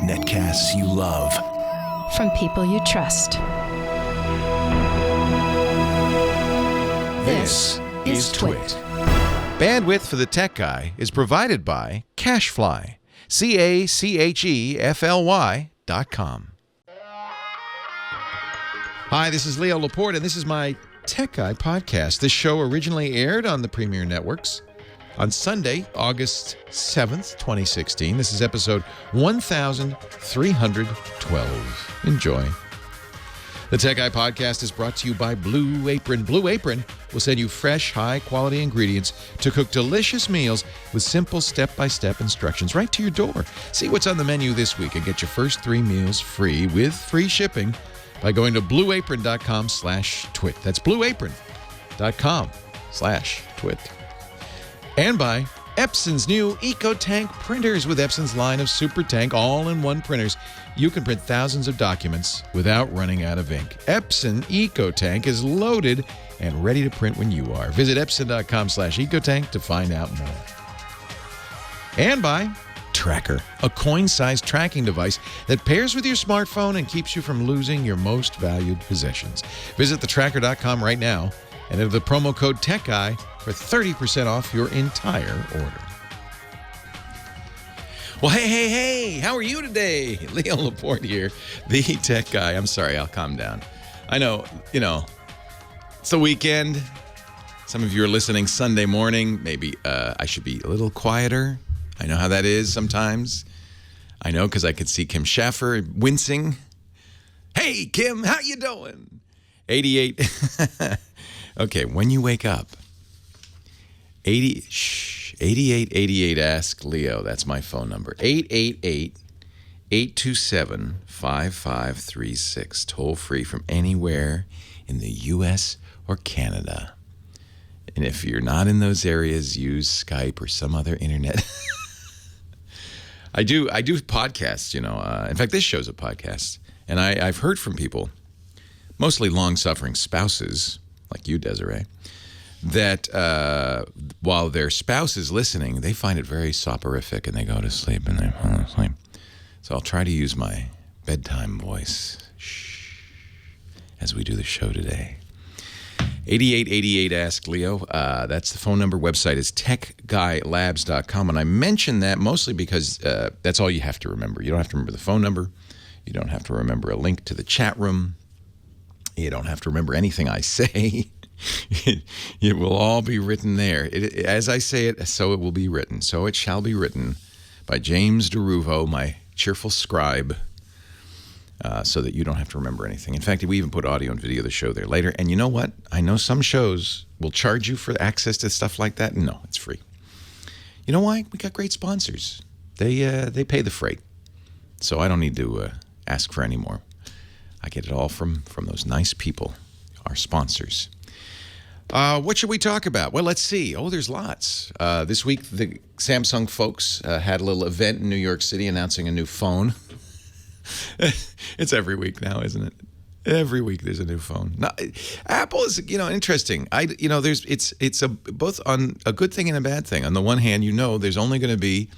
Netcasts you love. From people you trust. This is Twit. Bandwidth for the Tech Guy is provided by CacheFly. CacheFly.com. Hi, this is Leo Laporte, and this is my Tech Guy podcast. This show originally aired on the Premier Networks on Sunday, August 7th, 2016. This is episode 1312. Enjoy. The Tech Guy podcast is brought to you by Blue Apron. Blue Apron will send you fresh, high-quality ingredients to cook delicious meals with simple step-by-step instructions right to your door. See what's on the menu this week and get your first 3 meals free with free shipping by going to blueapron.com/twit. That's blueapron.com/twit. And by Epson's new EcoTank printers. With Epson's line of Super Tank all-in-one printers, you can print thousands of documents without running out of ink. Epson EcoTank is loaded and ready to print when you are. Visit epson.com/ecotank to find out more. And by Tracker, a coin-sized tracking device that pairs with your smartphone and keeps you from losing your most valued possessions. Visit thetracker.com right now and enter the promo code TechGuy for 30% off your entire order. Well, hey, how are you today? Leo Laporte here, the Tech Guy. I'm sorry, I'll calm down. I know, it's the weekend. Some of you are listening Sunday morning. Maybe I should be a little quieter. I know how that is sometimes. I know because I could see Kim Schaffer wincing. Hey, Kim, how you doing? 88. Okay, when you wake up, 8888 ask Leo. That's my phone number. 888-827-5536. Toll free from anywhere in the U.S. or Canada. And if you're not in those areas, use Skype or some other internet. I do podcasts, in fact, this show's a podcast. And I've heard from people, mostly long-suffering spouses, like you, Desiree, that while their spouse is listening, they find it very soporific and they go to sleep and they fall asleep. So I'll try to use my bedtime voice as we do the show today. 8888 ask Leo. That's the phone number. Website is techguylabs.com. And I mention that mostly because that's all you have to remember. You don't have to remember the phone number. You don't have to remember a link to the chat room. You don't have to remember anything I say. It will all be written there. As I say it, so it will be written. So it shall be written by James DeRuvo, my cheerful scribe, so that you don't have to remember anything. In fact, we even put audio and video of the show there later. And you know what? I know some shows will charge you for access to stuff like that. No, it's free. You know why? We got great sponsors. They pay the freight. So I don't need to ask for any more. I get it all from those nice people, our sponsors. What should we talk about? Well, let's see. Oh, there's lots. This week, the Samsung folks had a little event in New York City announcing a new phone. It's every week now, isn't it? Every week there's a new phone. Now, Apple is, interesting. It's both on a good thing and a bad thing. On the one hand, there's only going to be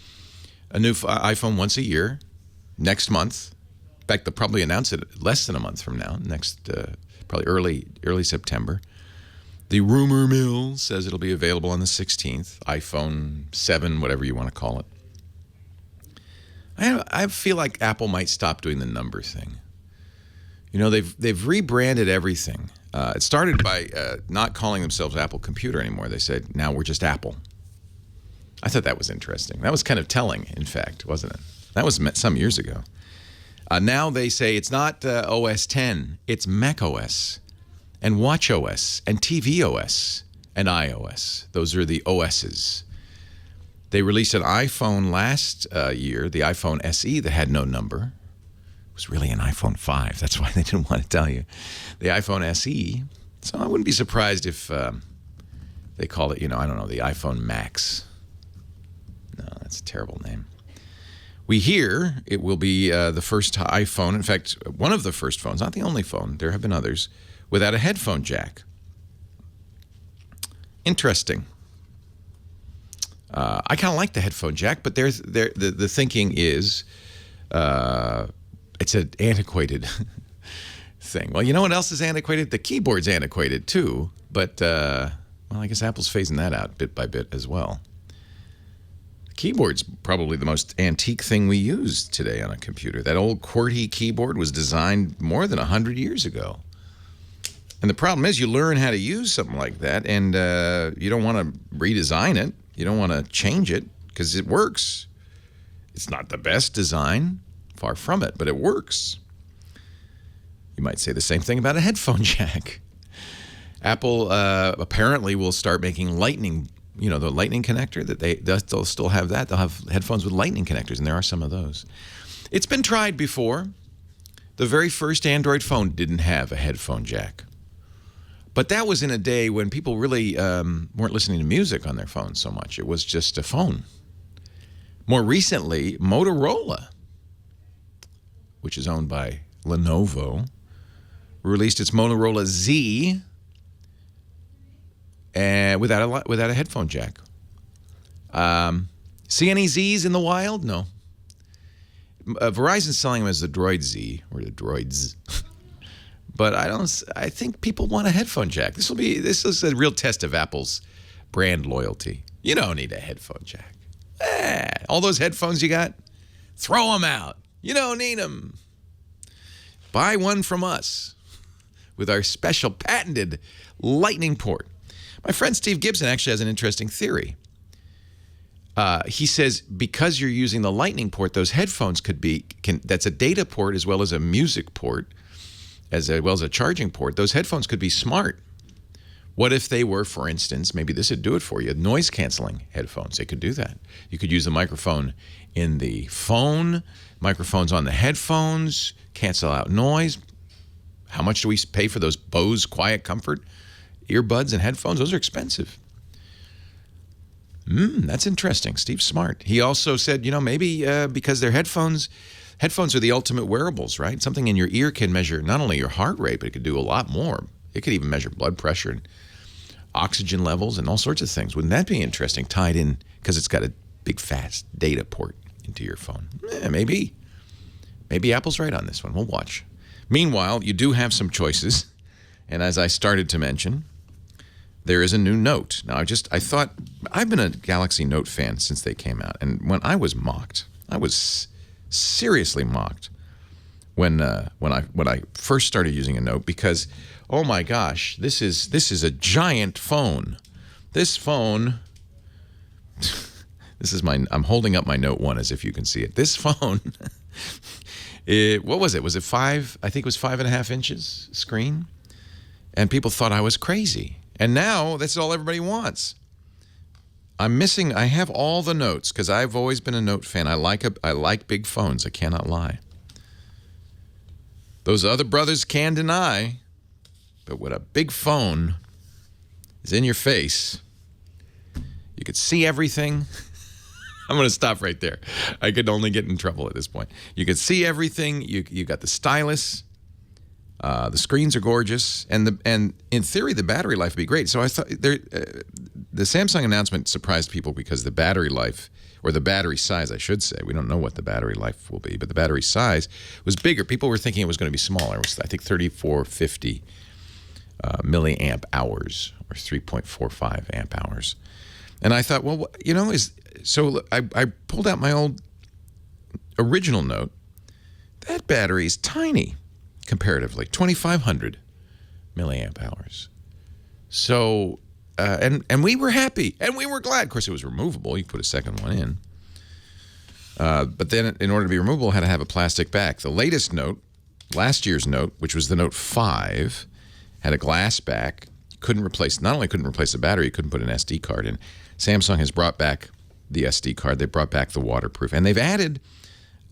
a new iPhone once a year, next month. In fact, they'll probably announce it less than a month from now, probably early September. The rumor mill says it'll be available on the 16th, iPhone 7, whatever you want to call it. I feel like Apple might stop doing the number thing. They've rebranded everything. It started by not calling themselves Apple Computer anymore. They said, now we're just Apple. I thought that was interesting. That was kind of telling, in fact, wasn't it? That was some years ago. Now they say it's not OS 10, it's Mac OS and Watch OS and TV OS and iOS. Those are the OSs. They released an iPhone last year, the iPhone SE, that had no number. It was really an iPhone 5. That's why they didn't want to tell you. The iPhone SE. So I wouldn't be surprised if they call it, the iPhone Max. No, that's a terrible name. We hear it will be the first iPhone, in fact, one of the first phones, not the only phone, there have been others, without a headphone jack. Interesting. I kind of like the headphone jack, but the thinking is it's an antiquated thing. Well, you know what else is antiquated? The keyboard's antiquated too, but well, I guess Apple's phasing that out bit by bit as well. The keyboard's probably the most antique thing we use today on a computer. That old QWERTY keyboard was designed more than 100 years ago. And the problem is you learn how to use something like that, and you don't want to redesign it. You don't want to change it because it works. It's not the best design, far from it, but it works. You might say the same thing about a headphone jack. Apple apparently will start making lightning, the lightning connector, they'll still have that. They'll have headphones with lightning connectors, and there are some of those. It's been tried before. The very first Android phone didn't have a headphone jack. But that was in a day when people really weren't listening to music on their phones so much. It was just a phone. More recently, Motorola, which is owned by Lenovo, released its Motorola Z without a headphone jack. See any Zs in the wild? No. Verizon's selling them as the Droid Z, or the Droids. But I think people want a headphone jack. This is a real test of Apple's brand loyalty. You don't need a headphone jack. All those headphones you got, throw them out. You don't need them. Buy one from us with our special patented lightning port. My friend Steve Gibson actually has an interesting theory. He says because you're using the lightning port, those headphones that's a data port as well as a music port, as well as a charging port. Those headphones could be smart. What if they were, for instance, maybe this would do it for you, noise-canceling headphones? They could do that. You could use the microphone in the phone, microphones on the headphones, cancel out noise. How much do we pay for those Bose Quiet Comfort earbuds and headphones? Those are expensive. That's interesting. Steve's smart. He also said, maybe because they're headphones are the ultimate wearables, right? Something in your ear can measure not only your heart rate, but it could do a lot more. It could even measure blood pressure and oxygen levels and all sorts of things. Wouldn't that be interesting, tied in, because it's got a big, fast data port into your phone? Maybe. Maybe Apple's right on this one. We'll watch. Meanwhile, you do have some choices. And as I started to mention, there is a new Note. Now, I thought, I've been a Galaxy Note fan since they came out. And when I was mocked, I was seriously mocked when I first started using a Note, because, oh my gosh, this is a giant phone. This phone, I'm holding up my Note 1 as if you can see it. This phone, what was it? Was it 5? I think it was 5.5 inches screen. And people thought I was crazy. And now that's all everybody wants. I have all the Notes because I've always been a Note fan. I like big phones. I cannot lie. Those other brothers can deny, but when a big phone is in your face, you could see everything. I'm going to stop right there. I could only get in trouble at this point. You could see everything. You got the stylus. The screens are gorgeous, and in theory, the battery life would be great. So I thought the Samsung announcement surprised people because the battery life, or the battery size, I should say, we don't know what the battery life will be, but the battery size was bigger. People were thinking it was going to be smaller. It was, I think, 3450 milliamp hours, or 3.45 amp hours. And I thought, well, I pulled out my old original Note. That battery is tiny. Comparatively, 2,500 milliamp hours. So, and we were happy, and we were glad. Of course, it was removable. You could put a second one in. But then, in order to be removable, it had to have a plastic back. The latest Note, last year's Note, which was the Note 5, had a glass back. Not only couldn't replace the battery, you couldn't put an SD card in. Samsung has brought back the SD card. They brought back the waterproof. And they've added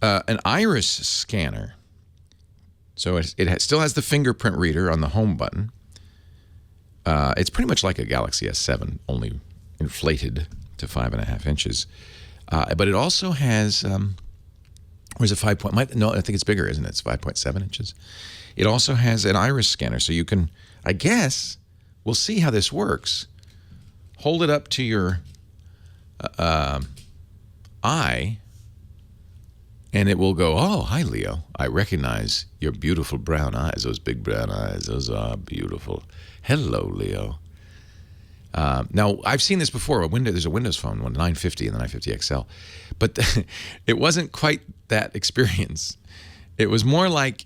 an iris scanner. So it still has the fingerprint reader on the home button. It's pretty much like a Galaxy S7, only inflated to 5.5 inches. But it also has, or is it 5 no, I think it's bigger, isn't it? It's 5.7 inches. It also has an iris scanner, so you can, I guess, we'll see how this works. Hold it up to your and it will go, oh, hi, Leo. I recognize your beautiful brown eyes, those big brown eyes. Those are beautiful. Hello, Leo. Now, I've seen this before. There's a Windows phone, 950 and the 950 XL. But it wasn't quite that experience. It was more like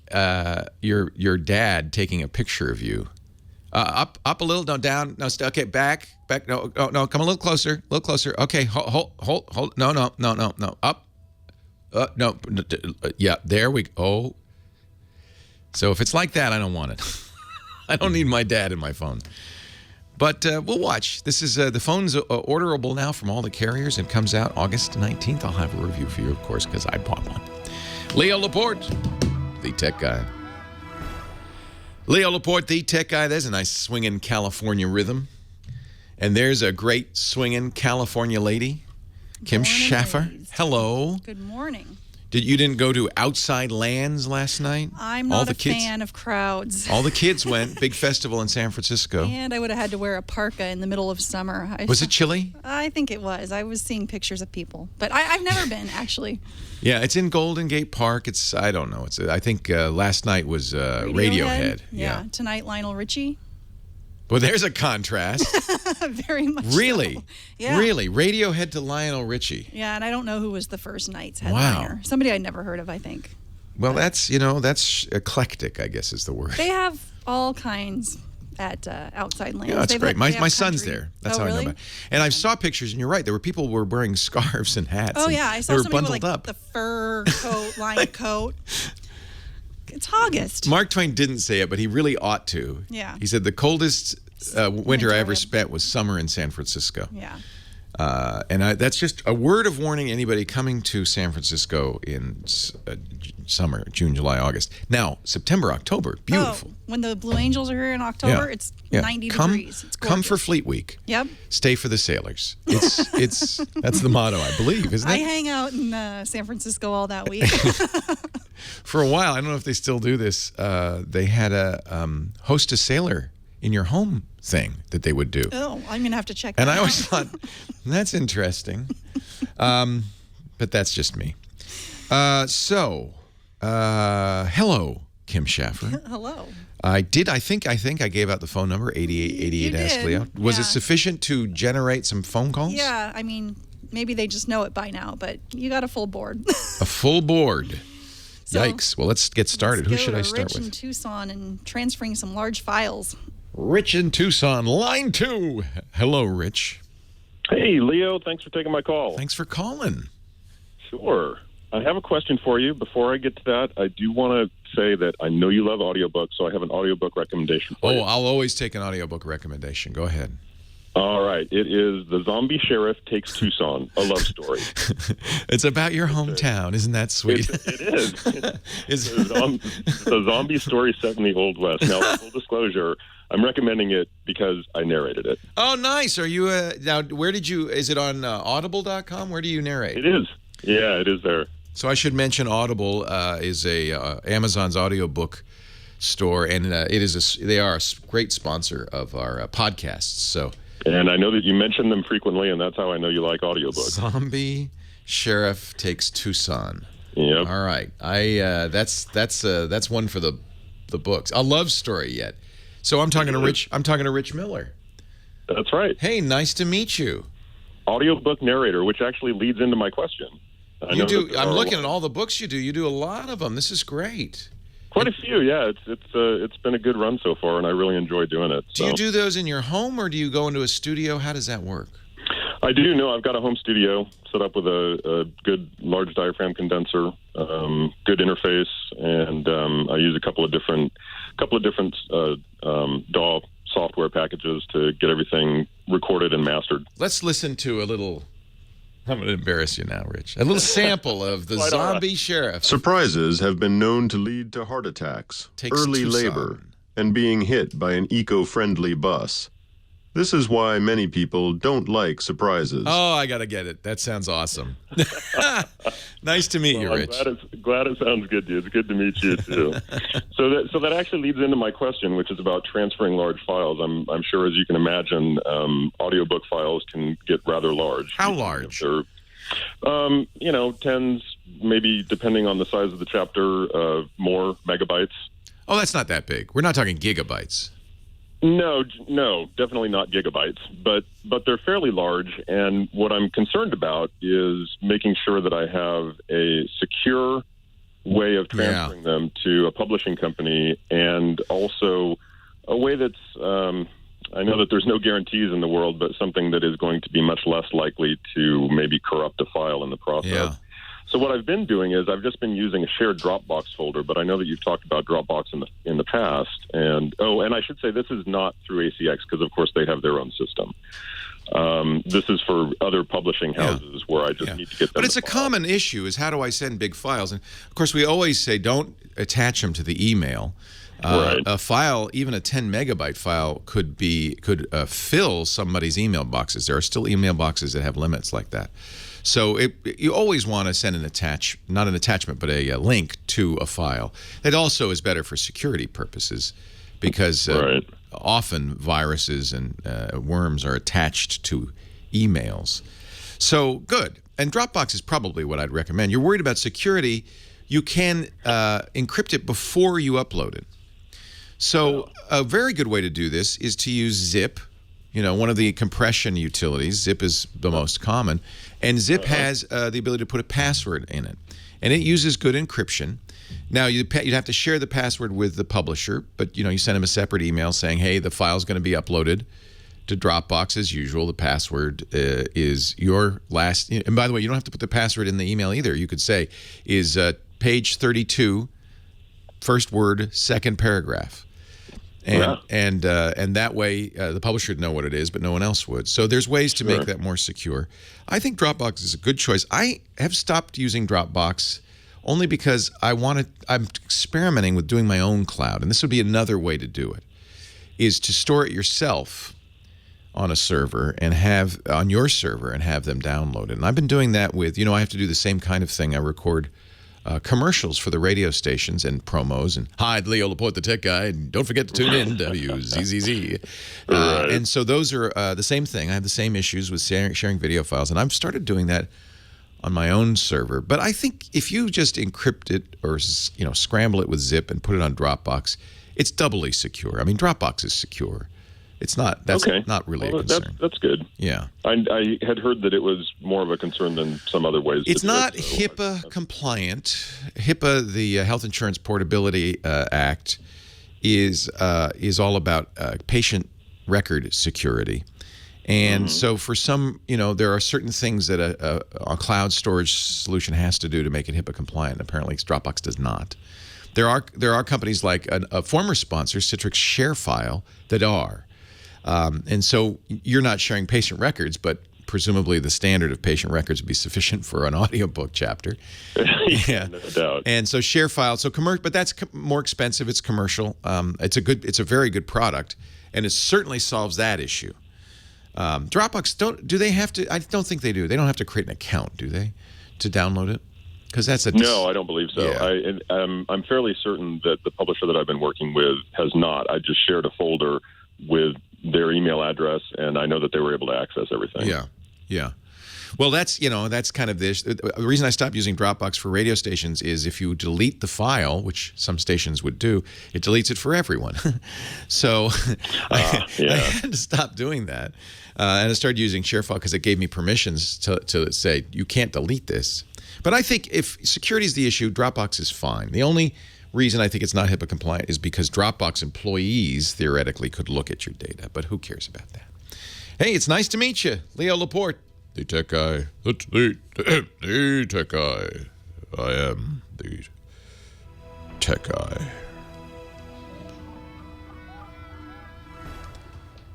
your dad taking a picture of you. Up a little, no, down, no, okay, back, no, come a little closer. Okay, hold, no, up. No, yeah, there we go. Oh. So if it's like that, I don't want it. I don't need my dad in my phone. But we'll watch. This is the phone's orderable now from all the carriers. It comes out August 19th. I'll have a review for you, of course, because I bought one. Leo Laporte, the tech guy. Leo Laporte, the tech guy. There's a nice swinging California rhythm. And there's a great swinging California lady. Kim Schaffer. Hello. Good morning. You didn't go to Outside Lands last night? I'm not a fan of crowds. All the kids went. Big festival in San Francisco. And I would have had to wear a parka in the middle of summer. Was it chilly? I think it was. I was seeing pictures of people. But I've never been, actually. Yeah, it's in Golden Gate Park. I don't know. I think last night was Radiohead. Yeah. Tonight, Lionel Richie. Well, there's a contrast. Very much Really? So. Yeah. Really? Radiohead to Lionel Richie. Yeah, and I don't know who was the first night's headliner. Wow. Somebody I'd never heard of, I think. Well, that's eclectic, I guess is the word. They have all kinds at Outside Lands. Yeah, that's great. My son's there. That's how really? I know about it. And I saw pictures, and you're right. There were people who were wearing scarves and hats. Oh, yeah. I saw they were somebody bundled with up. the fur coat, lion coat. It's August. Mark Twain didn't say it, but he really ought to. Yeah. He said the coldest winter I ever spent was summer in San Francisco. Yeah. And that's just a word of warning to anybody coming to San Francisco in summer, June, July, August. Now, September, October, beautiful. Oh, when the Blue Angels are here in October, it's 90 degrees. It's come for Fleet Week. Yep. Stay for the sailors. It's that's the motto, I believe, isn't it? I hang out in San Francisco all that week. For a while, I don't know if they still do this. They had a host a sailor in your home thing that they would do. Oh, I'm going to have to check that out. And I out. always thought, that's interesting. But that's just me. Hello, Kim Schaffer. Hello. I think I gave out the phone number, 8888 Ask Leo. Was it sufficient to generate some phone calls? Yeah, I mean, maybe they just know it by now, but you got a full board. A full board. So, yikes. Well, let's get started. Who should I start with? Rich in Tucson and transferring some large files. Rich in Tucson, line 2. Hello, Rich. Hey, Leo. Thanks for taking my call. Thanks for calling. Sure. I have a question for you. Before I get to that, I do want to say that I know you love audiobooks, so I have an audiobook recommendation for you. Oh, I'll always take an audiobook recommendation. Go ahead. All right. It is The Zombie Sheriff Takes Tucson, a love story. It's about your hometown. Isn't that sweet? It is. The zombie story set in the Old West. Now, full disclosure, I'm recommending it because I narrated it. Oh, nice. Are you now? Where did you? Is it on Audible.com? Where do you narrate? It is. Yeah, it is there. So I should mention Audible is Amazon's audiobook store, and they are a great sponsor of our podcasts. So. And I know that you mention them frequently, and that's how I know you like audiobooks. Zombie Sheriff Takes Tucson. Yep. All right. That's one for the books. A love story yet. So I'm talking to Rich. I'm talking to Rich Miller. That's right. Hey, nice to meet you. Audiobook narrator, which actually leads into my question. You do. I'm looking at all the books you do. You do a lot of them. This is great. Quite a few, yeah. It's been a good run so far, and I really enjoy doing it. So. Do you do those in your home, or do you go into a studio? How does that work? I do. No, I've got a home studio set up with a good large diaphragm condenser, good interface, and I use a couple of different DAW software packages to get everything recorded and mastered. Let's listen to a little. I'm going to embarrass you now, Rich. A little sample of The Zombie Sheriff. Surprises have been known to lead to heart attacks, early labor, and being hit by an eco-friendly bus. This is why many people don't like surprises. Oh, I got to get it. That sounds awesome. Nice to meet you, I'm Rich. glad it sounds good to you. It's good to meet you, too. So that actually leads into my question, which is about transferring large files. I'm sure, as you can imagine, audiobook files can get rather large. How large? They're, tens, maybe depending on the size of the chapter, more megabytes. Oh, that's not that big. We're not talking gigabytes. No, definitely not gigabytes, but they're fairly large. And what I'm concerned about is making sure that I have a secure way of transferring them to a publishing company, and also a way that's, I know that there's no guarantees in the world, but something that is going to be much less likely to maybe corrupt a file in the process. Yeah. So what I've been doing is I've just been using a shared Dropbox folder, but I know that you've talked about Dropbox in the past. And I should say this is not through ACX because, of course, they have their own system. This is for other publishing houses where I just need to get them. But it's a common issue is how do I send big files? And, of course, we always say don't attach them to the email. Right. A file, even a 10-megabyte file, could fill somebody's email boxes. There are still email boxes that have limits like that. So you always want to send not an attachment, but a link to a file. That also is better for security purposes because often viruses and worms are attached to emails. So good. And Dropbox is probably what I'd recommend. You're worried about security. You can encrypt it before you upload it. So a very good way to do this is to use Zip. One of the compression utilities. Zip is the most common. And Zip has the ability to put a password in it. And it uses good encryption. Now, you'd have to share the password with the publisher, but, you send them a separate email saying, hey, the file's going to be uploaded to Dropbox as usual. The password is your last. And by the way, you don't have to put the password in the email either. You could say, is page 32, first word, second paragraph. And that way the publisher would know what it is, but no one else would. So there's ways to make that more secure. I think Dropbox is a good choice. I have stopped using Dropbox only because I'm experimenting with doing my own cloud, and this would be another way to do it, is to store it yourself on a server and have on your server and have them download it. And I've been doing that with, I have to do the same kind of thing. I record commercials for the radio stations and promos, and hi, Leo Laporte, the tech guy, and don't forget to tune in, WZZZ. And so those are the same thing. I have the same issues with sharing video files, and I've started doing that on my own server. But I think if you just encrypt it or scramble it with Zip and put it on Dropbox, it's doubly secure. I mean, Dropbox is secure. It's not. That's not really a concern. That's good. Yeah. I had heard that it was more of a concern than some other ways. It's not HIPAA compliant. HIPAA, the Health Insurance Portability Act, is all about patient record security. And so for some, there are certain things that a cloud storage solution has to do to make it HIPAA compliant. Apparently, Dropbox does not. There are companies like a former sponsor, Citrix ShareFile, that are. And so you're not sharing patient records, but presumably the standard of patient records would be sufficient for an audiobook chapter. No doubt. And so ShareFile, but that's more expensive. It's commercial. It's a very good product, and it certainly solves that issue. Dropbox, do they have to? I don't think they do. They don't have to create an account, do they, to download it? Because that's no, I don't believe so. Yeah. I'm fairly certain that the publisher that I've been working with has not. I just shared a folder with their email address, and I know that they were able to access everything. Yeah. Well, that's kind of this. The reason I stopped using Dropbox for radio stations is if you delete the file, which some stations would do, it deletes it for everyone. So I had to stop doing that. And I started using ShareFile because it gave me permissions to say, you can't delete this. But I think if security is the issue, Dropbox is fine. The only reason I think it's not HIPAA compliant is because Dropbox employees theoretically could look at your data, but who cares about that? Hey, it's nice to meet you, Leo Laporte, the tech guy. The tech guy. I am the tech guy.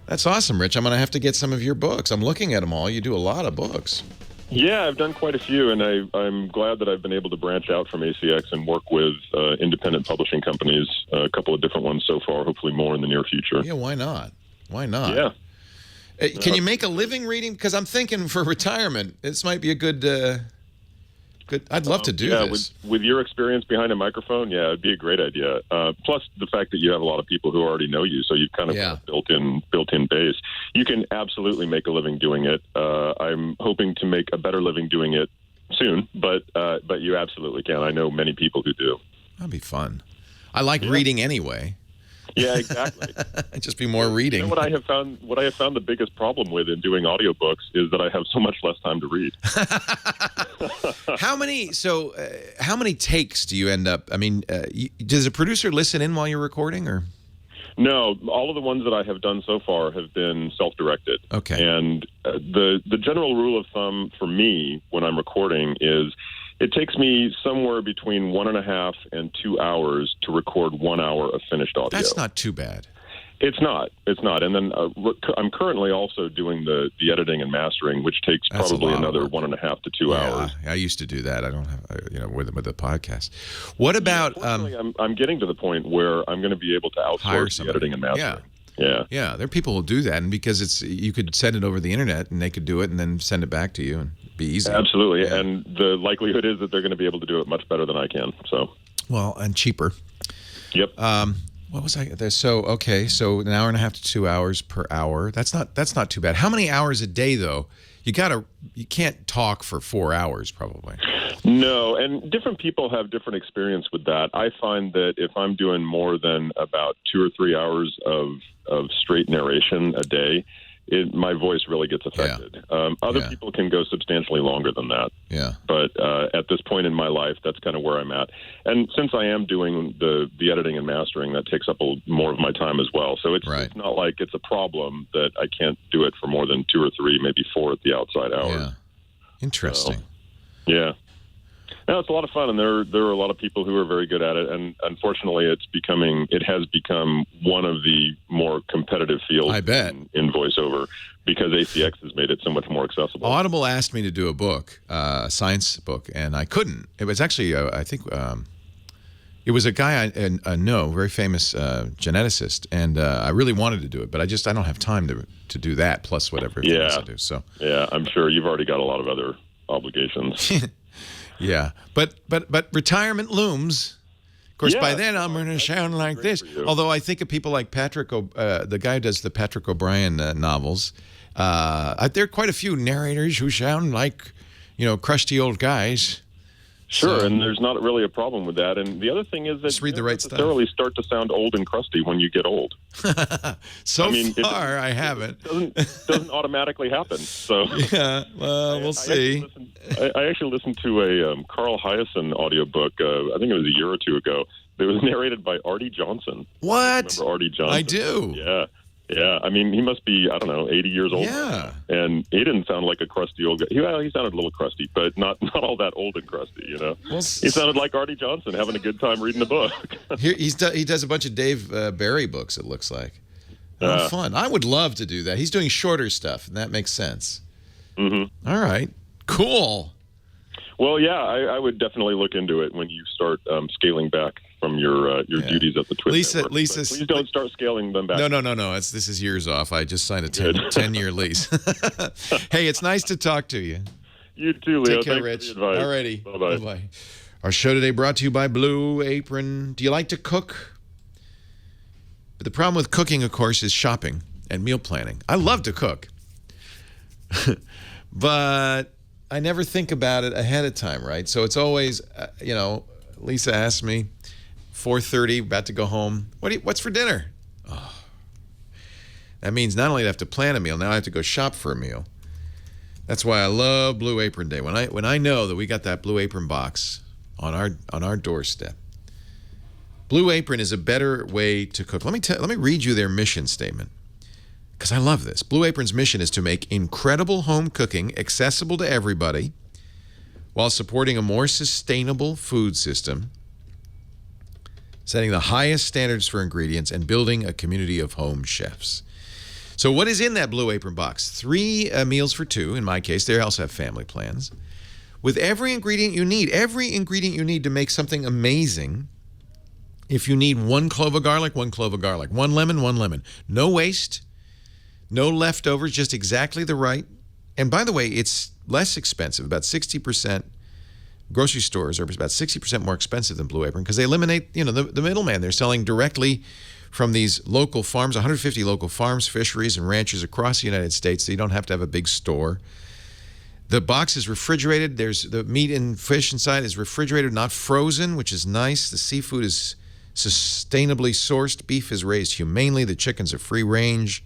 That's awesome, Rich. I'm going to have to get some of your books. I'm looking at them all. You do a lot of books. Yeah, I've done quite a few, and I'm glad that I've been able to branch out from ACX and work with independent publishing companies, a couple of different ones so far, hopefully more in the near future. Yeah, why not? Why not? Yeah. Can you make a living reading? Because I'm thinking for retirement, this might be a good. I'd love to do this. With your experience behind a microphone, yeah, it'd be a great idea. Plus the fact that you have a lot of people who already know you, so you've kind of got a built-in base. You can absolutely make a living doing it. I'm hoping to make a better living doing it soon, but you absolutely can. I know many people who do. That'd be fun. I like reading anyway. Yeah, exactly. Just be more reading. You know what I have found the biggest problem with in doing audiobooks is that I have so much less time to read. How many takes do you end up? I mean, does a producer listen in while you're recording, or? No, all of the ones that I have done so far have been self-directed. Okay. And the general rule of thumb for me when I'm recording is it takes me somewhere between 1.5 and 2 hours to record 1 hour of finished audio. That's not too bad. It's not. And then I'm currently also doing the editing and mastering, which takes probably another 1.5 to 2 hours. I used to do that. I don't have, with the podcast. What about? I'm getting to the point where I'm going to be able to outsource the editing and mastering. Yeah. There are people who do that, and because you could send it over the internet, and they could do it, and then send it back to you, and it'd be easy. Absolutely, and the likelihood is that they're going to be able to do it much better than I can. So, well, and cheaper. Yep. What was I there? So an hour and a half to 2 hours per hour. That's not too bad. How many hours a day though? You can't talk for 4 hours probably. No, and different people have different experience with that. I find that if I'm doing more than about 2 or 3 hours of straight narration a day, my voice really gets affected. Other people can go substantially longer than that. Yeah. But at this point in my life, that's kind of where I'm at. And since I am doing the editing and mastering, that takes up more of my time as well. So it's not like it's a problem that I can't do it for more than 2 or 3, maybe 4 at the outside hours. Yeah. Interesting. So, yeah. No, it's a lot of fun, and there are a lot of people who are very good at it. And unfortunately, it has become one of the more competitive fields. I bet. In voiceover, because ACX has made it so much more accessible. Audible asked me to do a book, a science book, and I couldn't. It was actually, I think, it was a guy I know, very famous geneticist, and I really wanted to do it, but I don't have time to do that. Plus whatever else I do. So yeah, I'm sure you've already got a lot of other obligations. Yeah, but retirement looms. Of course, by then I'm going to sound like this. Although I think of people like the guy who does the Patrick O'Brien novels. There are quite a few narrators who sound like, crusty old guys. Sure, and there's not really a problem with that. And the other thing is that you don't necessarily start to sound old and crusty when you get old. I haven't. It doesn't automatically happen. So yeah, well, we'll see. I actually listened to a Carl Hyacin audiobook, I think it was a year or two ago. It was narrated by Artie Johnson. What? Remember Artie Johnson? I do. Yeah. Yeah, I mean, he must be, 80 years old. Yeah. And he didn't sound like a crusty old guy. He sounded a little crusty, but not all that old and crusty, Well, he sounded like Artie Johnson having a good time reading the book. He does a bunch of Dave Barry books, it looks like. Fun. I would love to do that. He's doing shorter stuff, and that makes sense. Mm-hmm. All right. Cool. Well, yeah, I would definitely look into it when you start scaling back from your duties at the Twitch network. Lisa, please don't start scaling them back. No. This is years off. I just signed a 10-year lease. Hey, it's nice to talk to you. You too, Leo. Take care, Thanks Rich. for the advice. All righty. Bye-bye. Bye-bye. Our show today brought to you by Blue Apron. Do you like to cook? But the problem with cooking, of course, is shopping and meal planning. I love to cook. But I never think about it ahead of time, right? So it's always, Lisa asked me, 4:30, about to go home. What's for dinner? Oh. That means not only do I have to plan a meal, now I have to go shop for a meal. That's why I love Blue Apron Day. When I know that we got that Blue Apron box on our doorstep. Blue Apron is a better way to cook. Let me read you their mission statement, because I love this. Blue Apron's mission is to make incredible home cooking accessible to everybody while supporting a more sustainable food system, setting the highest standards for ingredients, and building a community of home chefs. So what is in that Blue Apron box? 3 meals for 2, in my case. They also have family plans. With every ingredient you need to make something amazing. If you need 1 clove of garlic, 1 clove of garlic. 1 lemon, 1 lemon. No waste. No leftovers, just exactly the right. And by the way, it's less expensive, about 60%. Grocery stores are about 60% more expensive than Blue Apron because they eliminate, the middleman. They're selling directly from these local farms, 150 local farms, fisheries, and ranches across the United States, so you don't have to have a big store. The box is refrigerated. There's the meat and fish inside is refrigerated, not frozen, which is nice. The seafood is sustainably sourced. Beef is raised humanely. The chickens are free range.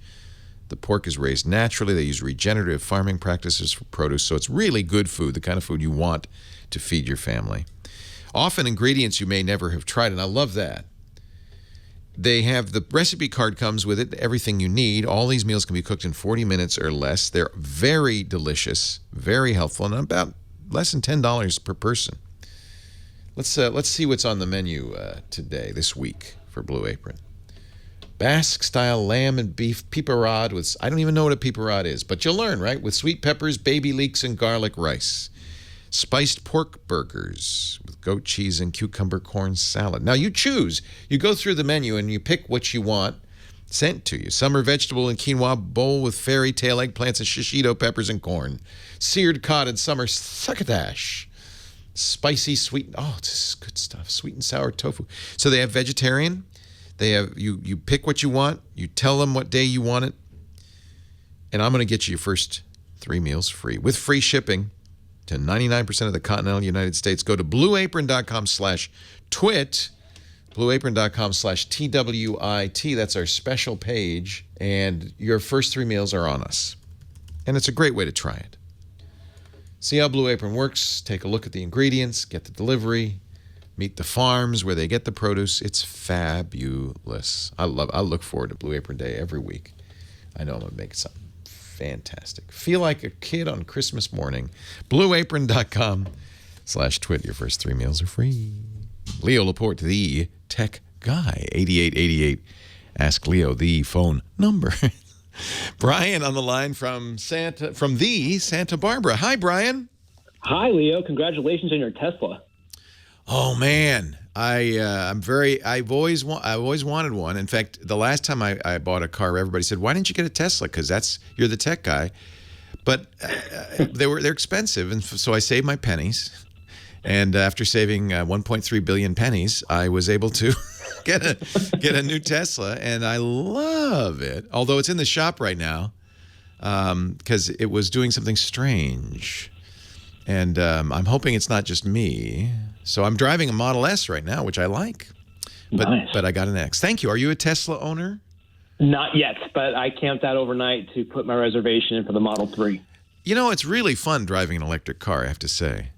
The pork is raised naturally. They use regenerative farming practices for produce, so it's really good food, the kind of food you want to feed your family. Often ingredients you may never have tried, and I love that. They have the recipe card comes with it, everything you need. All these meals can be cooked in 40 minutes or less. They're very delicious, very helpful, and about less than $10 per person. Let's see what's on the menu today, this week, for Blue Apron. Basque-style lamb and beef piperade with, I don't even know what a piperade is, but you'll learn, right? With sweet peppers, baby leeks, and garlic rice. Spiced pork burgers with goat cheese and cucumber corn salad. Now you choose. You go through the menu and you pick what you want sent to you. Summer vegetable and quinoa bowl with fairy tale eggplants and shishito peppers and corn. Seared cod and summer succotash. Spicy sweet, this is good stuff. Sweet and sour tofu. So they have vegetarian. They have, you pick what you want. You tell them what day you want it. And I'm going to get you your first 3 meals free with free shipping to 99% of the continental United States. Go to blueapron.com/twit, blueapron.com/TWIT. That's our special page. And your first 3 meals are on us. And it's a great way to try it. See how Blue Apron works. Take a look at the ingredients. Get the delivery. Meet the farms where they get the produce. It's fabulous. I look forward to Blue Apron Day every week. I know I'm going to make something fantastic. Feel like a kid on Christmas morning. blueapron.com/twit. Your first 3 meals are free. Leo Laporte, the tech guy. 8888. Ask Leo the phone number. Brian on the line from the Santa Barbara. Hi, Brian. Hi, Leo. Congratulations on your Tesla. Oh man, I've always wanted one. In fact, the last time I bought a car, everybody said, "Why didn't you get a Tesla? Because you're the tech guy." But they're expensive, and so I saved my pennies. And after saving 1.3 billion pennies, I was able to get a new Tesla, and I love it. Although it's in the shop right now because it was doing something strange. And I'm hoping it's not just me. So I'm driving a Model S right now, which I like. But I got an X. Thank you. Are you a Tesla owner? Not yet, but I camped out overnight to put my reservation in for the Model 3. It's really fun driving an electric car, I have to say.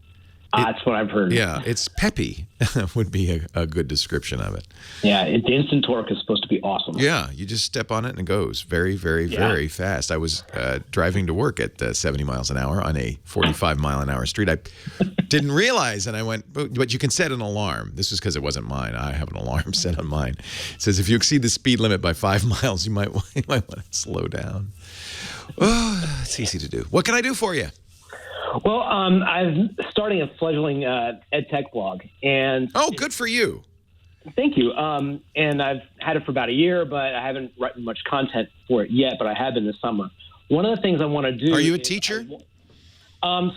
That's what I've heard. Yeah, it's peppy would be a good description of it. Yeah, the instant torque is supposed to be awesome. Yeah, you just step on it and it goes very, very, very fast. I was driving to work at 70 miles an hour on a 45-mile-an-hour street. I didn't realize, and I went, but you can set an alarm. This is because it wasn't mine. I have an alarm set on mine. It says if you exceed the speed limit by 5 miles, you might want to slow down. Oh, it's easy to do. What can I do for you? Well, I'm starting a fledgling ed tech blog, and good for you. Thank you. And I've had it for about a year, but I haven't written much content for it yet. But I have been this summer. One of the things I want to do. Are you a teacher?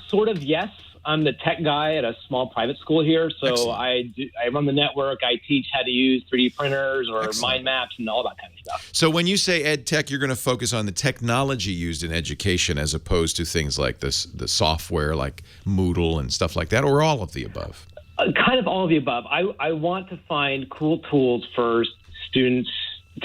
Sort of. Yes, I'm the tech guy at a small private school here. So Excellent. I run the network. I teach how to use 3D printers or Excellent. mind maps and all that kind of stuff. So when you say ed tech, you're going to focus on the technology used in education as opposed to things like the software like Moodle and stuff like that, or all of the above? Kind of all of the above. I want to find cool tools for students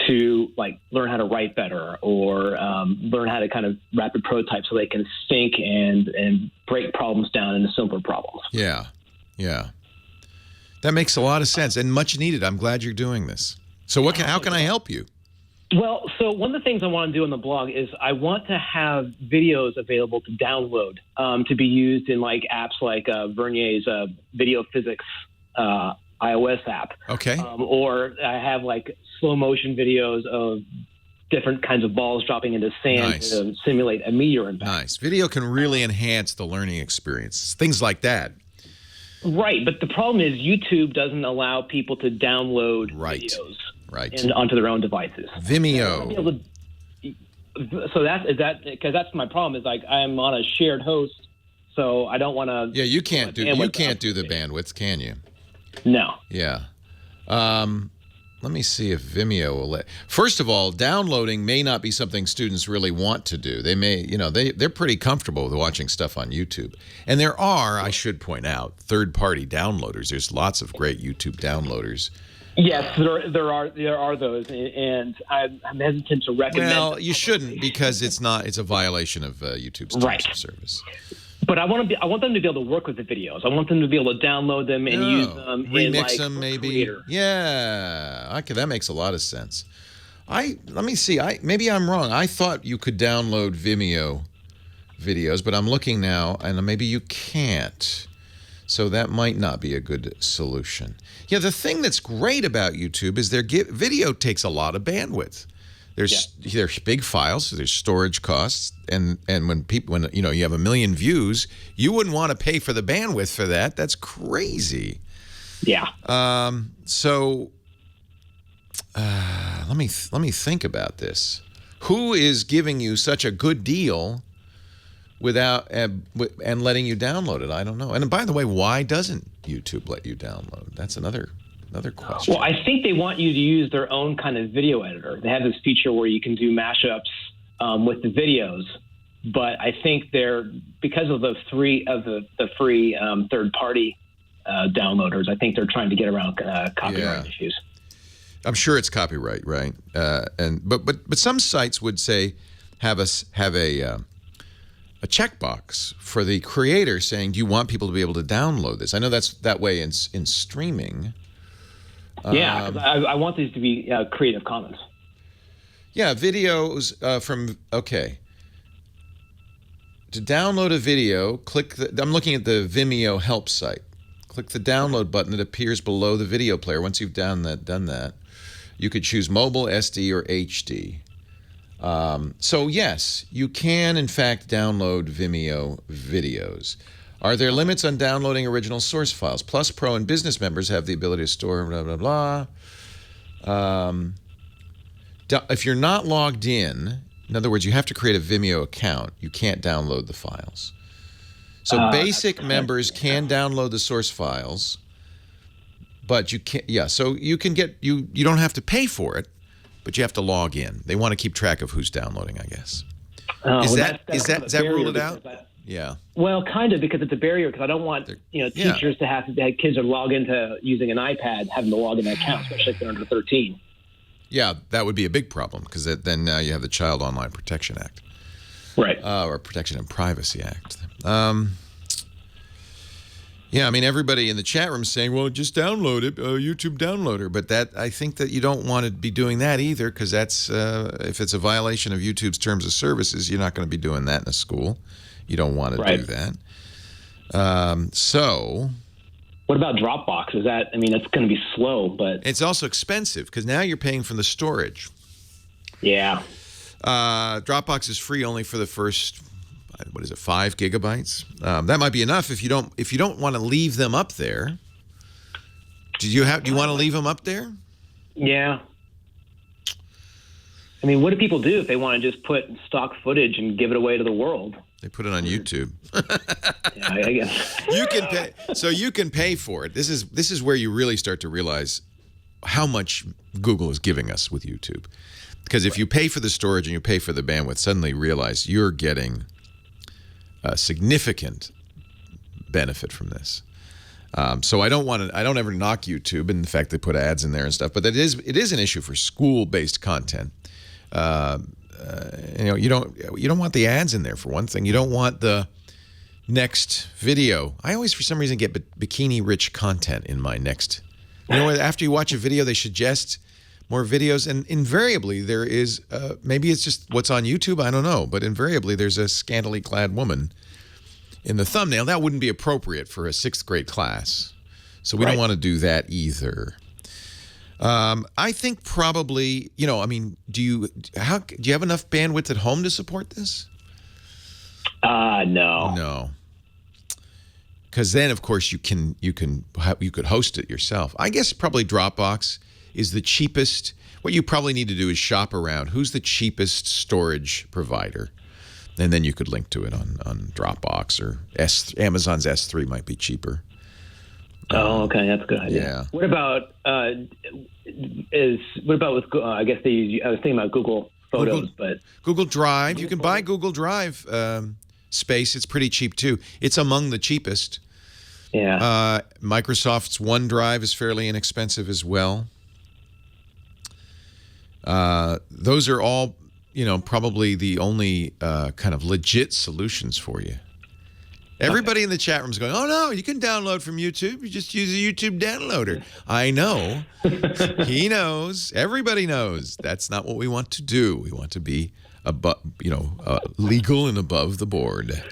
to learn how to write better or learn how to kind of rapid prototype so they can think and break problems down into simpler problems. Yeah. That makes a lot of sense and much needed. I'm glad you're doing this. So how can I help you? Well, so one of the things I want to do on the blog is I want to have videos available to download to be used in apps like Vernier's video physics iOS app. Okay. Or I have slow motion videos of different kinds of balls dropping into sand to simulate a meteor impact. Nice. Video can really enhance the learning experience. Things like that. Right, but the problem is YouTube doesn't allow people to download videos onto their own devices. Vimeo. So that's my problem is like I'm on a shared host, so I don't want to. Yeah, you can't do the bandwidth, can you? No. Yeah. Let me see if Vimeo will let. First of all, downloading may not be something students really want to do. They may, they're pretty comfortable with watching stuff on YouTube. And there are, I should point out, third-party downloaders. There's lots of great YouTube downloaders. Yes, there are those, and I'm hesitant to recommend. Well, you shouldn't because it's a violation of YouTube's terms of service. But I want them to be able to work with the videos. I want them to be able to download them and use them, remix them, maybe. Creator. Yeah, okay, that makes a lot of sense. Let me see. Maybe I'm wrong. I thought you could download Vimeo videos, but I'm looking now, and maybe you can't. So that might not be a good solution. Yeah, the thing that's great about YouTube is their video takes a lot of bandwidth. There's big files, so there's storage costs, and when you have 1 million views, you wouldn't want to pay for the bandwidth for that. That's crazy. Yeah. So let me think about this. Who is giving you such a good deal without and letting you download it? I don't know. And by the way, why doesn't YouTube let you download? That's another question. Well, I think they want you to use their own kind of video editor. They have this feature where you can do mashups with the videos, but I think because of the free third-party downloaders, I think they're trying to get around copyright issues. I'm sure it's copyright, right? But some sites would say have a checkbox for the creator saying, "Do you want people to be able to download this?" I know that's that way in streaming. Yeah, 'cause I want these to be Creative Commons. Yeah, videos to download a video, I'm looking at the Vimeo help site. Click the download button that appears below the video player. Once you've done that, you could choose mobile, SD, or HD. So yes, you can in fact download Vimeo videos. Are there limits on downloading original source files? Plus, Pro and business members have the ability to store blah, blah, blah. If you're not logged in other words, you have to create a Vimeo account. You can't download the files. So basic members can download the source files, but you can't. Yeah, so you can get you don't have to pay for it, but you have to log in. They want to keep track of who's downloading, I guess. Does that rule it out? Yeah. Well, kind of, because it's a barrier. Because I don't want teachers to have kids to log into using an iPad, having to log in an account, especially if they're under 13. Yeah, that would be a big problem because then now you have the Child Online Protection Act, right? Or Protection and Privacy Act. Yeah, I mean, everybody in the chat room is saying, "Well, just download it, YouTube downloader." But I think that you don't want to be doing that either, because that's if it's a violation of YouTube's terms of services, you're not going to be doing that in a school. You don't want to do that. So, what about Dropbox? Is that? I mean, it's going to be slow, but it's also expensive because now you're paying for the storage. Yeah. Dropbox is free only for the first, 5 gigabytes? That might be enough if you don't want to leave them up there. Do you want to leave them up there? Yeah. I mean, what do people do if they want to just put stock footage and give it away to the world? They put it on YouTube. Yeah, I guess. You can pay. So you can pay for it. This is where you really start to realize how much Google is giving us with YouTube. Because if you pay for the storage and you pay for the bandwidth, suddenly realize you're getting a significant benefit from this. So I don't ever knock YouTube and the fact they put ads in there and stuff, but it is an issue for school-based content. You don't want the ads in there, for one thing. You don't want the next video. I always, for some reason, get bikini-rich content in my next. After you watch a video, they suggest more videos, and invariably there is. Maybe it's just what's on YouTube. I don't know, but invariably there's a scantily clad woman in the thumbnail. That wouldn't be appropriate for a 6th grade class, so we don't want to do that either. I think probably, do you have enough bandwidth at home to support this? No. No. Because then, of course, you could host it yourself. I guess probably Dropbox is the cheapest. What you probably need to do is shop around. Who's the cheapest storage provider? And then you could link to it on Dropbox or Amazon's S3 might be cheaper. Oh, okay, that's a good idea. Yeah. What about with? I guess they use. I was thinking about Google Photos, but Google Drive. You can buy Google Drive space. It's pretty cheap too. It's among the cheapest. Yeah. Microsoft's OneDrive is fairly inexpensive as well. Those are all, probably the only kind of legit solutions for you. Everybody in the chat room is going, oh, no, you can download from YouTube. You just use a YouTube downloader. I know. He knows. Everybody knows. That's not what we want to do. We want to be legal and above the board.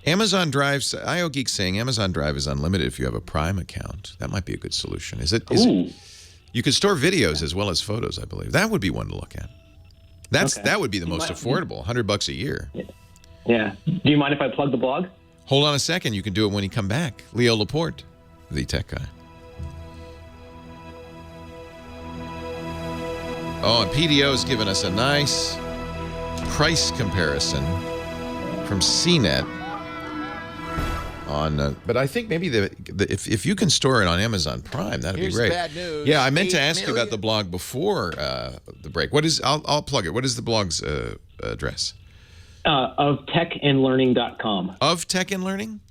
Amazon Drive, IO Geek saying Amazon Drive is unlimited if you have a Prime account. That might be a good solution. Is it? You can store videos as well as photos, I believe. That would be one to look at. That would be the most affordable, $100 a year. Yeah. Do you mind if I plug the blog? Hold on a second. You can do it when you come back. Leo Laporte, the tech guy. Oh, and PDO has given us a nice price comparison from CNET on. But I think maybe if you can store it on Amazon Prime, that'd be great. Bad news. Yeah, I meant to ask you about the blog before the break. What is? I'll plug it. What is the blog's address? Of techandlearning.com. Of Tech and Learning?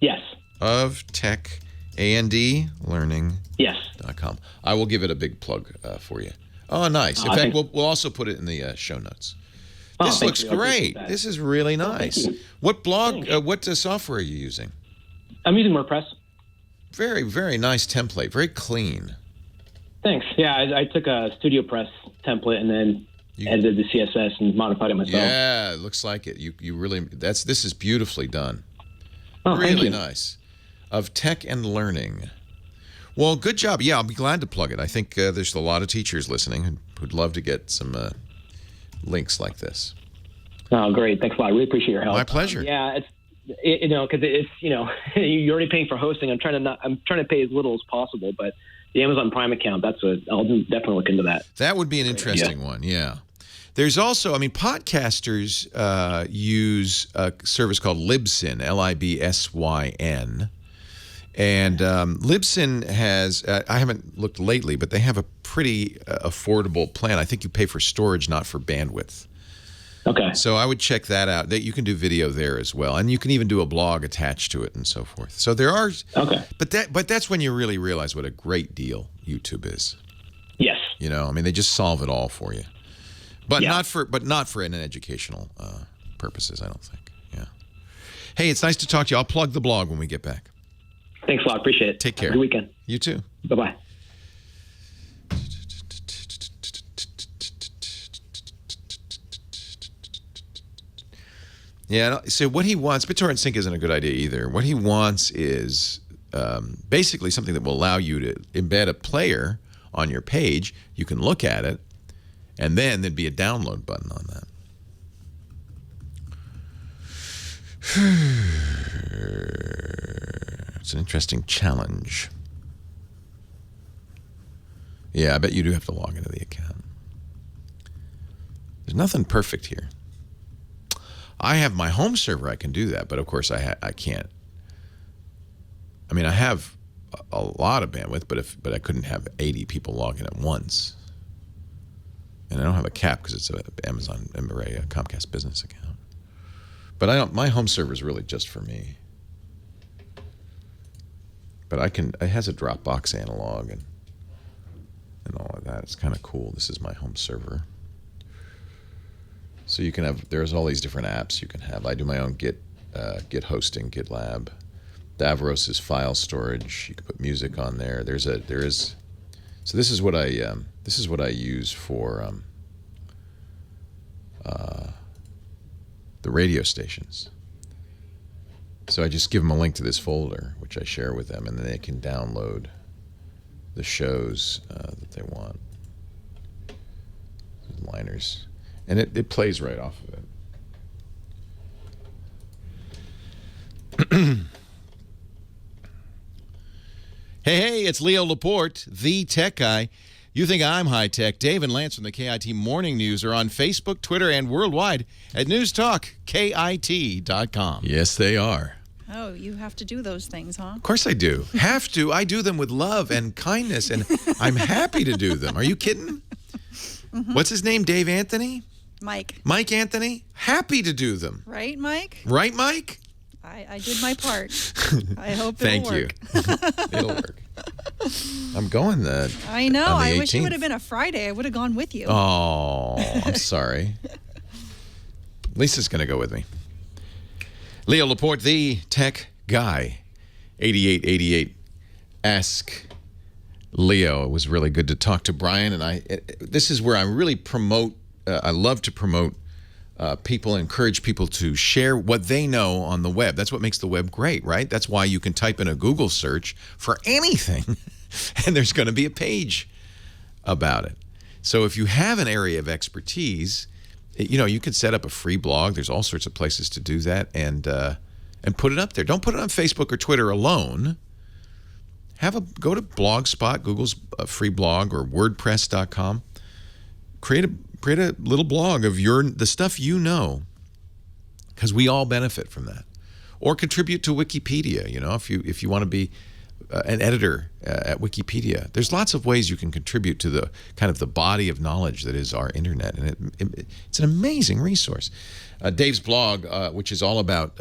Yes. Of Tech and Learning. Yes. .com. I will give it a big plug for you. Oh, nice. In fact, we'll also put it in the show notes. This looks great. This is really nice. What blog? What software are you using? I'm using WordPress. Very, very nice template. Very clean. Thanks. Yeah, I took a StudioPress template and then edited the CSS and modified it myself. Yeah, it looks like it. You really this is beautifully done. Oh, really nice. Of Tech and Learning. Well, good job. Yeah, I'll be glad to plug it. I think there's a lot of teachers listening who'd love to get some links like this. Oh, great. Thanks a lot. I really appreciate your help. My pleasure. Yeah, because it's you're already paying for hosting. I'm trying to pay as little as possible, but the Amazon Prime account, I'll definitely look into that. That would be an interesting one. Yeah. There's also, podcasters use a service called Libsyn, Libsyn. And Libsyn has, I haven't looked lately, but they have a pretty affordable plan. I think you pay for storage, not for bandwidth. Okay. So I would check that out. You can do video there as well. And you can even do a blog attached to it and so forth. So there are, but that's when you really realize what a great deal YouTube is. Yes. They just solve it all for you. But not for an educational purposes, I don't think. Yeah. Hey, it's nice to talk to you. I'll plug the blog when we get back. Thanks a lot. Appreciate it. Take care. Have a good weekend. You too. Bye-bye. Yeah, so what he wants, BitTorrent Sync isn't a good idea either. What he wants is basically something that will allow you to embed a player on your page. You can look at it, and then there'd be a download button on that. It's an interesting challenge. Yeah, I bet you do have to log into the account. There's nothing perfect here. I have my home server, I can do that, but of course I can't. I have a lot of bandwidth, but I couldn't have 80 people log in at once. And I don't have a cap because it's an Amazon or a Comcast business account. But my home server is really just for me. But it has a Dropbox analog and all of that. It's kind of cool. This is my home server. So you can have, there's all these different apps you can have. I do my own Git hosting, GitLab. Davros is file storage. You can put music on there. So this is what I use for the radio stations. So I just give them a link to this folder, which I share with them, and then they can download the shows that they want. Liners. And it plays right off of it. Hey, it's Leo Laporte, the tech guy. You think I'm high-tech. Dave and Lance from the KIT Morning News are on Facebook, Twitter, and worldwide at newstalkkit.com. Yes, they are. Oh, you have to do those things, huh? Of course I do. Have to. I do them with love and kindness, and I'm happy to do them. Are you kidding? Mm-hmm. What's his name? Dave Anthony? Mike. Mike Anthony? Happy to do them. Right, Mike? Right, Mike? I did my part. I hope it'll Thank work. you. It'll work. I'm going I know. on the I wish it 18th. would have been a Friday. I would have gone with you. Oh, I'm sorry. Lisa's going to go with me. Leo Laporte, the tech guy. 8888. Ask Leo. It was really good to talk to Brian. And this is where I really promote, I love to promote people, encourage people to share what they know on the web. That's what makes the web great, right? That's why you can type in a Google search for anything, and there's going to be a page about it. So if you have an area of expertise, you can set up a free blog. There's all sorts of places to do that, and put it up there. Don't put it on Facebook or Twitter alone. Go to Blogspot, Google's free blog, or WordPress.com. Create a little blog of the stuff you know, because we all benefit from that. Or contribute to Wikipedia. If you want to be an editor at Wikipedia, there's lots of ways you can contribute to the kind of the body of knowledge that is our internet, and it's an amazing resource. Dave's blog, which is all about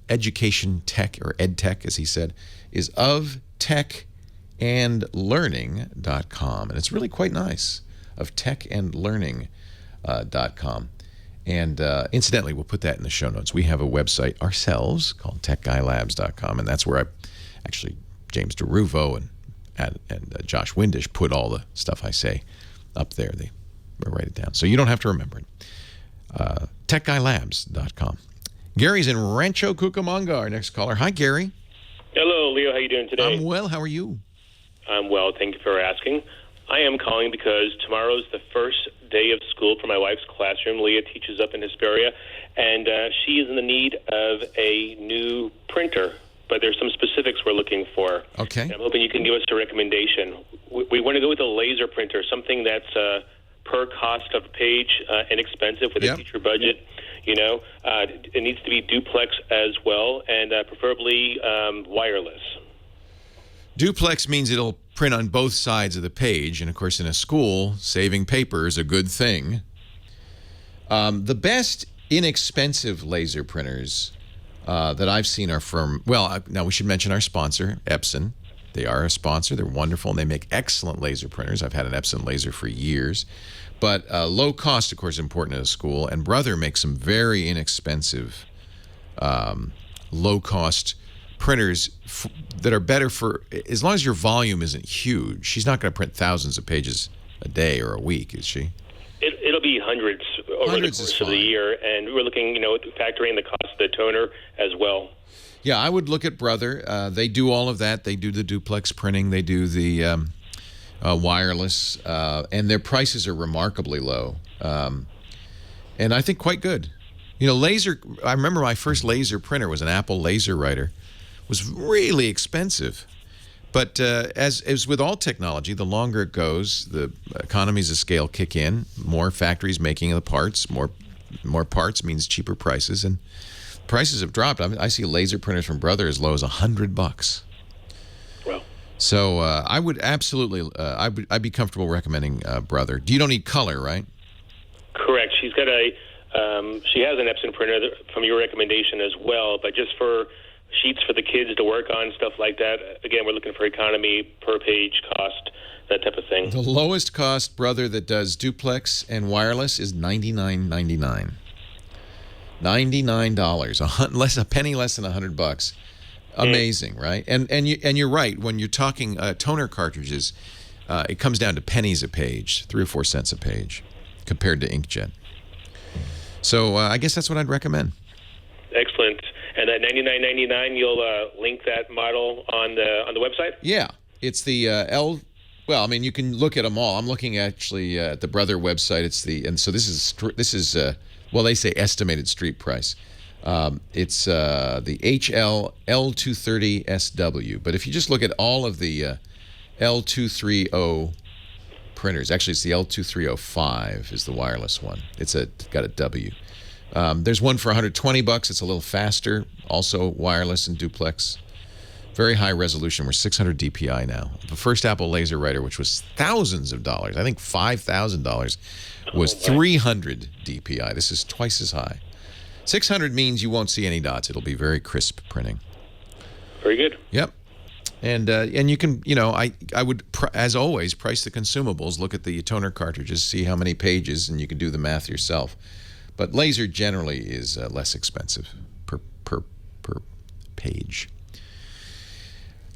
education tech, or ed tech, as he said, is oftechandlearning.com, and it's really quite nice. Of techandlearning.com. And incidentally, we'll put that in the show notes. We have a website ourselves called techguylabs.com, and that's where James DeRuvo and Josh Windish put all the stuff I say up there. They write it down. So you don't have to remember it. techguylabs.com. Gary's in Rancho Cucamonga, our next caller. Hi, Gary. Hello, Leo. How are you doing today? I'm well. How are you? I'm well. Thank you for asking. I am calling because tomorrow's the first day of school for my wife's classroom. Leah teaches up in Hesperia, and she is in the need of a new printer, but there's some specifics we're looking for. Okay. And I'm hoping you can give us a recommendation. We want to go with a laser printer, something that's per cost of page, inexpensive with a teacher budget. It needs to be duplex as well, and preferably wireless. Duplex means it'll print on both sides of the page, and of course in a school, saving paper is a good thing. The best inexpensive laser printers that I've seen are from, now we should mention our sponsor, Epson. They are a sponsor. They're wonderful, and they make excellent laser printers. I've had an Epson laser for years. But low cost, of course, is important at a school, and Brother makes some very inexpensive, low-cost printers that are better for, as long as your volume isn't huge. She's not going to print thousands of pages a day or a week, is she? It'll be hundreds over the course of the year, and we're looking, factoring the cost of the toner as well. Yeah, I would look at Brother. They do all of that. They do the duplex printing. They do the wireless, and their prices are remarkably low, and I think quite good. Laser. I remember my first laser printer was an Apple laser writer. Was really expensive, but as with all technology, the longer it goes, the economies of scale kick in. More factories making the parts. More parts means cheaper prices, and prices have dropped. I see laser printers from Brother as low as $100. Well, so I would absolutely, I'd be comfortable recommending Brother. You don't need color, right? Correct. She's got she has an Epson printer from your recommendation as well, but just for sheets for the kids to work on, stuff like that. Again, we're looking for economy, per page cost, that type of thing. The lowest cost Brother that does duplex and wireless is $99.99. $99, a penny less than $100. Amazing, right? And you're right. When you're talking toner cartridges, it comes down to pennies a page, 3 or 4 cents a page, compared to inkjet. So I guess that's what I'd recommend. Excellent. And that $99.99, you'll link that model on the website? Yeah, it's the L. Well, I mean, you can look at them all. I'm looking actually at the Brother website. And so this is well, they say estimated street price. It's the HL L230SW. But if you just look at all of the L230 printers, actually it's the L2305 is the wireless one. It's got a W. There's one for $120. It's a little faster, also wireless and duplex. Very high resolution. We're 600 DPI now. The first Apple laser writer, which was thousands of dollars, I think $5,000, was 300 DPI. This is twice as high. 600 means you won't see any dots. It'll be very crisp printing. Very good. Yep. And you can, I would, as always, price the consumables. Look at the toner cartridges, see how many pages, and you can do the math yourself. But laser generally is less expensive per page.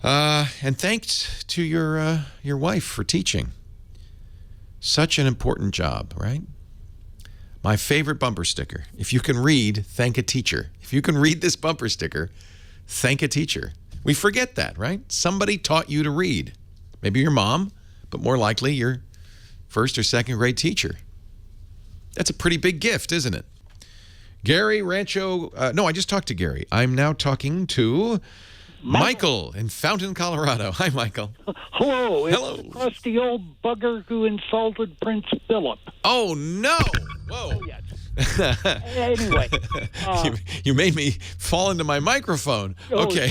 And thanks to your wife for teaching. Such an important job, right? My favorite bumper sticker. If you can read, thank a teacher. If you can read this bumper sticker, thank a teacher. We forget that, right? Somebody taught you to read. Maybe your mom, but more likely your first or second grade teacher. That's a pretty big gift, isn't it? Gary Rancho, no, I just talked to Gary. I'm now talking to Michael in Fountain, Colorado. Hi, Michael. Hello. Hello. It's the crusty old bugger who insulted Prince Philip. Oh, no. Whoa. Oh, yes. Anyway. You made me fall into my microphone. Okay.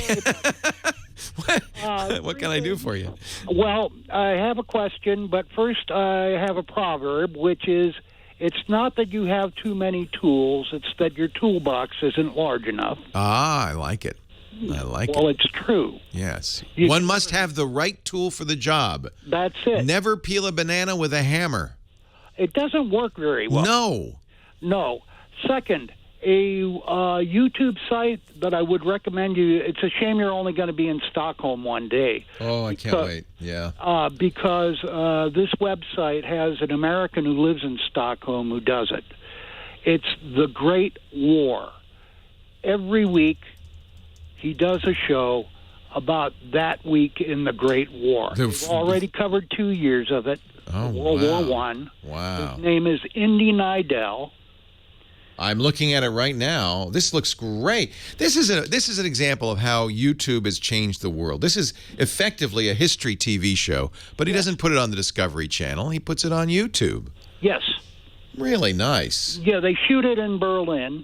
What can I do for you? Well, I have a question, but first I have a proverb, which is, it's not that you have too many tools, it's that your toolbox isn't large enough. Ah, I like it. Well, it's true. Yes. One must have the right tool for the job. That's it. Never peel a banana with a hammer. It doesn't work very well. No. Second, a YouTube site that I would recommend you, it's a shame you're only going to be in Stockholm one day. Oh, I can't wait. Yeah. Because this website has an American who lives in Stockholm who does it. It's The Great War. Every week, he does a show about that week in the Great War. We've already covered 2 years of it. World War I. Wow. His name is Indy Nidell. I'm looking at it right now. This looks great. This is an example of how YouTube has changed the world. This is effectively a history TV show, but he doesn't put it on the Discovery Channel. He puts it on YouTube. Yes. Really nice. Yeah, they shoot it in Berlin,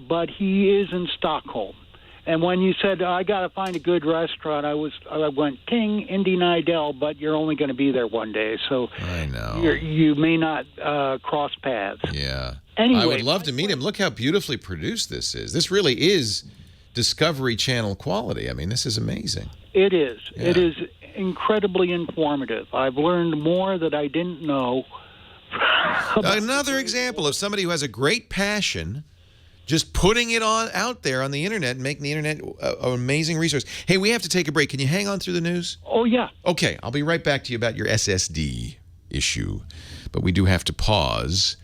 but he is in Stockholm. And when you said, I got to find a good restaurant, I went, ting, Indy Nidell, but you're only going to be there one day. So I know. You may not cross paths. Yeah. Anyway, I would love to meet him. Look how beautifully produced this is. This really is Discovery Channel quality. I mean, this is amazing. It is. Yeah. It is incredibly informative. I've learned more that I didn't know. Another example of somebody who has a great passion, just putting it out there on the internet and making the internet an amazing resource. Hey, we have to take a break. Can you hang on through the news? Oh, yeah. Okay, I'll be right back to you about your SSD issue. But we do have to pause.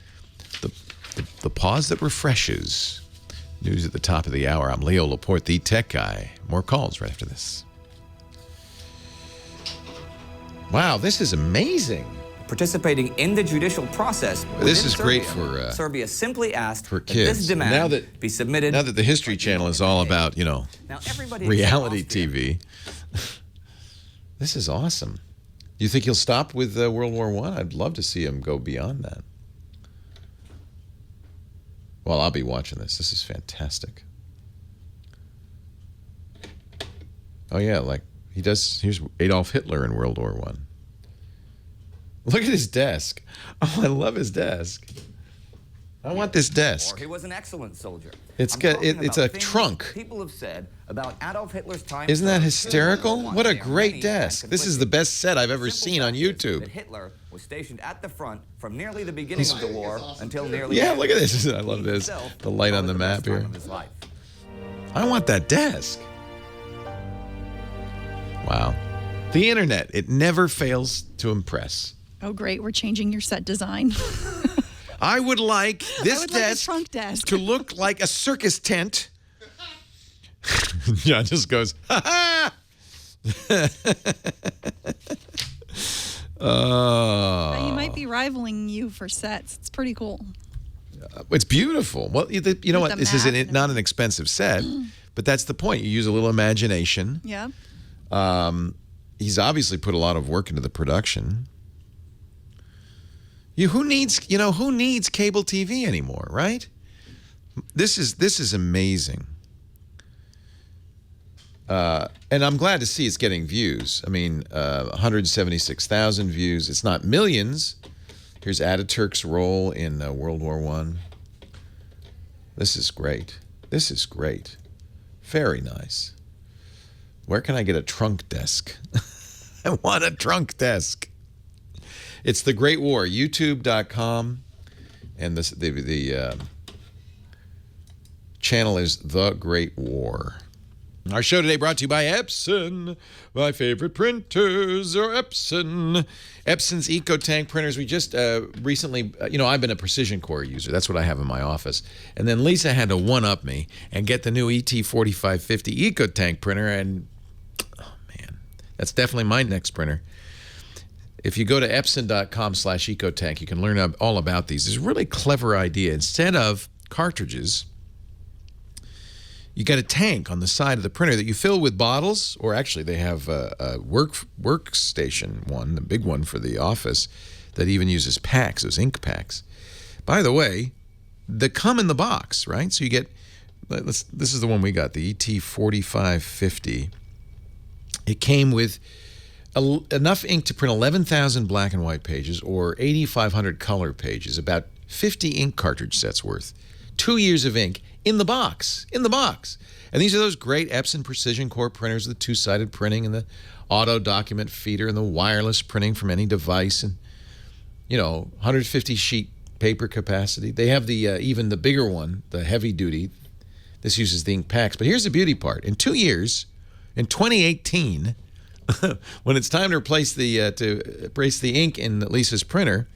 The pause that refreshes. News at the top of the hour. I'm Leo Laporte, the tech guy. More calls right after this. Wow, this is amazing. Participating in the judicial process. This is Serbia, great for Serbia simply asked for that kids. this demand be submitted. Now that the History Channel is all about, now reality TV. This is awesome. Do you think he'll stop with World War I? I'd love to see him go beyond that. Well, I'll be watching this. This is fantastic. Oh, yeah, like he does. Here's Adolf Hitler in World War I. Look at his desk. Oh, I love his desk. I want this desk. He was an excellent soldier. It's a trunk. People have said about Adolf Hitler's time. Isn't that hysterical? What a great desk. This is the best set I've ever seen on YouTube. That Hitler was stationed at the front from nearly the beginning of the war until nearly. Yeah, look at this. I love this. The light on the map here. I want that desk. Wow. The internet, it never fails to impress. Oh, great. We're changing your set design. I would like this like desk, a trunk desk to look like a circus tent. John just goes, ha ha! You might be rivaling you for sets. It's pretty cool. It's beautiful. Well, you know With what? the This is map not an expensive set, but that's the point. You use a little imagination. Yeah. He's obviously put a lot of work into the production. Who needs cable TV anymore, right? This is amazing. And I'm glad to see it's getting views. I mean, 176,000 views. It's not millions. Here's Ataturk's role in World War I. This is great. This is great. Very nice. Where can I get a trunk desk? I want a trunk desk. It's The Great War, youtube.com. And the channel is The Great War. Our show today brought to you by Epson. My favorite printers are Epson. Epson's EcoTank printers. We just recently, I've been a Precision Core user. That's what I have in my office. And then Lisa had to one-up me and get the new ET4550 EcoTank printer. And, oh, man, that's definitely my next printer. If you go to epson.com/EcoTank, you can learn all about these. It's a really clever idea. Instead of cartridges, you got a tank on the side of the printer that you fill with bottles, or actually they have a workstation one, the big one for the office, that even uses packs, those ink packs. By the way, they come in the box, right? So you get, this is the one we got, the ET4550. It came with enough ink to print 11,000 black and white pages or 8,500 color pages, about 50 ink cartridge sets worth. 2 years of ink. In the box. And these are those great Epson Precision Core printers, the two-sided printing and the auto document feeder and the wireless printing from any device and, 150 sheet paper capacity. They have the even the bigger one, the heavy duty. This uses the ink packs. But here's the beauty part. In 2 years, in 2018, when it's time to replace the ink in Lisa's printer,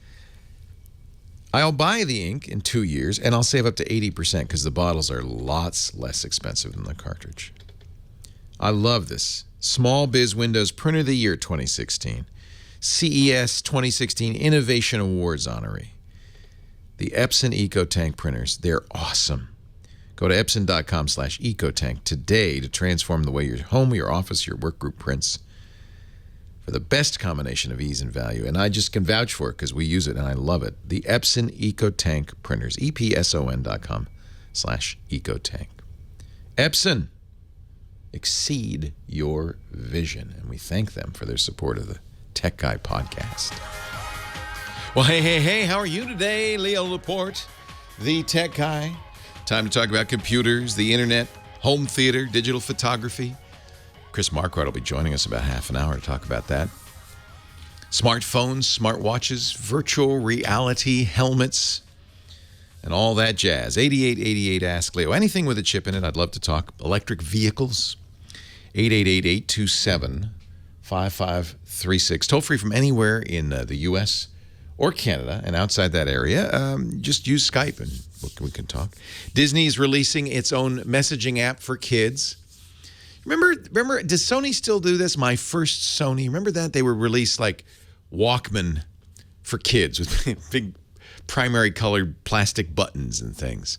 I'll buy the ink in 2 years, and I'll save up to 80% because the bottles are lots less expensive than the cartridge. I love this. Small Biz Windows Printer of the Year 2016. CES 2016 Innovation Awards honoree. The Epson EcoTank printers. They're awesome. Go to epson.com/EcoTank today to transform the way your home, your office, your work group prints for the best combination of ease and value. And I just can vouch for it because we use it and I love it. The Epson EcoTank printers, epson.com/EcoTank. Epson, exceed your vision. And we thank them for their support of the Tech Guy podcast. Well, hey, how are you today? Leo Laporte, the Tech Guy. Time to talk about computers, the internet, home theater, digital photography. Chris Marquardt will be joining us about half an hour to talk about that. Smartphones, smartwatches, virtual reality helmets, and all that jazz. 8888 Ask Leo. Anything with a chip in it, I'd love to talk. Electric vehicles. 888-827-5536. Toll free from anywhere in the U.S. or Canada and outside that area. Just use Skype and we can talk. Disney is releasing its own messaging app for kids. Remember, does Sony still do this? My first Sony, remember that? They were released like Walkman for kids with big primary colored plastic buttons and things.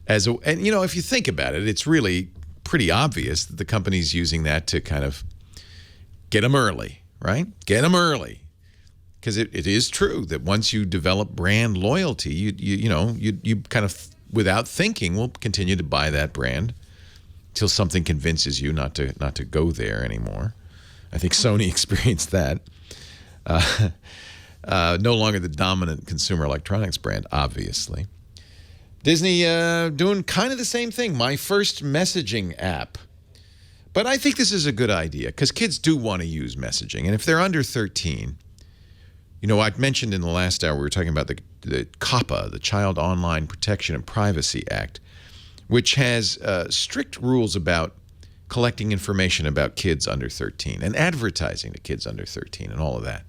And if you think about it, it's really pretty obvious that the company's using that to kind of get them early, right? Get them early. Because it is true that once you develop brand loyalty, you kind of, without thinking, will continue to buy that brand till something convinces you not to go there anymore. I think Sony experienced that. No longer the dominant consumer electronics brand, obviously. Disney doing kind of the same thing. My first messaging app. But I think this is a good idea because kids do want to use messaging. And if they're under 13, I mentioned in the last hour, we were talking about the COPPA, the Child Online Protection and Privacy Act, which has strict rules about collecting information about kids under 13 and advertising to kids under 13 and all of that.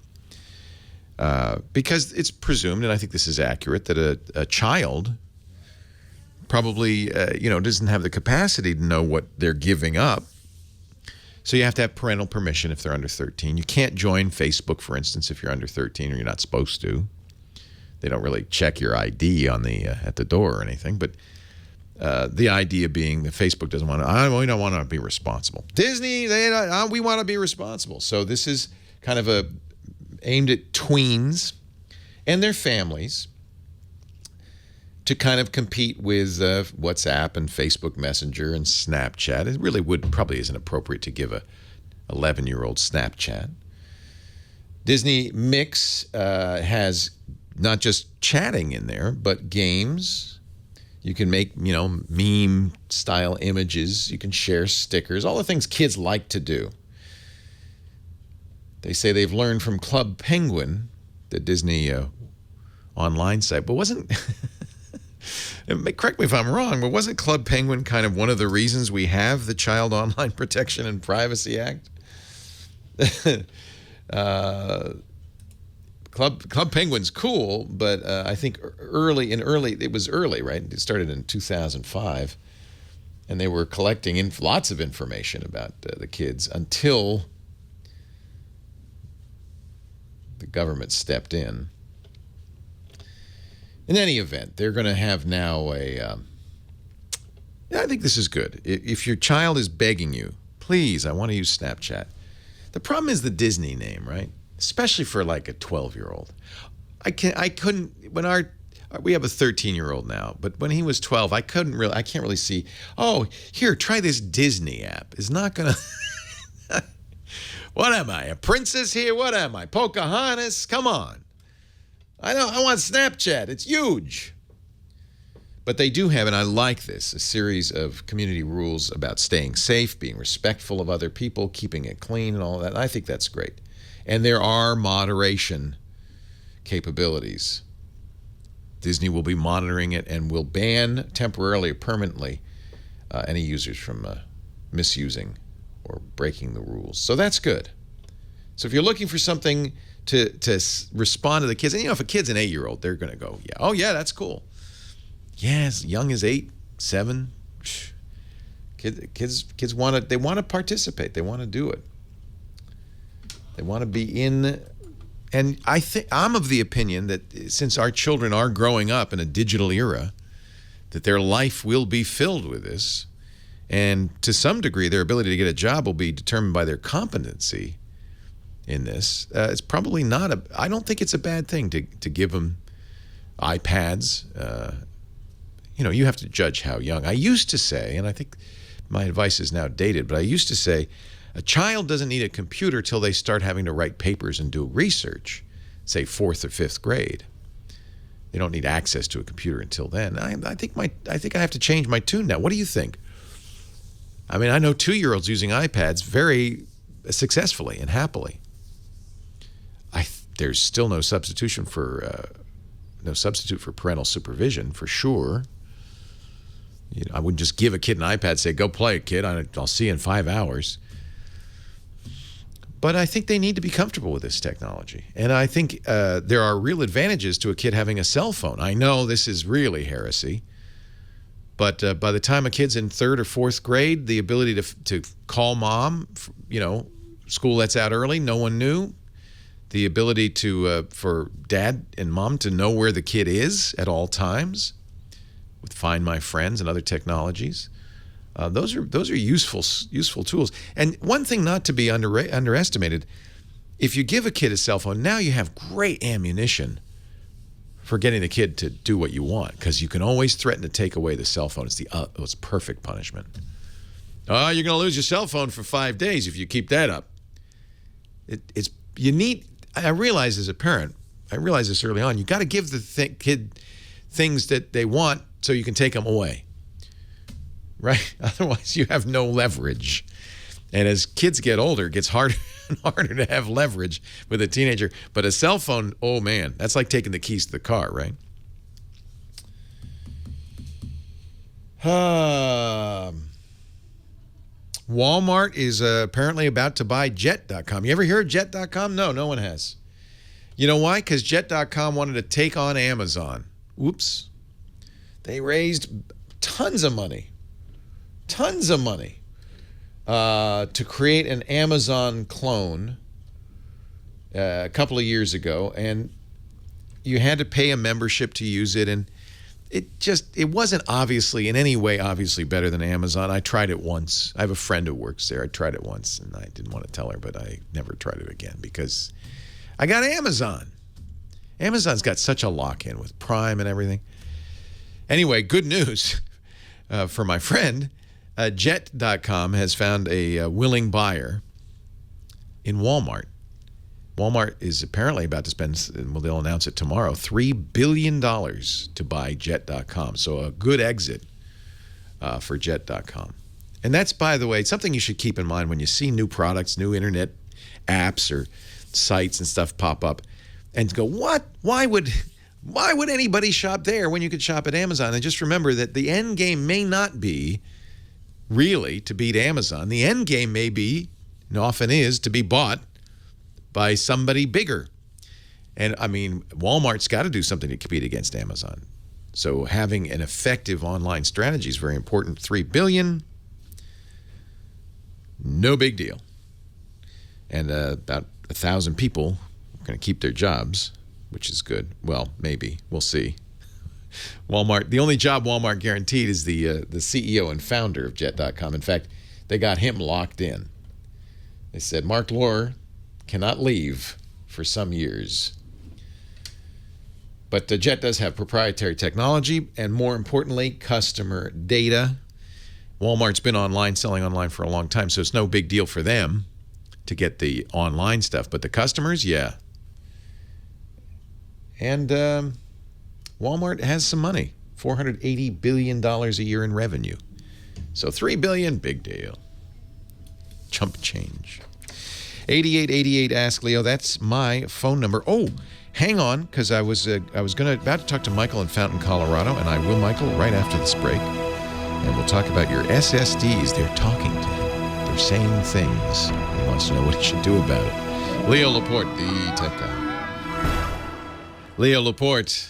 Because it's presumed, and I think this is accurate, that a child probably, doesn't have the capacity to know what they're giving up. So you have to have parental permission if they're under 13. You can't join Facebook, for instance, if you're under 13 or you're not supposed to. They don't really check your ID on the at the door or anything, but the idea being that Facebook doesn't want to. We don't want to be responsible. Disney, we want to be responsible. So this is kind of aimed at tweens and their families to kind of compete with WhatsApp and Facebook Messenger and Snapchat. It really probably isn't appropriate to give a 11-year-old Snapchat. Disney Mix has not just chatting in there, but games. You can make, meme-style images. You can share stickers, all the things kids like to do. They say they've learned from Club Penguin, the Disney online site, but wasn't... Correct me if I'm wrong, but wasn't Club Penguin kind of one of the reasons we have the Child Online Protection and Privacy Act? Club Penguin's cool, but I think it was early, right? It started in 2005, and they were collecting lots of information about the kids until the government stepped in. In any event, they're going to have now I think this is good. If your child is begging you, please, I want to use Snapchat. The problem is the Disney name, right? Especially for like a 12-year-old. I couldn't, we have a 13-year-old now, but when he was 12, I can't really see, here, try this Disney app. It's not going to, what am I, a princess here? What am I, Pocahontas? Come on. I want Snapchat. It's huge. But they do have, and I like this, a series of community rules about staying safe, being respectful of other people, keeping it clean and all that. I think that's great. And there are moderation capabilities. Disney will be monitoring it and will ban temporarily or permanently any users from misusing or breaking the rules. So that's good. So if you're looking for something to respond to the kids, and if a kid's an 8-year-old, they're going to go, yeah, that's cool. Yeah, as young as 8, 7, kids want to participate. They want to do it. They want to be in, and I'm of the opinion that since our children are growing up in a digital era, that their life will be filled with this, and to some degree, their ability to get a job will be determined by their competency in this. It's probably not I don't think it's a bad thing to give them iPads. You have to judge how young. I used to say, and I think my advice is now dated, but I used to say, a child doesn't need a computer till they start having to write papers and do research, say 4th or 5th grade. They don't need access to a computer until then. I think I have to change my tune now. What do you think? I mean, I know 2-year-olds using iPads very successfully and happily. There's still no substitute for parental supervision, for sure. I wouldn't just give a kid an iPad and say, go play it, kid. I'll see you in 5 hours. But I think they need to be comfortable with this technology. And I think there are real advantages to a kid having a cell phone. I know this is really heresy. But by the time a kid's in 3rd or 4th grade, the ability to call mom, school lets out early, no one knew. The ability for dad and mom to know where the kid is at all times with Find My Friends and other technologies. Those are useful tools. And one thing not to be underestimated, if you give a kid a cell phone, now you have great ammunition for getting the kid to do what you want, because you can always threaten to take away the cell phone. It's perfect punishment. Oh, you're going to lose your cell phone for 5 days if you keep that up. I realize as a parent, I realized this early on, you got to give the kid things that they want so you can take them away. Right? Otherwise, you have no leverage. And as kids get older, it gets harder and harder to have leverage with a teenager. But a cell phone, oh man, that's like taking the keys to the car, right? Walmart is apparently about to buy Jet.com. You ever hear of Jet.com? No one has. You know why? Because Jet.com wanted to take on Amazon. Whoops. They raised tons of money to create an Amazon clone a couple of years ago. And you had to pay a membership to use it, and it wasn't obviously in any way obviously better than Amazon. I tried it once. I have a friend who works there. I tried it once, and I didn't want to tell her, but I never tried it again because I got Amazon. Amazon's got such a lock-in with Prime and everything. Anyway, good news for my friend. Jet.com has found a willing buyer in Walmart. Walmart is apparently about to spend, well, they'll announce it tomorrow, $3 billion to buy Jet.com. So a good exit for Jet.com. And that's, by the way, something you should keep in mind when you see new products, new internet apps or sites and stuff pop up, and go, what? Why would anybody shop there when you could shop at Amazon? And just remember that the end game may not be really to beat Amazon. The end game may be, and often is, to be bought by somebody bigger. And I mean, Walmart's got to do something to compete against Amazon. So having an effective online strategy is very important. $3 billion, no big deal. And about 1,000 people are going to keep their jobs, which is good. Well, maybe. We'll see. Walmart, the only job Walmart guaranteed is the CEO and founder of Jet.com. In fact, they got him locked in. They said Mark Lohr cannot leave for some years. But Jet does have proprietary technology and, more importantly, customer data. Walmart's been selling online for a long time, so it's no big deal for them to get the online stuff. But the customers, yeah. And Walmart has some money, $480 billion a year in revenue. So $3 billion, big deal. Chump change. 8888 Ask Leo, that's my phone number. Oh, hang on, because I was about to talk to Michael in Fountain, Colorado, and I will, Michael, right after this break. And we'll talk about your SSDs. They're talking to him. They're saying things. He wants to know what he should do about it. Leo Laporte, the tech guy. Leo Laporte,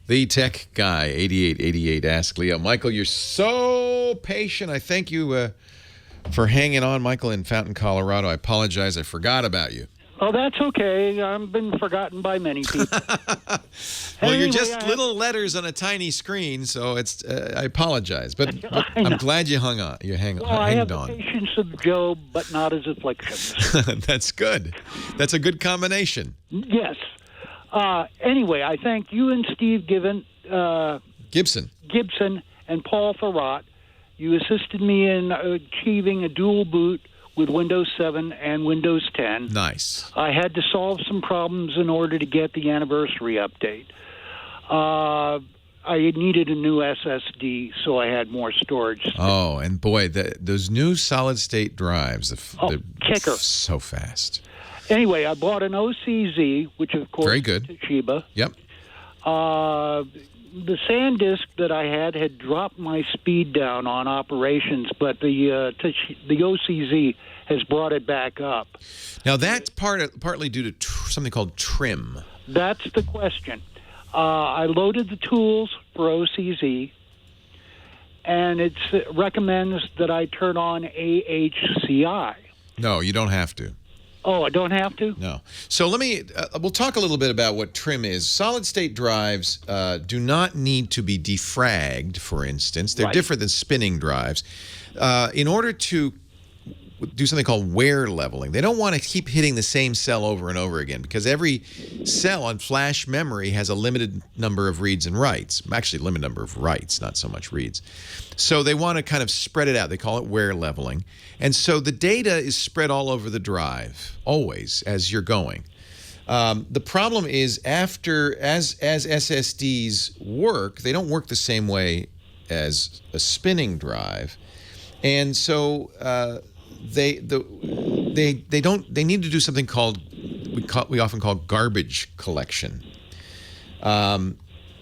the tech guy, 8888 Ask Leo. Michael, you're so patient. I thank you for hanging on, Michael, in Fountain, Colorado. I apologize. I forgot about you. Oh, that's okay. I've been forgotten by many people. Well, you're just little letters on a tiny screen, so it's. I apologize, but I'm glad you hung on. You hanged on. I have the patience of Job, but not his afflictions. That's good. That's a good combination. Yes. Anyway, I thank you and Steve Gibson, and Paul Farrat. You assisted me in achieving a dual boot with Windows 7 and Windows 10. Nice. I had to solve some problems in order to get the anniversary update. I needed a new SSD, so I had more storage space. Oh, and boy, those new solid-state drives, they're kicker. So fast. Anyway, I bought an OCZ, which of course very good. Is Toshiba. Yep. The SanDisk that I had dropped my speed down on operations, but the OCZ has brought it back up. Now, that's partly due to something called trim. That's the question. I loaded the tools for OCZ, and it recommends that I turn on AHCI. No, you don't have to. Oh, I don't have to? No. So we'll talk a little bit about what trim is. Solid-state drives do not need to be defragged, for instance. They're different than spinning drives. In order to do something called wear leveling, they don't want to keep hitting the same cell over and over again because every cell on flash memory has a limited number of reads and writes. Actually, limited number of writes, not so much reads. So they want to kind of spread it out. They call it wear leveling. And so the data is spread all over the drive, always, as you're going. The problem is as SSDs work, they don't work the same way as a spinning drive. And so they need to do something called we often call garbage collection.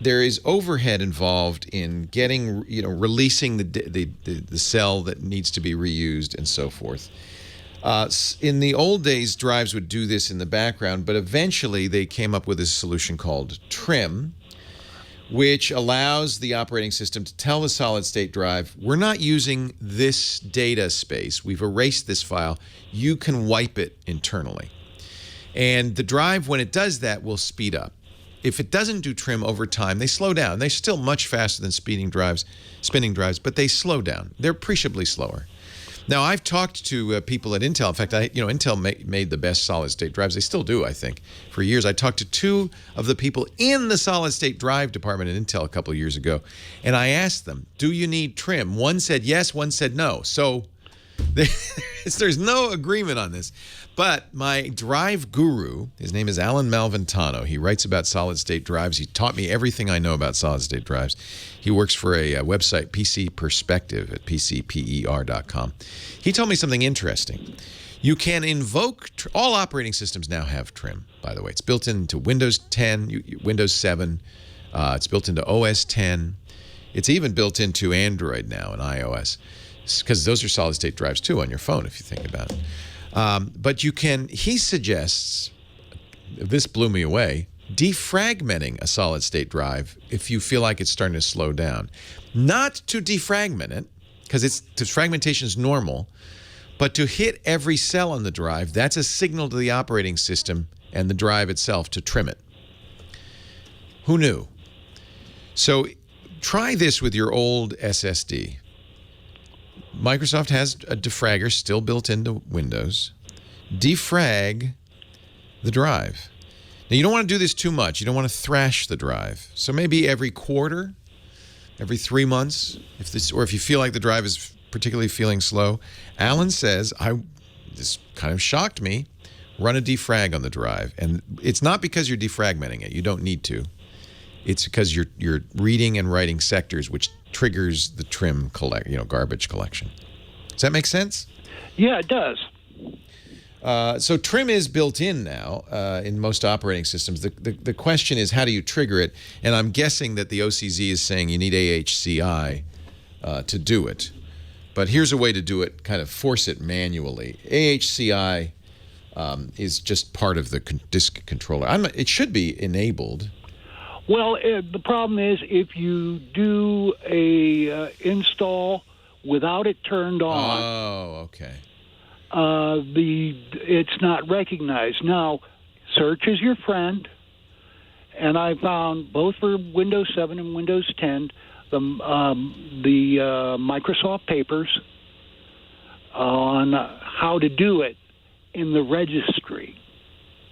There is overhead involved in getting, releasing the cell that needs to be reused and so forth. In the old days, drives would do this in the background, but eventually they came up with a solution called trim, which allows the operating system to tell the solid-state drive, we're not using this data space. We've erased this file. You can wipe it internally. And the drive, when it does that, will speed up. if it doesn't do trim over time, they slow down. They're still much faster than spinning drives, but they slow down. They're appreciably slower. Now, I've talked to people at Intel. In fact, Intel made the best solid-state drives. They still do, I think, for years. I talked to two of the people in the solid-state drive department at Intel a couple of years ago, and I asked them, do you need trim? One said yes, one said no. So there's no agreement on this. But my drive guru, his name is Alan Malventano. He writes about solid-state drives. He taught me everything I know about solid-state drives. He works for a website, PC Perspective, at pcper.com. He told me something interesting. You can invoke, all operating systems now have trim, by the way. It's built into Windows 10, Windows 7. It's built into OS 10. It's even built into Android now and iOS, because those are solid-state drives, too, on your phone, if you think about it. But he suggests, this blew me away, defragmenting a solid-state drive if you feel like it's starting to slow down. Not to defragment it, because fragmentation is normal, but to hit every cell on the drive. That's a signal to the operating system and the drive itself to trim it. Who knew? So try this with your old SSD. Microsoft has a defragger still built into Windows. Defrag the drive. Now, you don't want to do this too much. You don't want to thrash the drive. So maybe every quarter, every 3 months, if you feel like the drive is particularly feeling slow. Alan says, this kind of shocked me, run a defrag on the drive. And it's not because you're defragmenting it. You don't need to. It's because you're reading and writing sectors, which triggers the trim garbage collection. Does that make sense? Yeah, it does. So trim is built in now in most operating systems. The question is, how do you trigger it? And I'm guessing that the OCZ is saying you need AHCI to do it. But here's a way to do it, kind of force it manually. AHCI is just part of the disk controller. It should be enabled. Well, the problem is if you do a install without it turned on. Oh, okay. It's not recognized. Now, search is your friend, and I found both for Windows 7 and Windows 10 the Microsoft papers on how to do it in the registry.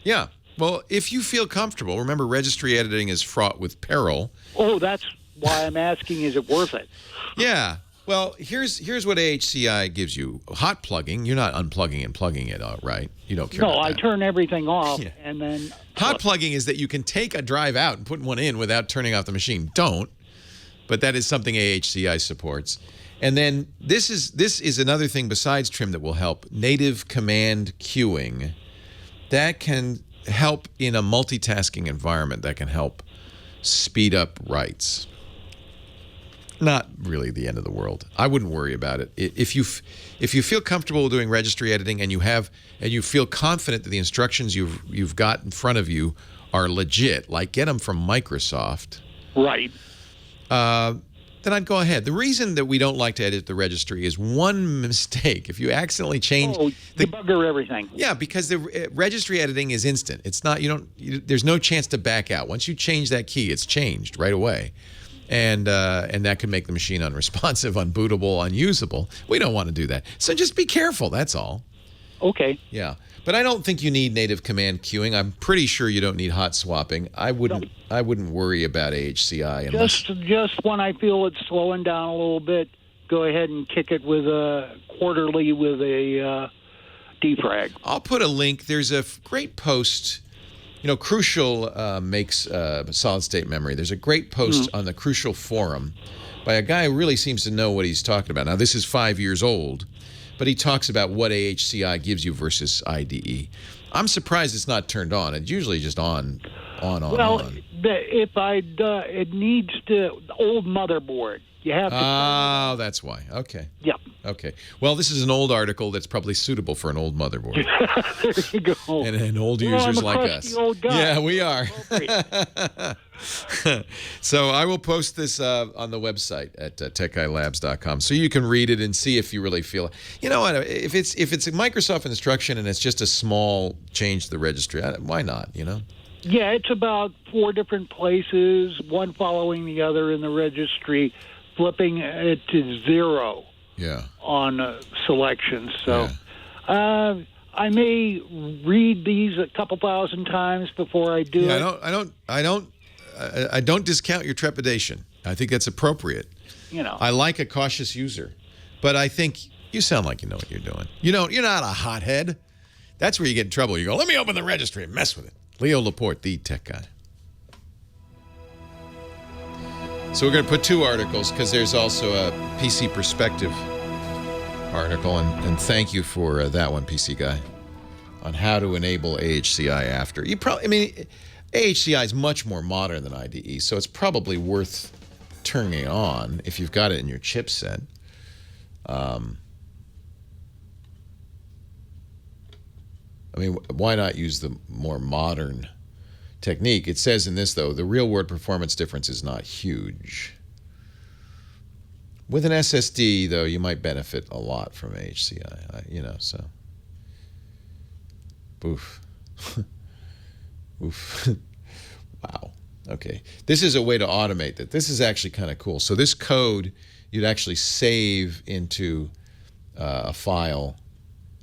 Yeah. Well, if you feel comfortable, remember registry editing is fraught with peril. Oh, that's why I'm asking, is it worth it? Yeah. Well, here's what AHCI gives you. Hot plugging, you're not unplugging and plugging it out, right? You don't care about that. No, I turn everything off, and then... Hot plugging is that you can take a drive out and put one in without turning off the machine. Don't. But that is something AHCI supports. And then this is another thing besides trim that will help. Native command queuing. That can help in a multitasking environment. That can help speed up writes. Not really the end of the world. I wouldn't worry about it. If you feel comfortable doing registry editing and you feel confident that the instructions you've got in front of you are legit, like get them from Microsoft, right? Then I'd go ahead. The reason that we don't like to edit the registry is one mistake. If you accidentally change, debugger everything. Yeah, because the registry editing is instant. It's not. There's no chance to back out. Once you change that key, it's changed right away. And that could make the machine unresponsive, unbootable, unusable. We don't want to do that. So just be careful, that's all. Okay. Yeah. But I don't think you need native command queuing. I'm pretty sure you don't need hot swapping. I wouldn't worry about AHCI unless... Just when I feel it's slowing down a little bit, go ahead and kick it with a quarterly with a defrag. I'll put a link. There's a great post... Crucial makes solid-state memory. There's a great post on the Crucial forum by a guy who really seems to know what he's talking about. Now, this is 5 years old, but he talks about what AHCI gives you versus IDE. I'm surprised it's not turned on. It's usually just on. Well, if it needs to, old motherboard. You have to. Oh, that's why. Okay. Yep. Okay. Well, this is an old article that's probably suitable for an old motherboard. There you go. And old users like us. Old guy. Yeah, we are. So I will post this on the website at techguylabs.com so you can read it and see if you really feel. You know what? If it's a Microsoft instruction and it's just a small change to the registry, why not? Yeah, it's about 4 different places, one following the other in the registry, flipping it to 0 on selections. So I may read these a couple thousand times before I do it. I don't discount your trepidation. I think that's appropriate. I like a cautious user, but I think you sound like you know what you're doing. You're not a hothead. That's where you get in trouble. You go, let me open the registry and mess with it. Leo Laporte, the tech guy. So we're going to put 2 articles because there's also a PC Perspective article, and thank you for that one, PC guy, on how to enable AHCI after. AHCI is much more modern than IDE, so it's probably worth turning on if you've got it in your chipset. Why not use the more modern technique? It says in this, though, the real-world performance difference is not huge. With an SSD, though, you might benefit a lot from HCI, so. Oof. Oof. Wow. Okay. This is a way to automate that. This is actually kind of cool. So this code, you'd actually save into a file,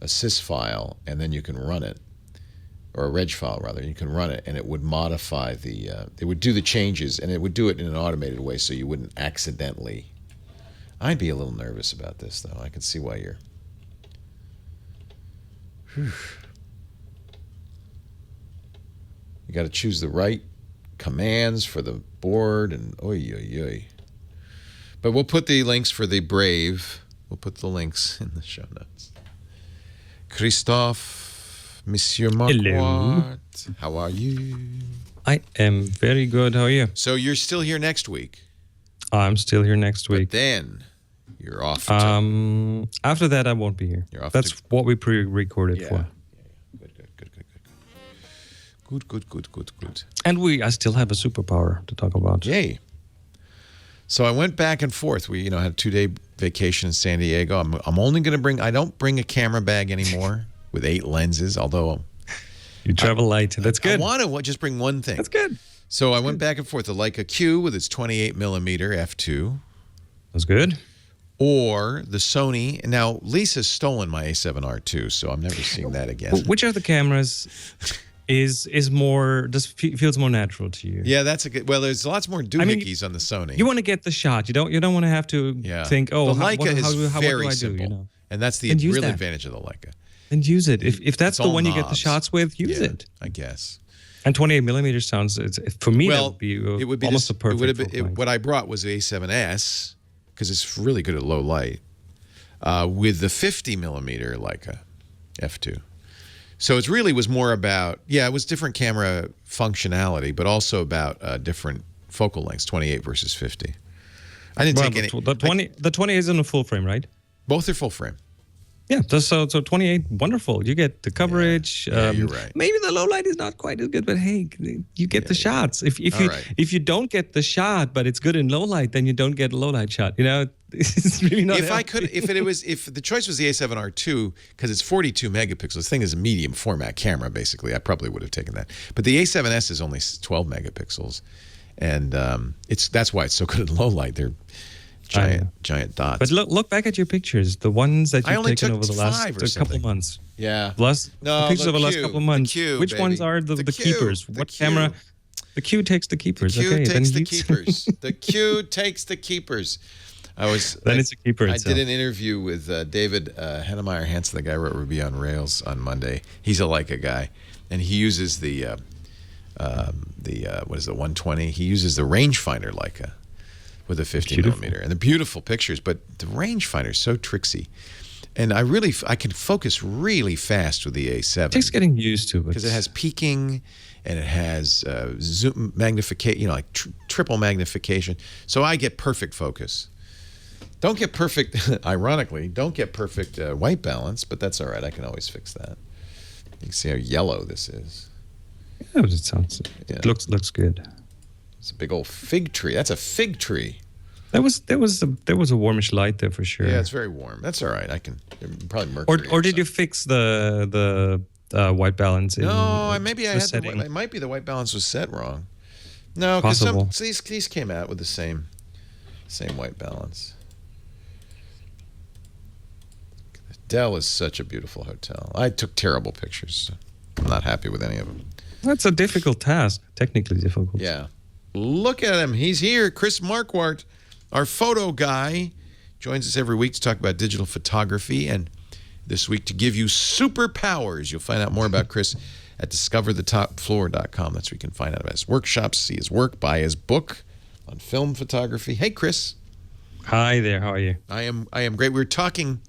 a sys file, and then you can run it, or a reg file rather. You can run it, and it would modify it would do the changes, and it would do it in an automated way, so you wouldn't accidentally. I'd be a little nervous about this, though. I can see why you're. Whew. You got to choose the right commands for the board, and oy. But we'll put the links for the Brave. We'll put the links in the show notes. Christophe, Monsieur Marquardt, how are you? I am very good. How are you? So you're still here next week? I'm still here next week. But then you're off. After that, I won't be here. You're off. That's what we pre-recorded for. Good. And I still have a superpower to talk about. Yay. So I went back and forth. We, had a 2-day vacation in San Diego. I'm only going to I don't bring a camera bag anymore with 8 lenses, although. You travel light. That's good. I want to just bring one thing. That's good. So I went back and forth. The Leica Q with its 28 millimeter f2. That's good. Or the Sony. Now, Lisa's stolen my A7R II, so I'm never seeing that again. Which of the cameras is more, feels more natural to you? Yeah, that's a good. Well, there's lots more doohickeys on the Sony. You want to get the shot. You don't want to have to think, the Leica is very what simple, do, and that's the real advantage of the Leica. And use it. If that's the one you get the shots with, use it. I guess. And 28 millimeter sounds, for me, that would be almost a perfect. What I brought was the A7S because it's really good at low light with the 50 millimeter Leica f2. So it really was more about, it was different camera functionality, but also about different focal lengths, 28 versus 50. I didn't take any. The 20 isn't a full frame, right? Both are full frame. Yeah, so 28, wonderful. You get the coverage. Yeah, you're right. Maybe the low light is not quite as good, but hey, you get the shots. If you don't get the shot, but it's good in low light, then you don't get a low light shot. It's really not. If the choice was the A7R II, because it's 42 megapixels, this thing is a medium format camera. Basically, I probably would have taken that. But the A7S is only 12 megapixels, and that's why it's so good in low light. They're giant dots. But look back at your pictures, the ones that you've taken over the last couple of months. Yeah. The pictures over the last couple of months. Which ones are the keepers? What camera? The Q takes the keepers. The Q takes the keepers. The Q takes the keepers. It's a keeper. I did an interview with David Hennemeyer Hansen, the guy who wrote Ruby on Rails on Monday. He's a Leica guy, and he uses the 120. He uses the rangefinder Leica with a 50 millimeter, and the beautiful pictures. But the rangefinder is so tricksy, and I can focus really fast with the A7. It takes getting used to because it has peaking. And it has zoom magnification, triple magnification. So I get perfect focus. Don't get perfect, ironically, white balance, but that's all right. I can always fix that. You can see how yellow this is. Yeah, but it looks good. It's a big old fig tree. That's a fig tree. There was a warmish light there for sure. Yeah, it's very warm. That's all right. I can probably mercury. Or did you fix the white balance. Maybe I had it might be the white balance was set wrong. No, because these came out with the same white balance. Dell is such a beautiful hotel. I took terrible pictures. I'm not happy with any of them. That's a difficult task, technically difficult. Yeah. Look at him. He's here. Chris Marquardt, our photo guy, joins us every week to talk about digital photography. And this week to give you superpowers. You'll find out more about Chris at discoverthetopfloor.com. That's where you can find out about his workshops, see his work, buy his book on film photography. Hey, Chris. Hi there. How are you? I am great. We were talking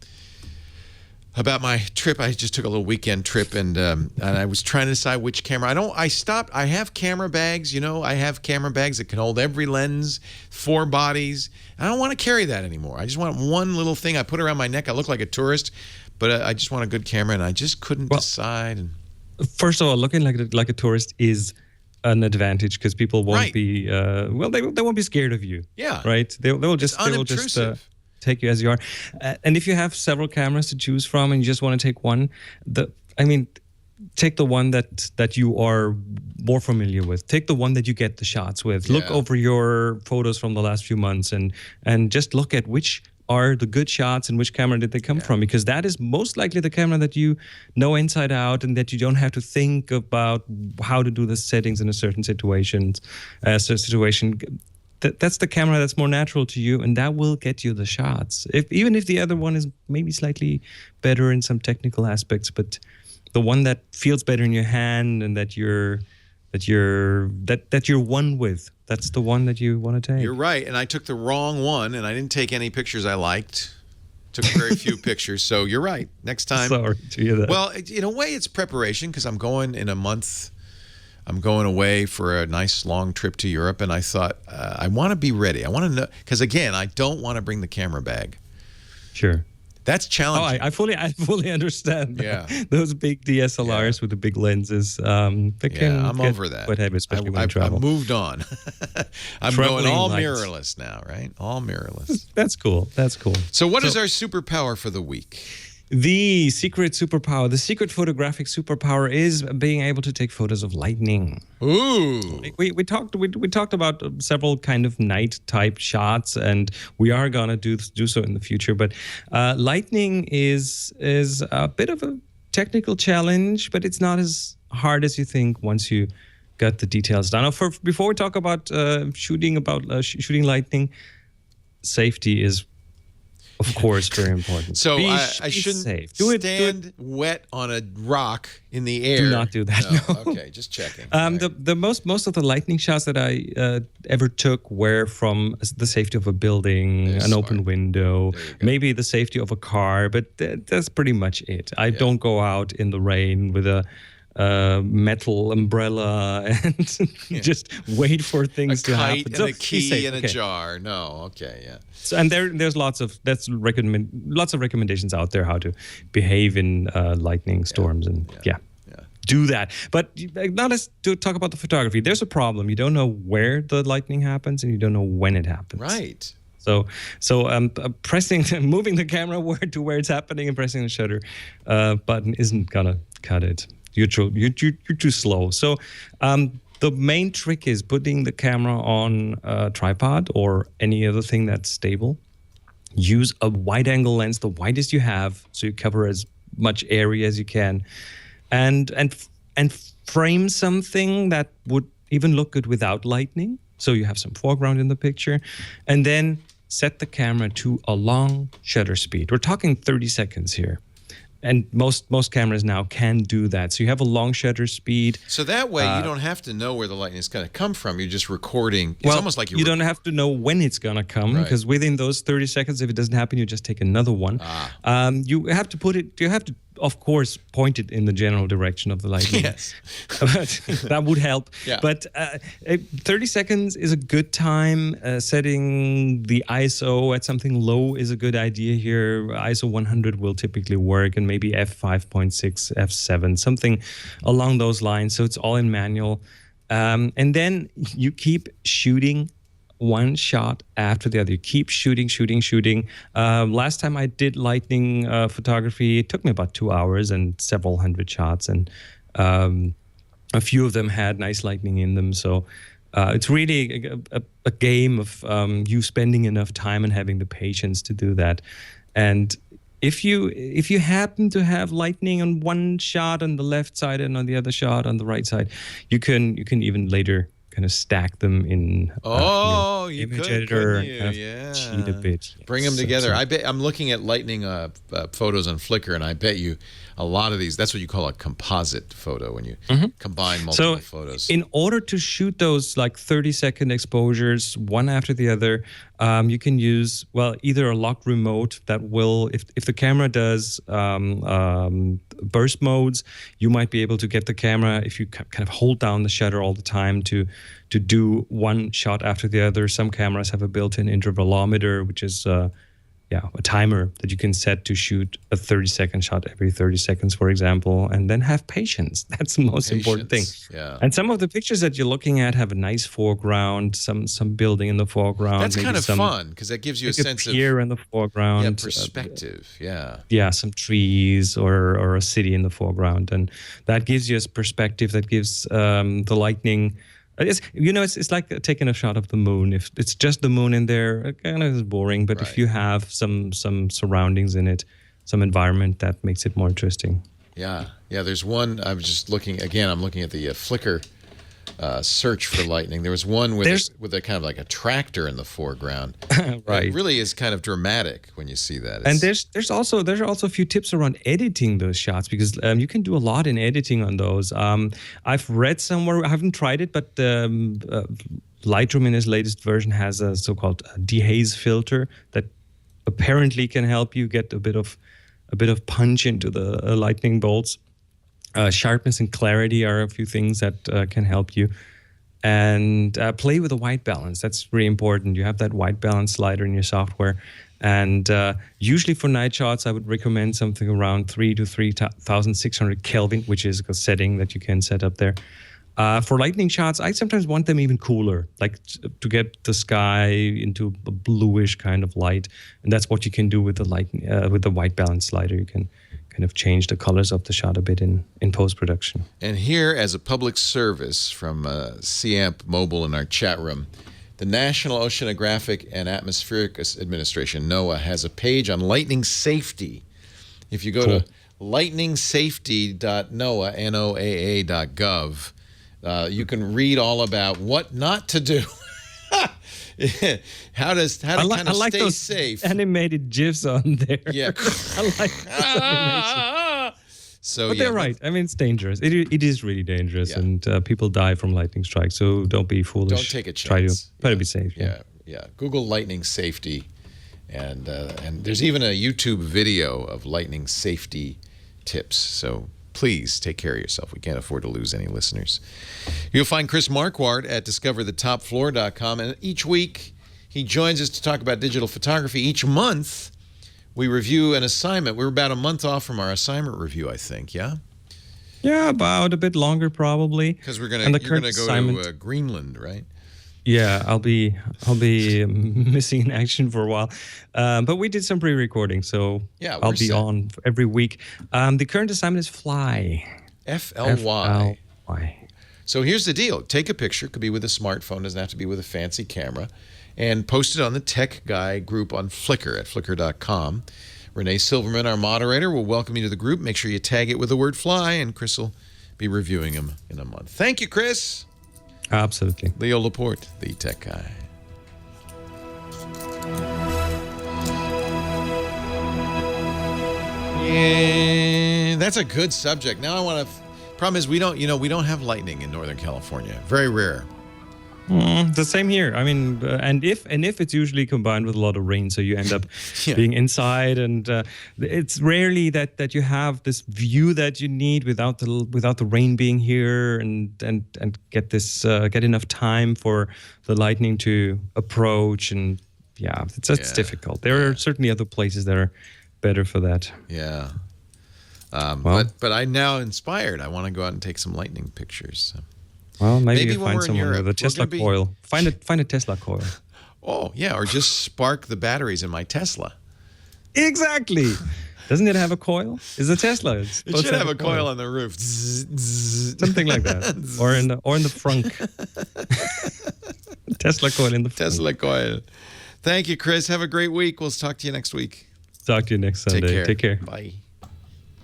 about my trip. I just took a little weekend trip, and I was trying to decide which camera. I have camera bags, I have camera bags that can hold every lens, 4 bodies. I don't want to carry that anymore. I just want one little thing. I put it around my neck. I look like a tourist, but I just want a good camera, and I just couldn't decide. First of all, looking like a tourist is an advantage because people won't be they won't be scared of you. Yeah. Right? They will just take you as you are. And if you have several cameras to choose from and you just want to take one, take the one that you are more familiar with. Take the one that you get the shots with. Yeah. Look over your photos from the last few months and just look at which are the good shots and which camera did they come from, because that is most likely the camera that you know inside out and that you don't have to think about how to do the settings in a certain situation. That's the camera that's more natural to you, and that will get you the shots. Even if the other one is maybe slightly better in some technical aspects, but the one that feels better in your hand and that you're one with, that's the one that you want to take. You're right, and I took the wrong one, and I didn't take any pictures I liked. Took very few pictures, so you're right. Next time. Sorry to hear that. Well, in a way, it's preparation because I'm going in a month. I'm going away for a nice long trip to Europe, and I thought I want to be ready. I want to know because again, I don't want to bring the camera bag. Sure, that's challenging. I fully understand. Yeah, those big DSLRs with the big lenses. I'm over that. Quite heavy, especially when you travel. I've moved on. I'm going all mirrorless now, right? All mirrorless. That's cool. So, what is our superpower for the week? The secret superpower, the secret photographic superpower is being able to take photos of lightning. Ooh. We talked about several kind of night type shots, and we are gonna do so in the future. But lightning is a bit of a technical challenge, but it's not as hard as you think once you got the details down. Now, before we talk about shooting lightning, safety is, of course, very important. So I shouldn't stand wet on a rock in the air. Do not do that. No. Okay, just checking. The most of the lightning shots that I ever took were from the safety of a building, open window, maybe the safety of a car, but that's pretty much it. I don't go out in the rain with a metal umbrella and just wait for things to happen. A kite and a key in a jar. No, okay, yeah. So, and there's lots of recommendations out there how to behave in lightning storms and do that. But now let's talk about the photography. There's a problem. You don't know where the lightning happens and you don't know when it happens. Right. So moving the camera to where it's happening and pressing the shutter button isn't gonna cut it. You're too slow. So the main trick is putting the camera on a tripod or any other thing that's stable. Use a wide-angle lens, the widest you have, so you cover as much area as you can, and frame something that would even look good without lightning. So you have some foreground in the picture, and then set the camera to a long shutter speed. We're talking 30 seconds here. And most cameras now can do that. So you have a long shutter speed. So that way you don't have to know where the lightning is going to come from. You're just recording. It's almost like you don't have to know when it's going to come because within those 30 seconds, if it doesn't happen, you just take another one. You have to of course, point it in the general direction of the lightning. Yes. But that would help. Yeah. But 30 seconds is a good time. Setting the ISO at something low is a good idea here. ISO 100 will typically work, and maybe f5.6, f7, something along those lines. So it's all in manual. And then you keep shooting one shot after the other. You keep shooting. Last time I did lightning photography, it took me about 2 hours and several hundred shots, and a few of them had nice lightning in them. So it's really a game of you spending enough time and having the patience to do that. And if you happen to have lightning on one shot on the left side and on the other shot on the right side, you can even later kind of stack them in your image editor and kind of cheat a bit. Bring them together. I bet I'm looking at lightning photos on Flickr, and I bet you a lot of these, that's what you call a composite photo, when you combine multiple photos. In order to shoot those like 30-second exposures, one after the other, you can use, either a lock remote that will, if the camera does burst modes, you might be able to get the camera, if you kind of hold down the shutter all the time, to do one shot after the other. Some cameras have a built-in intervalometer, which is a timer that you can set to shoot a 30-second shot every 30 seconds, for example, and then have patience. That's the most important thing. Yeah. And some of the pictures that you're looking at have a nice foreground, some building in the foreground. That's kind of fun, because that gives you a sense of pier in the foreground, perspective. Some trees or a city in the foreground, and that gives you a perspective. That gives the lightning. It's like taking a shot of the moon. If it's just the moon in there, it kind of is boring. But if you have some surroundings in it, some environment, that makes it more interesting. Yeah. There's one. I was just looking again. I'm looking at the Flickr search for lightning. There was one with a kind of like a tractor in the foreground. Right. It really is kind of dramatic when you see that. And there's also a few tips around editing those shots, because you can do a lot in editing on those. I've read somewhere, I haven't tried it, but Lightroom in its latest version has a so-called dehaze filter that apparently can help you get a bit of punch into the lightning bolts. Sharpness and clarity are a few things that can help you. And play with the white balance. That's really important. You have that white balance slider in your software. And usually for night shots, I would recommend something around 3 to 3,600 Kelvin, which is a setting that you can set up there. For lightning shots, I sometimes want them even cooler, like to get the sky into a bluish kind of light. And that's what you can do with the white balance slider. You can kind of change the colors of the shot a bit in post-production. And here, as a public service from CAMP Mobile in our chat room, the National Oceanographic and Atmospheric Administration, NOAA, has a page on lightning safety. If you go to lightningsafety.noaa.gov, you can read all about what not to do. How to kind of stay safe. Animated GIFs on there. Yeah. I like that animation. But they're right. I mean, it's dangerous. It is really dangerous, and people die from lightning strikes. So don't be foolish. Don't take a chance. Try to be safe. Yeah. Google lightning safety, and there's even a YouTube video of lightning safety tips. So please take care of yourself. We can't afford to lose any listeners. You'll find Chris Marquardt at discoverthetopfloor.com, and each week he joins us to talk about digital photography. Each month we review an assignment. We're about a month off from our assignment review, I think, yeah? Yeah, about a bit longer probably. Because you're going to go to Greenland, right? Yeah, I'll be missing in action for a while, but we did some pre-recording, so I'll be on every week. The current assignment is Fly. F-L-Y. So here's the deal: take a picture. Could be with a smartphone. Doesn't have to be with a fancy camera, and post it on the Tech Guy group on Flickr at flickr.com. Renee Silverman, our moderator, will welcome you to the group. Make sure you tag it with the word "Fly," and Chris will be reviewing them in a month. Thank you, Chris. Absolutely. Leo Laporte, the Tech Guy. Yeah, that's a good subject. Now I want to. Problem is, we don't have lightning in Northern California. Very rare. The same here. I mean, and if it's usually combined with a lot of rain, so you end up being inside, and it's rarely that you have this view that you need without the rain being here, and get enough time for the lightning to approach, and it's difficult. There are certainly other places that are better for that. Yeah. But I'm now inspired. I want to go out and take some lightning pictures. So. Well, maybe you find someone with a Tesla coil. Find a Tesla coil. Oh, yeah, or just spark the batteries in my Tesla. Exactly. Doesn't it have a coil? Is a Tesla? It should have a coil on the roof. Something like that. Or in the frunk. Tesla coil in the frunk. Tesla coil. Thank you, Chris. Have a great week. We'll talk to you next week. Talk to you next Sunday. Take care. Bye.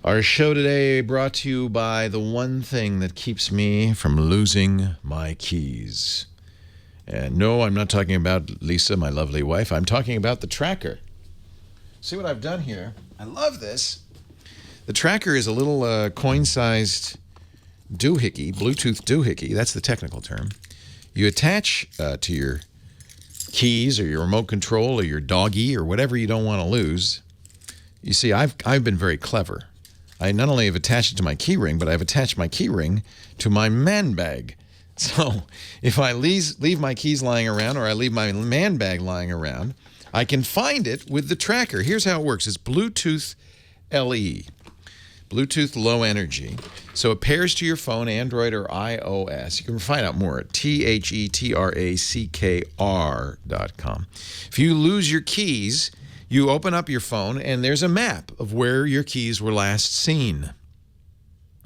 Our show today brought to you by the one thing that keeps me from losing my keys. And no, I'm not talking about Lisa, my lovely wife. I'm talking about the tracker. See what I've done here? I love this. The tracker is a little coin-sized doohickey, Bluetooth doohickey. That's the technical term. You attach to your keys or your remote control or your doggy or whatever you don't want to lose. You see, I've been very clever. I not only have attached it to my key ring, but I've attached my key ring to my man bag. So if I leave my keys lying around or I leave my man bag lying around, I can find it with the tracker. Here's how it works. It's Bluetooth LE, Bluetooth Low Energy. So it pairs to your phone, Android or iOS. You can find out more at thetrackr.com. If you lose your keys, you open up your phone and there's a map of where your keys were last seen.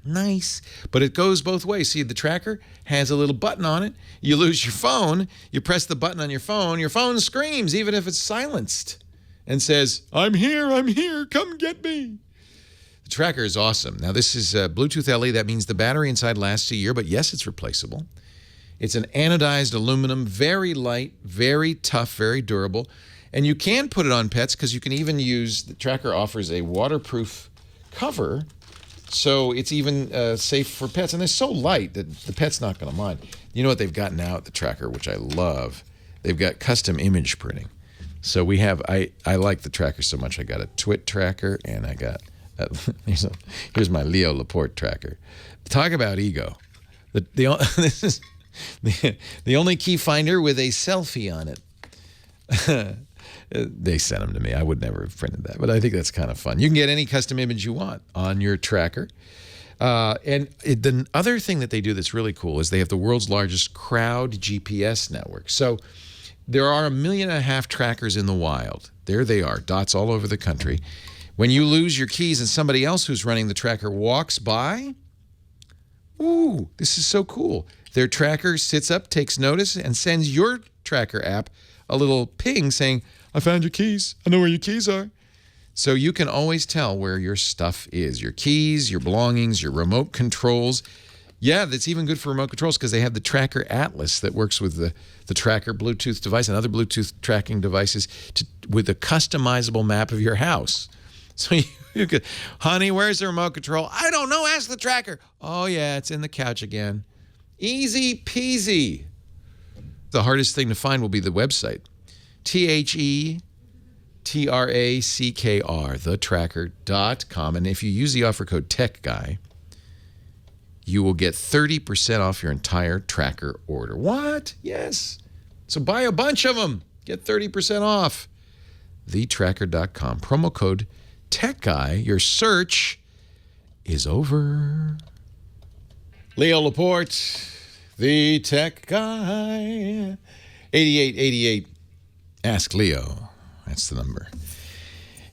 Nice. But it goes both ways. See, the tracker has a little button on it. You lose your phone, you press the button on your phone screams, even if it's silenced, and says, I'm here, come get me. The tracker is awesome. Now, this is Bluetooth LE. That means the battery inside lasts a year, but yes, it's replaceable. It's an anodized aluminum, very light, very tough, very durable. And you can put it on pets because you can even use, the tracker offers a waterproof cover, so it's even safe for pets. And they're so light that the pet's not going to mind. You know what they've got now at the tracker, which I love? They've got custom image printing. So we have, I like the tracker so much. I got a Twit tracker, and I got, here's my Leo Laporte tracker. Talk about ego. This is the only key finder with a selfie on it. They sent them to me. I would never have printed that, but I think that's kind of fun. You can get any custom image you want on your tracker. The other thing that they do that's really cool is they have the world's largest crowd GPS network. So there are 1.5 million trackers in the wild. There they are, dots all over the country. When you lose your keys and somebody else who's running the tracker walks by, ooh, this is so cool. Their tracker sits up, takes notice, and sends your tracker app a little ping saying, I found your keys. I know where your keys are. So you can always tell where your stuff is. Your keys, your belongings, your remote controls. Yeah, that's even good for remote controls because they have the Tracker Atlas that works with the Tracker Bluetooth device and other Bluetooth tracking devices with a customizable map of your house. So you could, honey, where's the remote control? I don't know. Ask the tracker. Oh, yeah, it's in the couch again. Easy peasy. The hardest thing to find will be the website. TheTrackr, thetracker.com. And if you use the offer code TechGuy, you will get 30% off your entire tracker order. What? Yes. So buy a bunch of them. Get 30% off. Thetracker.com. Promo code TechGuy. Your search is over. Leo Laporte, the Tech Guy. 8888. Ask Leo. That's the number.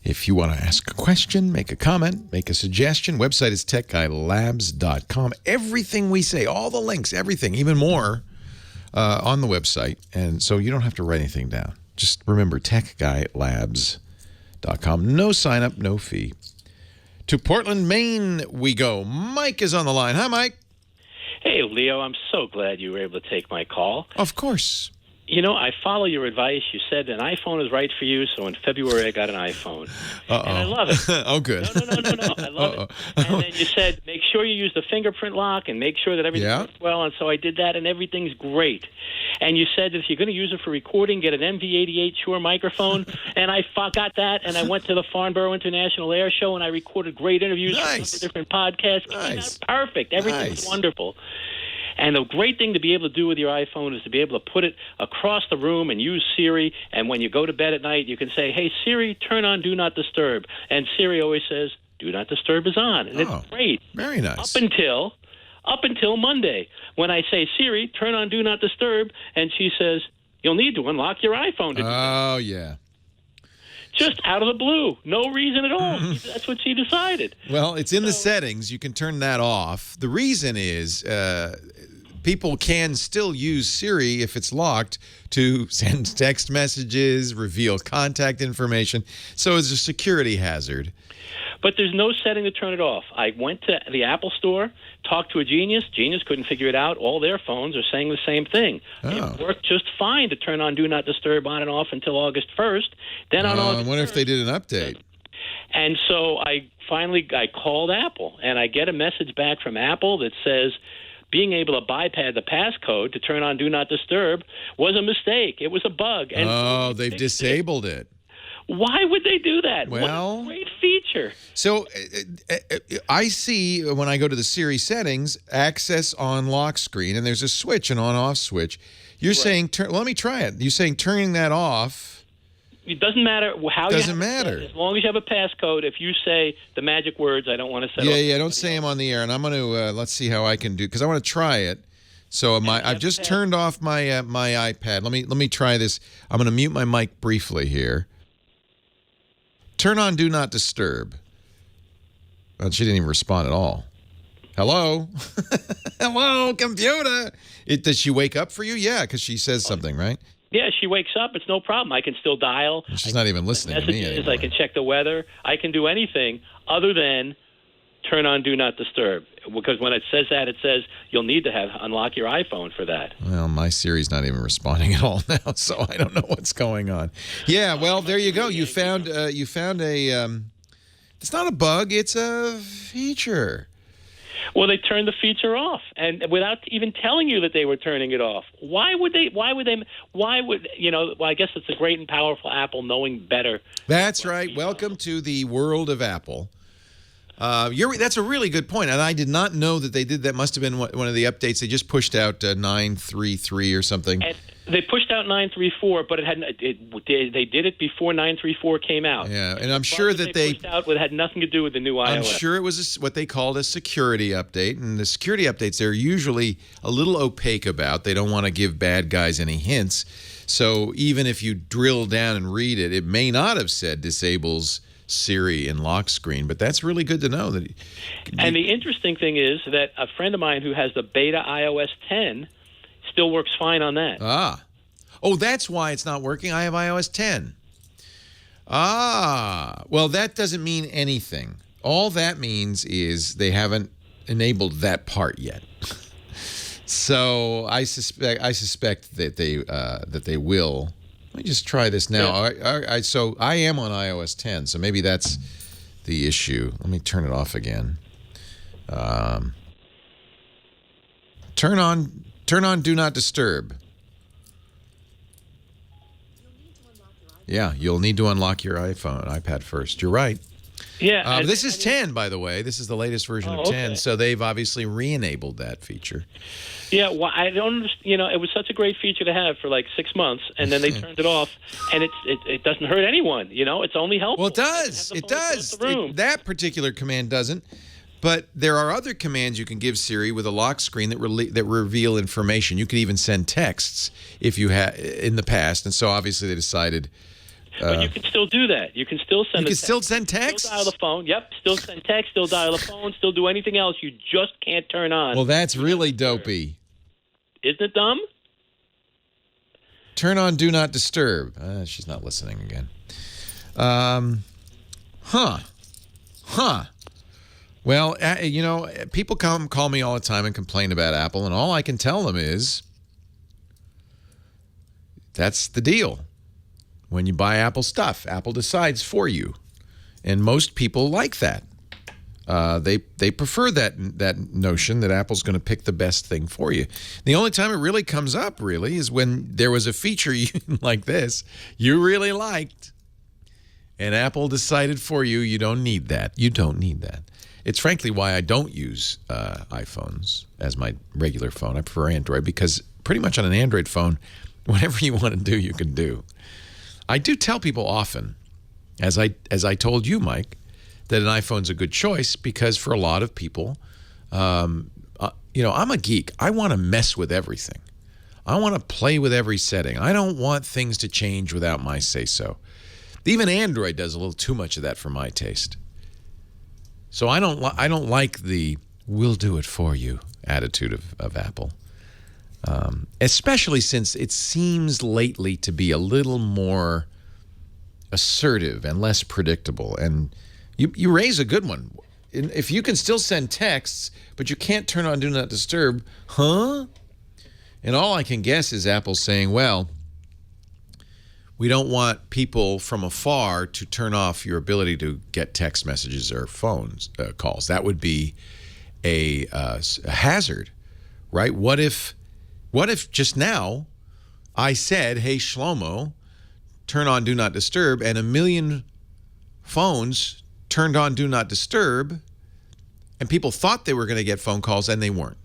If you want to ask a question, make a comment, make a suggestion, website is techguylabs.com. Everything we say, all the links, everything, even more on the website. And so you don't have to write anything down. Just remember, techguylabs.com. No sign up, no fee. To Portland, Maine we go. Mike is on the line. Hi, Mike. Hey, Leo, I'm so glad you were able to take my call. Of course. You know, I follow your advice. You said an iPhone is right for you, so in February I got an iPhone. And I love it. Oh, good. No. I love it. And then you said, make sure you use the fingerprint lock and make sure that everything works well. And so I did that, and everything's great. And you said that if you're going to use it for recording, get an MV88 Shure microphone. And I got that, and I went to the Farnborough International Air Show, and I recorded great interviews for different podcasts. Nice. Perfect. Everything was wonderful. And the great thing to be able to do with your iPhone is to be able to put it across the room and use Siri. And when you go to bed at night, you can say, hey, Siri, turn on Do Not Disturb. And Siri always says, Do Not Disturb is on. And it's great. Very nice. Up until Monday, when I say, Siri, turn on Do Not Disturb, and she says, You'll need to unlock your iPhone to do that. Oh, yeah. Just out of the blue. No reason at all. That's what she decided. Well, it's in the settings. You can turn that off. The reason is people can still use Siri, if it's locked, to send text messages, reveal contact information. So it's a security hazard. But there's no setting to turn it off. I went to the Apple store, talked to a Genius. Genius couldn't figure it out. All their phones are saying the same thing. It worked just fine to turn on Do Not Disturb on and off until August 1st. Then on August I wonder 1st, if they did an update. And so I called Apple, and I get a message back from Apple that says being able to bypass the passcode to turn on Do Not Disturb was a mistake. It was a bug. And they've disabled it. Why would they do that? Well, what a great feature. So I see when I go to the Siri settings, access on lock screen, and there's a switch, an on-off switch. You're saying, let me try it. You're saying turning that off. It doesn't matter how you doesn't matter. As long as you have a passcode, if you say the magic words, I don't want to set up. Yeah, don't say them on the air. And I'm going to, let's see how I can do, because I want to try it. So I've just turned off my my iPad. Let me try this. I'm going to mute my mic briefly here. Turn on Do Not Disturb. Well, she didn't even respond at all. Hello? Hello, computer. Does she wake up for you? Yeah, because she says something, right? Yeah, she wakes up. It's no problem. I can still dial. She's not even listening to me anymore. I can check the weather. I can do anything other than turn on Do Not Disturb. Because when it says that, it says you'll need to unlock your iPhone for that. Well, my Siri's not even responding at all now, so I don't know what's going on. Yeah, well, there you go. You found a. It's not a bug. It's a feature. Well, they turned the feature off, and without even telling you that they were turning it off. Why would I guess it's a great and powerful Apple knowing better. That's right. Welcome to the world of Apple. That's a really good point, and I did not know that they did that. Must have been one of the updates. They just pushed out 9.3.3 or something. And they pushed out 9.3.4, but they did it before 9.3.4 came out. Yeah, and I'm sure that they pushed out, but it had nothing to do with the new iOS. I'm sure it was what they called a security update, and the security updates they're usually a little opaque about. They don't want to give bad guys any hints. So even if you drill down and read it, it may not have said disables Siri and lock screen, but that's really good to know. And the interesting thing is that a friend of mine who has the beta iOS 10 still works fine on that. Oh, that's why it's not working. I have iOS 10. Well, that doesn't mean anything. All that means is they haven't enabled that part yet. So I suspect that they will. Let me just try this now. Yeah. So I am on iOS 10, so maybe that's the issue. Let me turn it off again. Turn on Do Not Disturb. Yeah, you'll need to unlock your iPad first. You're right. Yeah. This is 10, by the way. This is the latest version of 10, so they've obviously re-enabled that feature. Yeah, well, I don't understand. It was such a great feature to have for like 6 months, and then they turned it off, and it doesn't hurt anyone. It's only helpful. Well, it does. It does. That particular command doesn't. But there are other commands you can give Siri with a lock screen that reveal information. You can even send texts if you had in the past, and so obviously they decided. But you can still do that. You can still send. You can still send text. Still dial the phone. Yep. Still send text. Still dial the phone. Still do anything else. You just can't turn on. Well, that's really dopey. Isn't it dumb? Turn on Do Not Disturb. She's not listening again. Well, people call me all the time and complain about Apple, and all I can tell them is that's the deal. When you buy Apple stuff, Apple decides for you, and most people like that. They prefer that notion that Apple's going to pick the best thing for you. The only time it really comes up, is when there was a feature like this you really liked, and Apple decided for you, you don't need that. You don't need that. It's frankly why I don't use iPhones as my regular phone. I prefer Android because pretty much on an Android phone, whatever you want to do, you can do. I do tell people often, as I told you, Mike, that an iPhone's a good choice because for a lot of people, I'm a geek. I want to mess with everything. I want to play with every setting. I don't want things to change without my say-so. Even Android does a little too much of that for my taste. So I don't like the "we'll do it for you" attitude of Apple. Especially since it seems lately to be a little more assertive and less predictable. And you raise a good one. If you can still send texts, but you can't turn on Do Not Disturb, huh? And all I can guess is Apple saying, well, we don't want people from afar to turn off your ability to get text messages or phones calls. That would be a hazard, right? What if just now I said, hey, Shlomo, turn on Do Not Disturb, and 1 million phones turned on Do Not Disturb, and people thought they were going to get phone calls, and they weren't.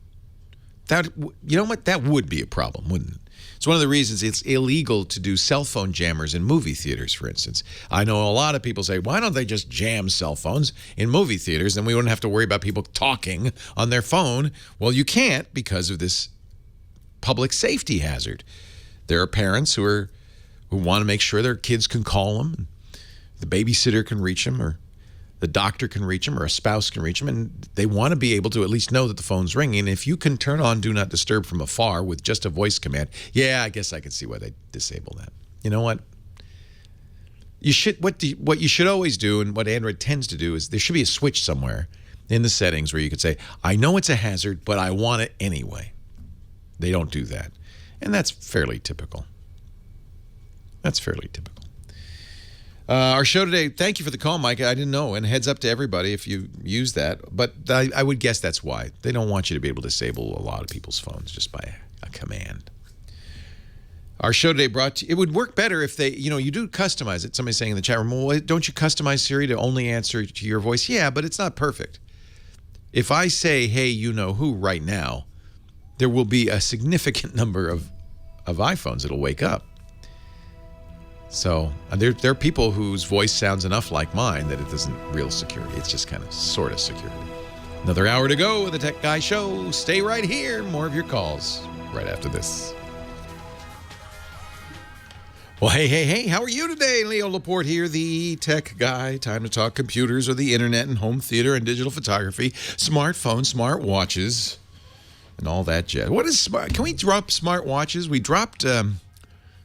You know what? That would be a problem, wouldn't it? It's one of the reasons it's illegal to do cell phone jammers in movie theaters, for instance. I know a lot of people say, why don't they just jam cell phones in movie theaters, and we wouldn't have to worry about people talking on their phone? Well, you can't because of this public safety hazard. There are parents who want to make sure their kids can call them, the babysitter can reach them, or the doctor can reach them, or a spouse can reach them, and they want to be able to at least know that the phone's ringing. And if you can turn on Do Not Disturb from afar with just a voice command, yeah, I guess I can see why they disable that. You know what? What you should always do, and what Android tends to do, is there should be a switch somewhere in the settings where you could say, I know it's a hazard, but I want it anyway. They don't do that. And that's fairly typical. That's fairly typical. Our show today, thank you for the call, Mike. I didn't know, and heads up to everybody if you use that. But I would guess that's why. They don't want you to be able to disable a lot of people's phones just by a command. Our show today it would work better if they, you do customize it. Somebody's saying in the chat room, well, don't you customize Siri to only answer to your voice? Yeah, but it's not perfect. If I say, hey, you know who right now, there will be a significant number of iPhones that'll wake up. So there are people whose voice sounds enough like mine that it isn't real security. It's just kind of sort of security. Another hour to go with the Tech Guy Show. Stay right here. More of your calls right after this. Well, hey, how are you today? Leo Laporte here, the Tech Guy. Time to talk computers or the internet and home theater and digital photography, smartphones, smart watches, and all that jazz. What is smart? Can we drop smart watches? We dropped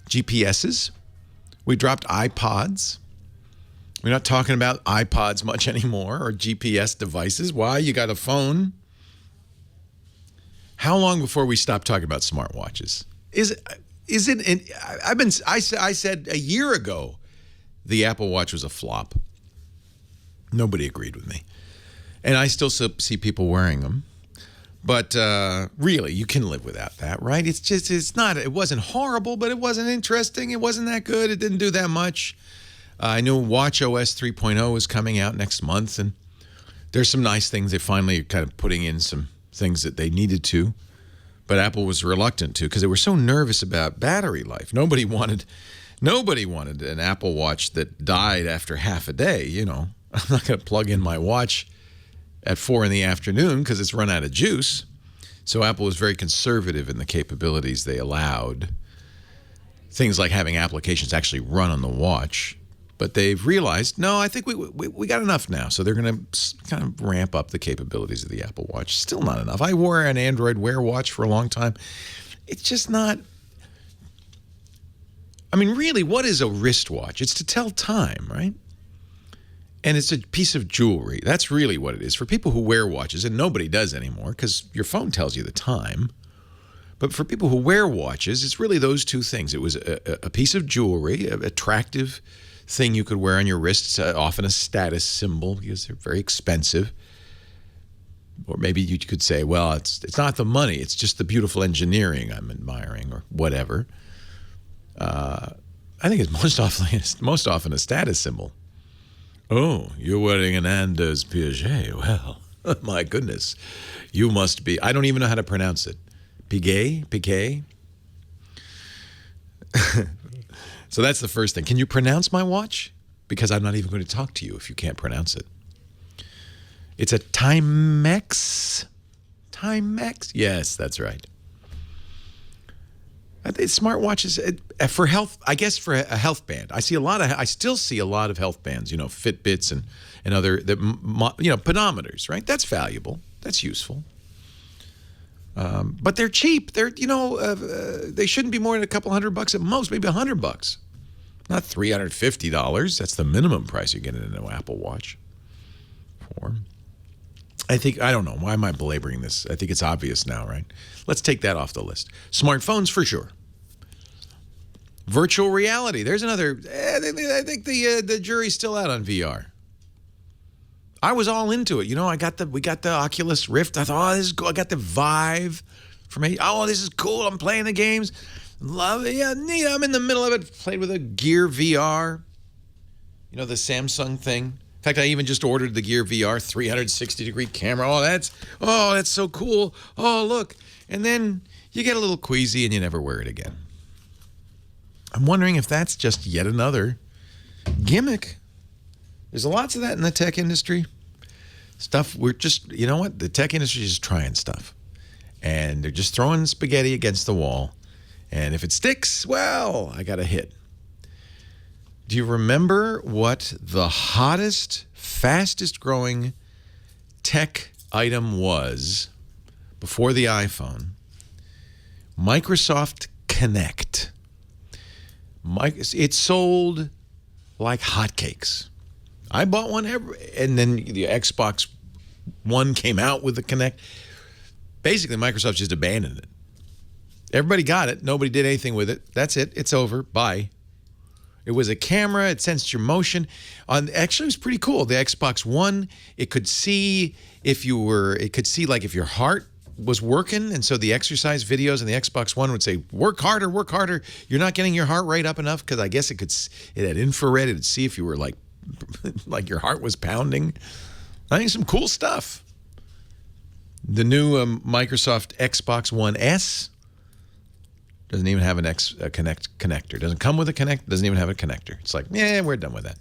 GPSs. We dropped iPods. We're not talking about iPods much anymore, or GPS devices. Why? You got a phone. How long before we stop talking about smartwatches? I said a year ago the Apple Watch was a flop. Nobody agreed with me. And I still see people wearing them. But really, you can live without that, right? It wasn't horrible, but it wasn't interesting. It wasn't that good. It didn't do that much. I knew watchOS 3.0 is coming out next month, and there's some nice things. They finally are kind of putting in some things that they needed to, but Apple was reluctant to because they were so nervous about battery life. Nobody wanted an Apple Watch that died after half a day. I'm not going to plug in my watch at 4 p.m. because it's run out of juice. So Apple was very conservative in the capabilities they allowed. Things like having applications actually run on the watch. But they've realized, no, I think we got enough now. So they're going to kind of ramp up the capabilities of the Apple Watch. Still not enough. I wore an Android Wear watch for a long time. It's just not. I mean, really, what is a wristwatch? It's to tell time, right? And it's a piece of jewelry. That's really what it is. For people who wear watches, and nobody does anymore because your phone tells you the time. But for people who wear watches, it's really those two things. It was a piece of jewelry, an attractive thing you could wear on your wrist. It's often a status symbol because they're very expensive. Or maybe you could say, well, it's not the money. It's just the beautiful engineering I'm admiring or whatever. I think it's most often a status symbol. Oh, you're wearing an Anders Piaget. Well, my goodness. You must be. I don't even know how to pronounce it. Piquet? So that's the first thing. Can you pronounce my watch? Because I'm not even going to talk to you if you can't pronounce it. It's a Timex. Timex? Yes, that's right. I think smartwatches for health. I guess for a health band, I still see a lot of health bands. You know, Fitbits and other pedometers. Right, that's valuable. That's useful. But they're cheap. They shouldn't be more than a couple $100 at most, maybe $100. Not $350. That's the minimum price you get in an Apple Watch for. I don't know. Why am I belaboring this? I think it's obvious now, right? Let's take that off the list. Smartphones for sure. Virtual reality. There's another. I think the jury's still out on VR. I was all into it. You know, we got the Oculus Rift. I thought, oh, this is cool. I got the Vive from this is cool. I'm playing the games. Love it. Yeah, neat. I'm in the middle of it. Played with a Gear VR. You know, the Samsung thing. In fact, I even just ordered the Gear VR 360-degree camera. Oh, that's so cool. Oh, look. And then you get a little queasy and you never wear it again. I'm wondering if that's just yet another gimmick. There's lots of that in the tech industry. Stuff we're just, you know what? The tech industry is just trying stuff. And they're just throwing spaghetti against the wall. And if it sticks, well, I got a hit. Do you remember what the hottest, fastest growing tech item was before the iPhone? Microsoft Kinect. It sold like hotcakes. I bought one, and then the Xbox One came out with the Kinect. Basically, Microsoft just abandoned it. Everybody got it. Nobody did anything with it. That's it. It's over. Bye. It was a camera. It sensed your motion. Actually, it was pretty cool. The Xbox One, it could see if your heart was working, and so the exercise videos in the Xbox One would say, work harder, work harder. You're not getting your heart rate up enough, because I guess it had infrared. It would see if you were like your heart was pounding. I think some cool stuff. The new Microsoft Xbox One S doesn't even have a connector. Doesn't come with a connect. Doesn't even have a connector. It's like, yeah, we're done with that.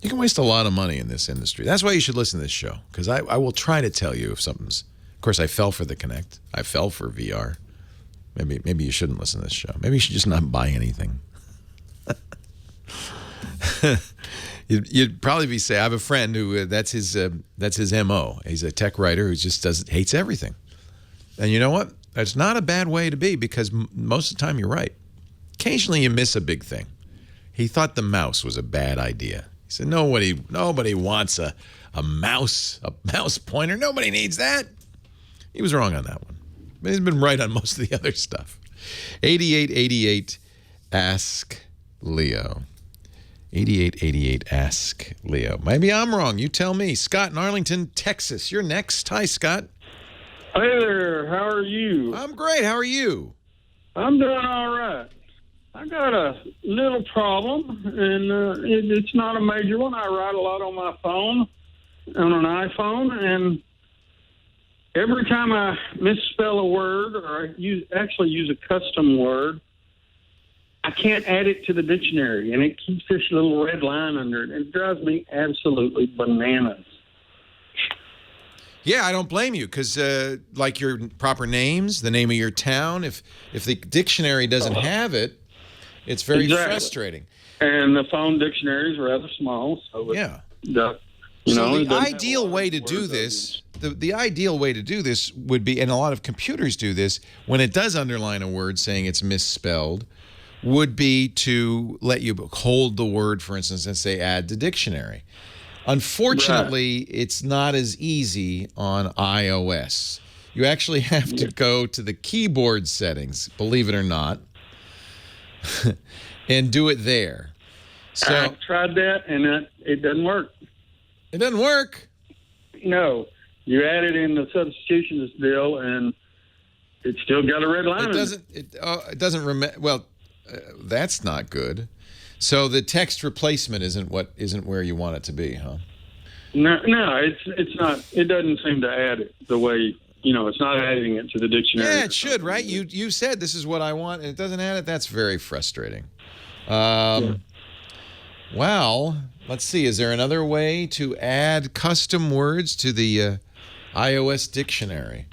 You can waste a lot of money in this industry. That's why you should listen to this show, because I will try to tell you if something's. Of course, I fell for the Kinect. I fell for VR. Maybe you shouldn't listen to this show. Maybe you should just not buy anything. You'd probably be saying, I have a friend who that's his MO. He's a tech writer who just hates everything. And you know what? That's not a bad way to be, because most of the time you're right. Occasionally you miss a big thing. He thought the mouse was a bad idea. He said nobody wants a mouse pointer. Nobody needs that. He was wrong on that one. But he's been right on most of the other stuff. 8888 Ask Leo. 8888 Ask Leo. Maybe I'm wrong. You tell me. Scott in Arlington, Texas. You're next. Hi, Scott. Hey there. How are you? I'm great. How are you? I'm doing all right. I got a little problem, and it's not a major one. I write a lot on my phone, on an iPhone, and every time I misspell a word or I actually use a custom word, I can't add it to the dictionary, and it keeps this little red line under it. It drives me absolutely bananas. Yeah, I don't blame you, because like your proper names, the name of your town, if the dictionary doesn't have it, it's very frustrating. And the phone dictionary is rather small, so yeah. The ideal way to do this, the ideal way to do this would be, and a lot of computers do this, when it does underline a word saying it's misspelled, would be to let you hold the word, for instance, and say add to dictionary. Unfortunately, it's not as easy on iOS. You actually have to go to the keyboard settings, believe it or not, and do it there. So I've tried that, and it doesn't work. It doesn't work? No. You add it in the substitutions deal, and it's still got a red line. It doesn't remember. Well, that's not good. So the text replacement isn't where you want it to be, huh? No, it's not. It doesn't seem to add it the way, it's not adding it to the dictionary. Yeah, it should, right? You said this is what I want, and it doesn't add it. That's very frustrating. Well, let's see. Is there another way to add custom words to the iOS dictionary?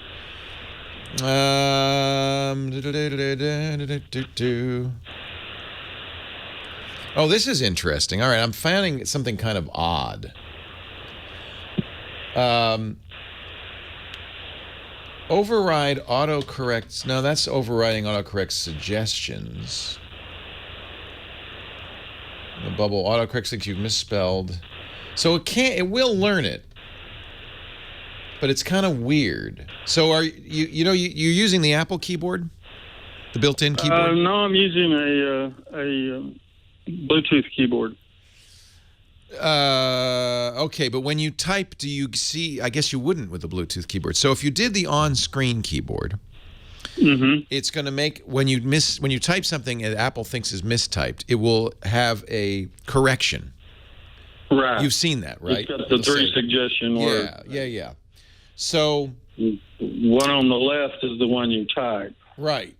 Oh, this is interesting. All right, I'm finding something kind of odd. Override autocorrect. No, that's overriding autocorrect suggestions. The bubble autocorrects things you've misspelled. So it will learn it. But it's kind of weird. So are you're using the Apple keyboard? The built-in keyboard? No, I'm using a Bluetooth keyboard. Okay, but when you type, do you see? I guess you wouldn't with the Bluetooth keyboard. So if you did the on-screen keyboard, it's going to make when you type something that Apple thinks is mistyped, it will have a correction. Right. You've seen that, right? It's got the three suggestion words. Yeah. So one on the left is the one you type. Right.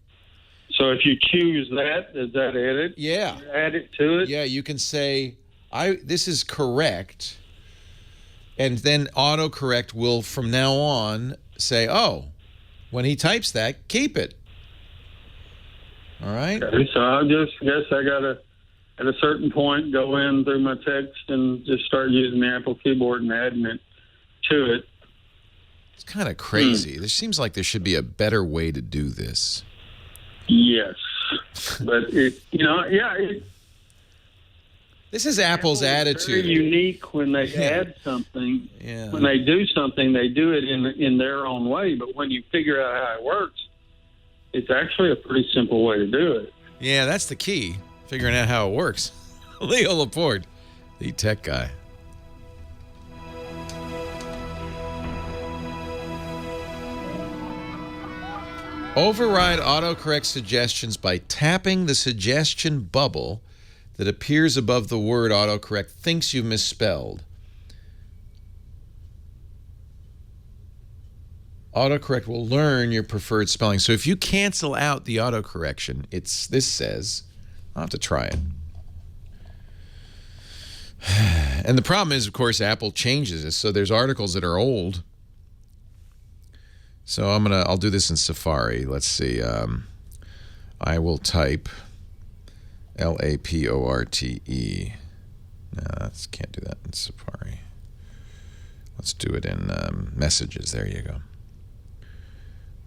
So if you choose that, does that edit? Yeah. Add it to it? Yeah, you can say, this is correct, and then autocorrect will from now on say, oh, when he types that, keep it. All right? Okay, so I just guess I got to, at a certain point, go in through my text and just start using the Apple keyboard and adding it to it. It's kind of crazy. There seems like there should be a better way to do this. Yes. But, this is Apple's attitude. Very unique when they add something. Yeah. When they do something, they do it in their own way. But when you figure out how it works, it's actually a pretty simple way to do it. Yeah, that's the key, figuring out how it works. Leo Laporte, the tech guy. Override autocorrect suggestions by tapping the suggestion bubble that appears above the word autocorrect thinks you've misspelled. Autocorrect will learn your preferred spelling. So if you cancel out the autocorrection, this says, I'll have to try it. And the problem is, of course, Apple changes this. So there's articles that are old. So I'll do this in Safari. Let's see. I will type Laporte. No, can't do that in Safari. Let's do it in Messages. There you go.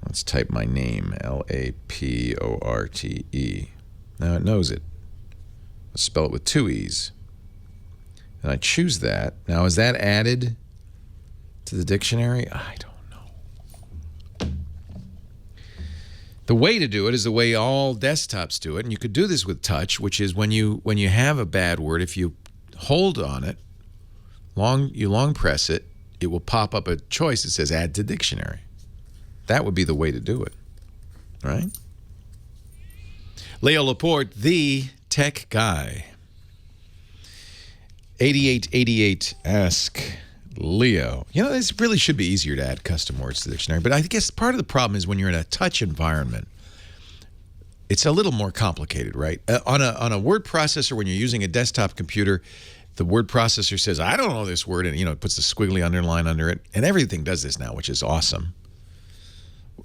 Let's type my name, Laporte. Now it knows it. Let's spell it with 2 E's. And I choose that. Now, is that added to the dictionary? I don't. The way to do it is the way all desktops do it, and you could do this with touch, which is when you have a bad word, if you hold on it, you long press it, it will pop up a choice that says add to dictionary. That would be the way to do it, right? Leo Laporte, the tech guy. 8888 ask Leo. This really should be easier to add custom words to the dictionary, but I guess part of the problem is when you're in a touch environment, it's a little more complicated, right? On a word processor, when you're using a desktop computer, the word processor says, I don't know this word, and it puts a squiggly underline under it, and everything does this now, which is awesome.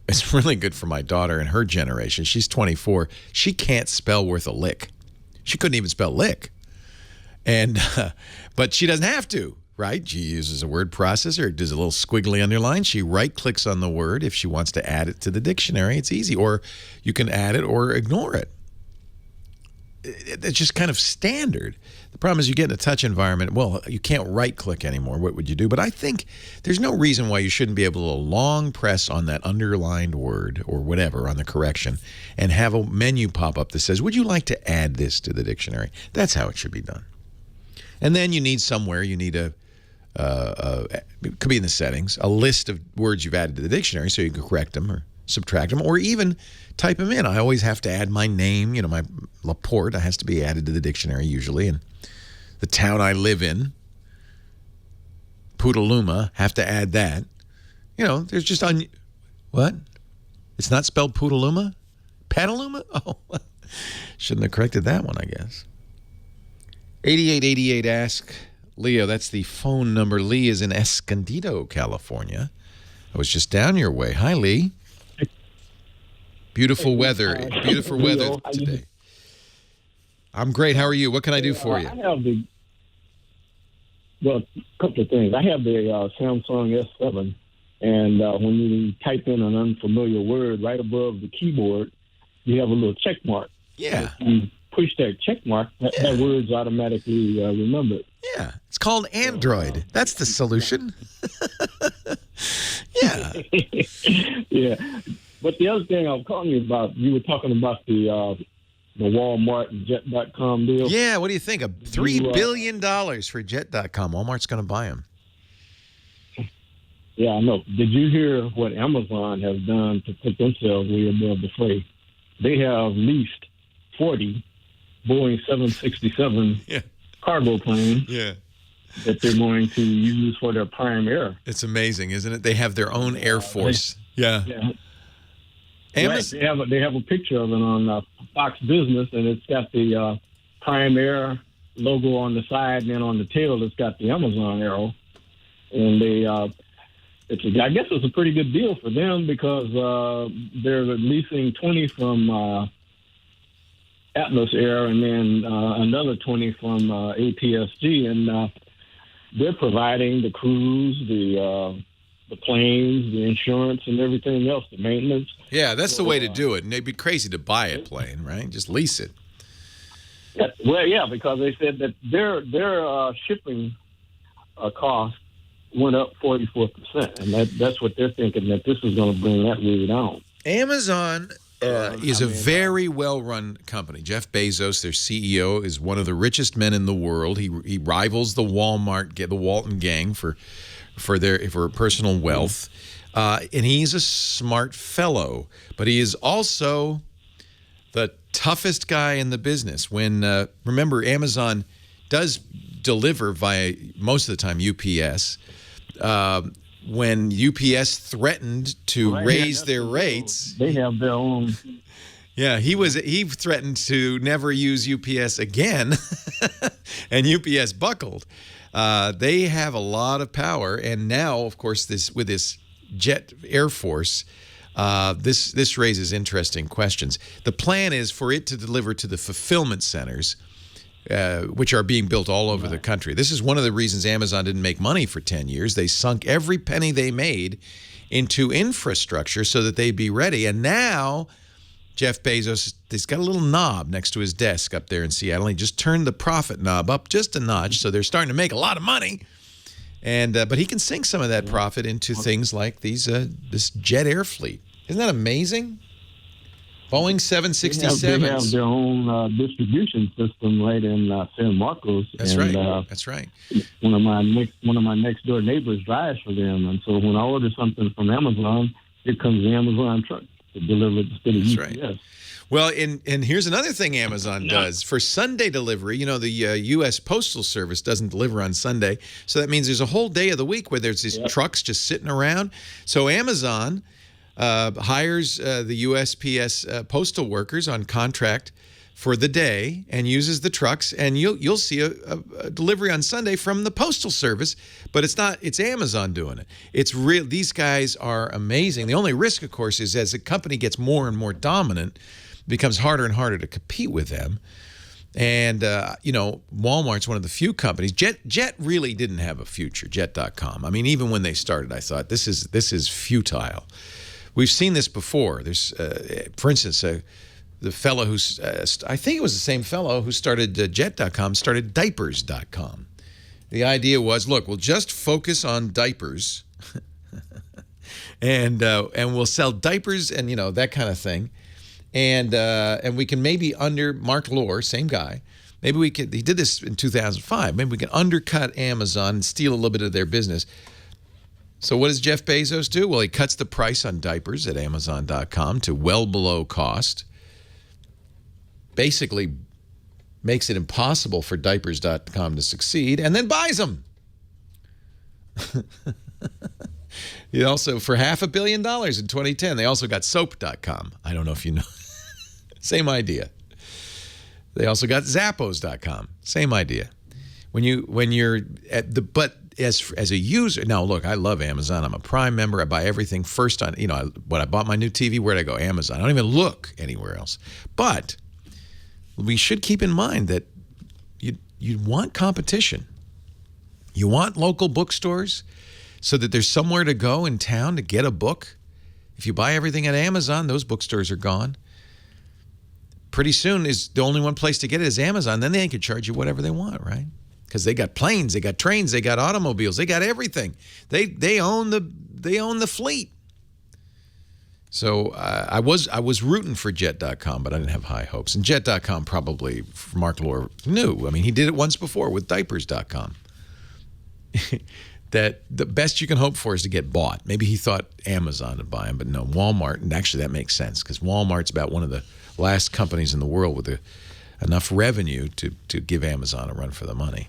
It's really good for my daughter and her generation. She's 24. She can't spell worth a lick. She couldn't even spell lick. But she doesn't have to. Right? She uses a word processor, does a little squiggly underline. She right-clicks on the word if she wants to add it to the dictionary. It's easy. Or you can add it or ignore it. It's just kind of standard. The problem is you get in a touch environment, well, you can't right-click anymore. What would you do? But I think there's no reason why you shouldn't be able to long press on that underlined word or whatever on the correction and have a menu pop up that says, would you like to add this to the dictionary? That's how it should be done. And then you need it could be in the settings, a list of words you've added to the dictionary so you can correct them or subtract them or even type them in. I always have to add my name, my Laporte has to be added to the dictionary usually, and the town I live in, Petaluma, have to add that. There's just what? It's not spelled Petaluma? Petaluma? Oh, shouldn't have corrected that one, I guess. 8888 ask Leo, that's the phone number. Lee is in Escondido, California. I was just down your way. Hi, Lee. Beautiful weather. Beautiful weather today. I'm great. How are you? What can I do for you? I have a couple of things. I have the Samsung S7, and when you type in an unfamiliar word right above the keyboard, you have a little check mark. Yeah. If you push that check mark, that word's automatically remembered. Yeah. It's called Android. That's the solution. Yeah. Yeah. But the other thing I was calling you about, you were talking about the Walmart and Jet.com deal. Yeah, what do you think? $3 billion for Jet.com. Walmart's going to buy them. Yeah, I know. Did you hear what Amazon has done to put themselves way above the fray? They have leased 40 Boeing 767 cargo planes that they're going to use for their Prime Air. It's amazing, isn't it? They have their own Air Force. Yeah. Right. They have a picture of it on Fox Business, and it's got the Prime Air logo on the side, and then on the tail it's got the Amazon arrow. And I guess it's a pretty good deal for them because they're leasing 20 from Atlas Air and then another 20 from APSG, and they're providing the crews, the planes, the insurance, and everything else, the maintenance. Yeah, that's the way to do it. And it'd be crazy to buy a plane, right? Just lease it. Yeah, well, yeah, because they said that their shipping cost went up 44%, and that's what they're thinking, that this is going to bring that really down. Amazon is a very well-run company. Jeff Bezos, their CEO, is one of the richest men in the world. He rivals the Walton gang for personal wealth. And he's a smart fellow, but he is also the toughest guy in the business. Remember, Amazon does deliver via, most of the time, UPS. When UPS threatened to raise their rates, they have their own. Yeah, he threatened to never use UPS again, and UPS buckled. They have a lot of power, and now, of course, with this Jet Air Force, this raises interesting questions. The plan is for it to deliver to the fulfillment centers, which are being built all over the country. This is one of the reasons Amazon didn't make money for 10 years. They sunk every penny they made into infrastructure so that they'd be ready. And now Jeff Bezos, he's got a little knob next to his desk up there in Seattle. He just turned the profit knob up just a notch, so they're starting to make a lot of money. And but he can sink some of that profit into things like this jet air fleet. Isn't that amazing? Boeing 767s. They have their own distribution system right in San Marcos. That's right. That's right. One of my next door neighbors drives for them, and so when I order something from Amazon, here comes the Amazon truck to deliver it instead of UPS. Right. Well, and here's another thing Amazon does. For Sunday delivery, the U.S. Postal Service doesn't deliver on Sunday, so that means there's a whole day of the week where there's these trucks just sitting around. So Amazon hires the USPS postal workers on contract for the day and uses the trucks, and you'll see a delivery on Sunday from the Postal Service, but it's Amazon doing it. It's real. These guys are amazing. The only risk, of course, is as the company gets more and more dominant, it becomes harder and harder to compete with them. And Walmart's one of the few companies. Jet really didn't have a future. Jet.com. I mean, even when they started, I thought this is futile. We've seen this before. There's, for instance, the fellow who's, I think it was the same fellow who started Jet.com, started Diapers.com. The idea was, look, we'll just focus on diapers, and we'll sell diapers and that kind of thing, and we can maybe Mark Lohr, same guy. Maybe he did this in 2005. Maybe we can undercut Amazon and steal a little bit of their business. So what does Jeff Bezos do? Well, he cuts the price on diapers at Amazon.com to well below cost. Basically makes it impossible for Diapers.com to succeed, and then buys them. He also, for $500 million in 2010, they also got Soap.com. I don't know if you know. Same idea. They also got Zappos.com. Same idea. When you're at but as a user, now look, I love Amazon. I'm a Prime member. I buy everything first on, when I bought my new TV, where'd I go? Amazon. I don't even look anywhere else. But we should keep in mind that you want competition. You want local bookstores so that there's somewhere to go in town to get a book. If you buy everything at Amazon, those bookstores are gone. Pretty soon is the only one place to get it is Amazon. Then they can charge you whatever they want, right? Because they got planes, they got trains, they got automobiles, they got everything. They own the fleet. So I was rooting for Jet.com, but I didn't have high hopes. And Jet.com probably, Mark Lohr knew. I mean, he did it once before with Diapers.com. That the best you can hope for is to get bought. Maybe he thought Amazon would buy him, but no, Walmart. And actually, that makes sense because Walmart's about one of the last companies in the world with enough revenue to give Amazon a run for the money.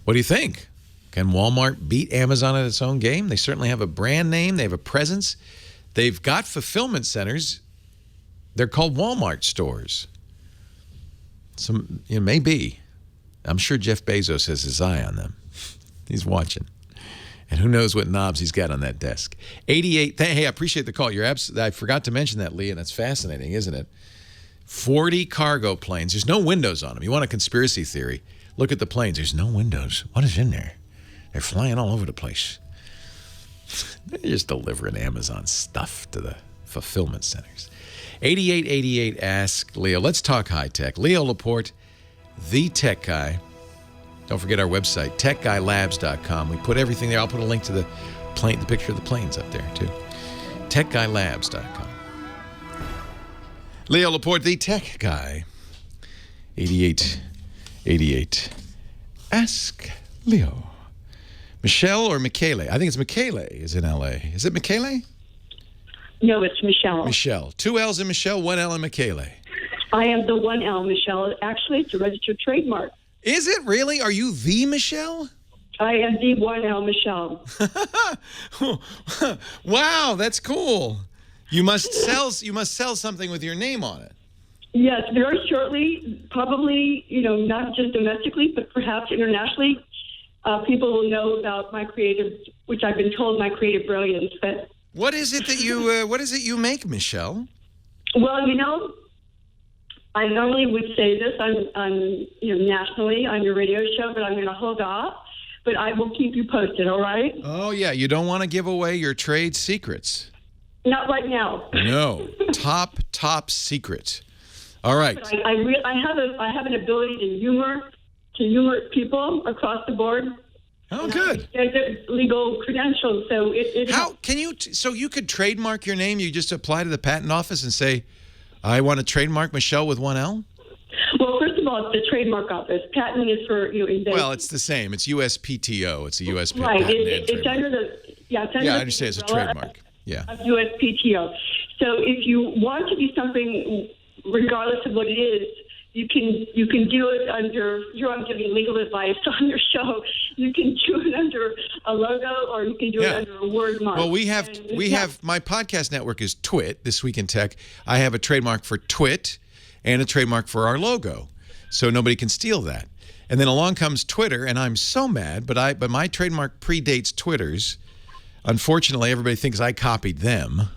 What do you think? Can Walmart beat Amazon at its own game? They certainly have a brand name. They have a presence. They've got fulfillment centers. They're called Walmart stores. So, maybe. I'm sure Jeff Bezos has his eye on them. He's watching. And who knows what knobs he's got on that desk. 88. Hey, I appreciate the call. I forgot to mention that, Lee, and that's fascinating, isn't it? 40 cargo planes. There's no windows on them. You want a conspiracy theory? Look at the planes. There's no windows. What is in there? They're flying all over the place. They're just delivering Amazon stuff to the fulfillment centers. 8888 Ask Leo. Let's talk high tech. Leo Laporte, the tech guy. Don't forget our website, techguylabs.com. We put everything there. I'll put a link to the picture of the planes up there, too. techguylabs.com. Leo Laporte, the tech guy. 8888. Ask Leo. Michelle or Michele? I think it's Michele is in L.A. Is it Michele? No, it's Michelle. Michelle. 2 L's in Michelle, 1 L in Michele. I am the 1 L, Michelle. Actually, it's a registered trademark. Is it really? Are you the Michelle? I am the 1 L, Michelle. Wow, that's cool. You must sell something with your name on it. Yes, very shortly, probably, not just domestically, but perhaps internationally, people will know about my creative, which I've been told my creative brilliance. But what is it that you make, Michelle? Well, I normally would say this on nationally on your radio show, but I'm going to hold off. But I will keep you posted, all right? Oh, yeah. You don't want to give away your trade secrets. Not right now. No. Top secret. All right. But I have an ability to humor people across the board. Oh, good. Legal credentials, so it How can you? So you could trademark your name. You just apply to the patent office and say, "I want to trademark Michelle with 1 L." Well, first of all, it's the trademark office. Patent is for invention. Well, it's the same. It's USPTO. It's a US right. patent. It's under the I understand. It's a trademark. Yeah. Of USPTO. So if you want to do something, regardless of what it is, you can do it under. I'm giving legal advice on your show. You can do it under a logo, or you can do it under a word mark. Well, we have my podcast network is Twit. This Week in Tech. I have a trademark for Twit and a trademark for our logo, so nobody can steal that. And then along comes Twitter, and I'm so mad, but my trademark predates Twitter's. Unfortunately, everybody thinks I copied them.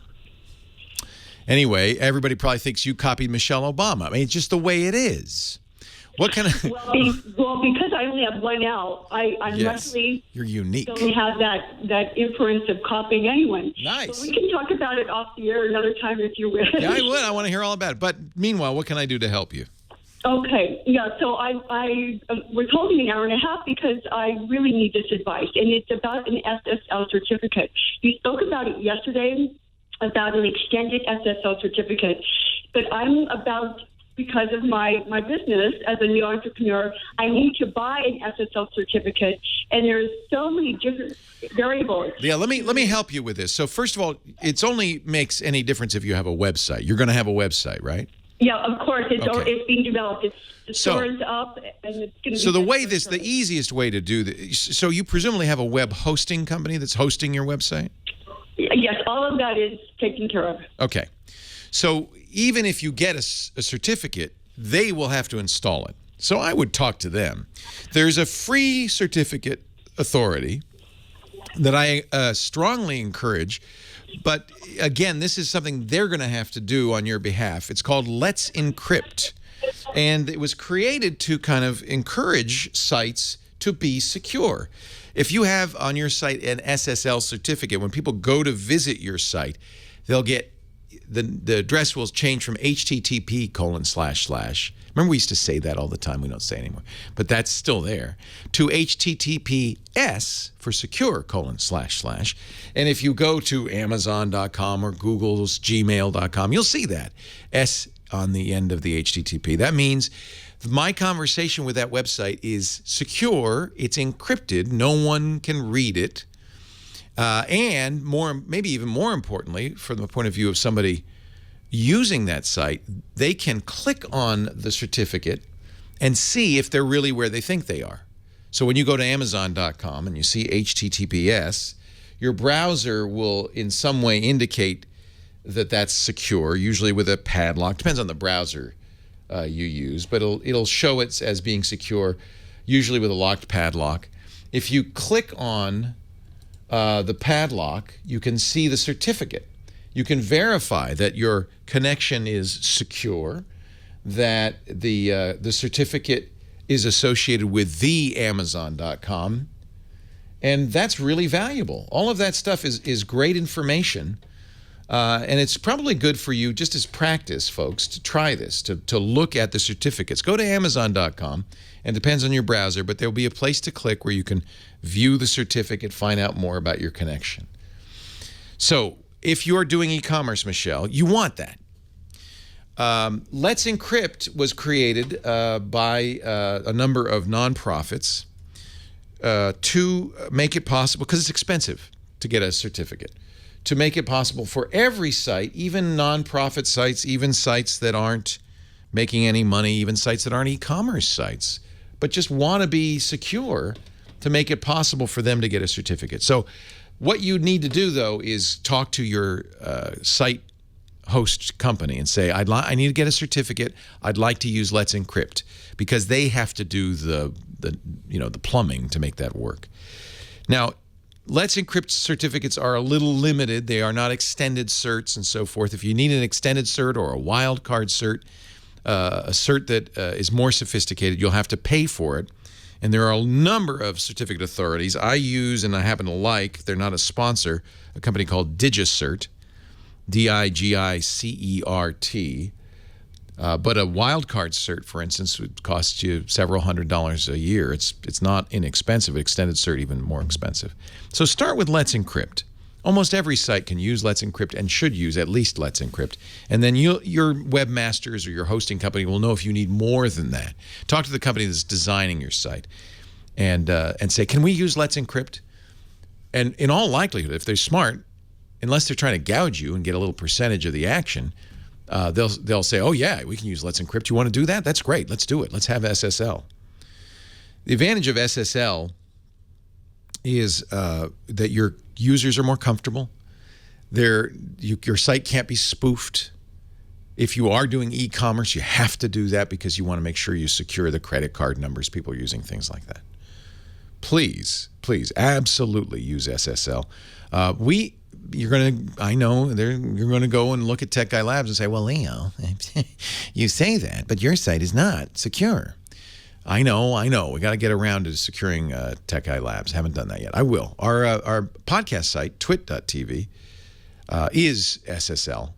Anyway, everybody probably thinks you copied Michelle Obama. I mean, it's just the way it is. What kind of... Well, because I only have 1 L, I'm luckily... You're unique. Don't have that inference of copying anyone. Nice. So we can talk about it off the air another time if you wish. Yeah, I would. I want to hear all about it. But meanwhile, what can I do to help you? Okay. Yeah, so we're holding an hour and a half because I really need this advice. And it's about an SSL certificate. You spoke about it yesterday, about an extended SSL certificate. But because of my business as a new entrepreneur, I need to buy an SSL certificate, and there's so many different variables. Yeah, let me help you with this. So first of all, it's only makes any difference if you have a website. You're going to have a website, right? Yeah, of course. It's being developed. The store is up, and it's going to be... So the easiest way to do this, so you presumably have a web hosting company that's hosting your website? Yes, all of that is taken care of. Okay. So even if you get a certificate, they will have to install it. So I would talk to them. There's a free certificate authority that I strongly encourage. But again, this is something they're going to have to do on your behalf. It's called Let's Encrypt. And it was created to kind of encourage sites to be secure. If you have on your site an SSL certificate, when people go to visit your site, they'll get the address will change from http:// Remember, we used to say that all the time. We don't say it anymore. But that's still there. To HTTPS for secure : And if you go to Amazon.com or Google's Gmail.com, you'll see that S on the end of the HTTP. That means my conversation with that website is secure. It's encrypted. No one can read it. And maybe even more importantly, from the point of view of somebody using that site, they can click on the certificate and see if they're really where they think they are. So when you go to Amazon.com and you see HTTPS, your browser will in some way indicate that that's secure, usually with a padlock. Depends on the browser you use, but it'll show it as being secure, usually with a locked padlock. If you click on the padlock, you can see the certificate. You can verify that your connection is secure, that the certificate is associated with the Amazon.com, and that's really valuable. All of that stuff is great information, and it's probably good for you just as practice, folks, to try this, to look at the certificates. Go to Amazon.com, and it depends on your browser, but there'll be a place to click where you can view the certificate, find out more about your connection. So if you're doing e-commerce, Michelle, you want that. Let's Encrypt was created by a number of nonprofits to make it possible, because it's expensive to get a certificate, to make it possible for every site, even nonprofit sites, even sites that aren't making any money, even sites that aren't e-commerce sites, but just want to be secure, to make it possible for them to get a certificate. So what you need to do, though, is talk to your site host company and say, I need to get a certificate. I'd like to use Let's Encrypt, because they have to do the plumbing to make that work. Now, Let's Encrypt certificates are a little limited. They are not extended certs and so forth. If you need an extended cert or a wildcard cert, a cert that is more sophisticated, you'll have to pay for it. And there are a number of certificate authorities. I use, and I happen to like, they're not a sponsor, a company called DigiCert, DIGICERT. But a wildcard cert, for instance, would cost you several $100s a year. It's not inexpensive. Extended cert, even more expensive. So start with Let's Encrypt. Almost every site can use Let's Encrypt and should use at least Let's Encrypt. And then your webmasters or your hosting company will know if you need more than that. Talk to the company that's designing your site and say, can we use Let's Encrypt? And in all likelihood, if they're smart, unless they're trying to gouge you and get a little percentage of the action, they'll say, oh yeah, we can use Let's Encrypt. You want to do that? That's great. Let's do it. Let's have SSL. The advantage of SSL is that your users are more comfortable. Your site can't be spoofed. If you are doing e-commerce, you have to do that because you want to make sure you secure the credit card numbers people are using, things like that. Please, absolutely use SSL. You're going to go and look at Tech Guy Labs and say, well, Leo, you say that, but your site is not secure. I know. We got to get around to securing Tech Guy Labs. Haven't done that yet. I will. Our podcast site, twit.tv, is SSL,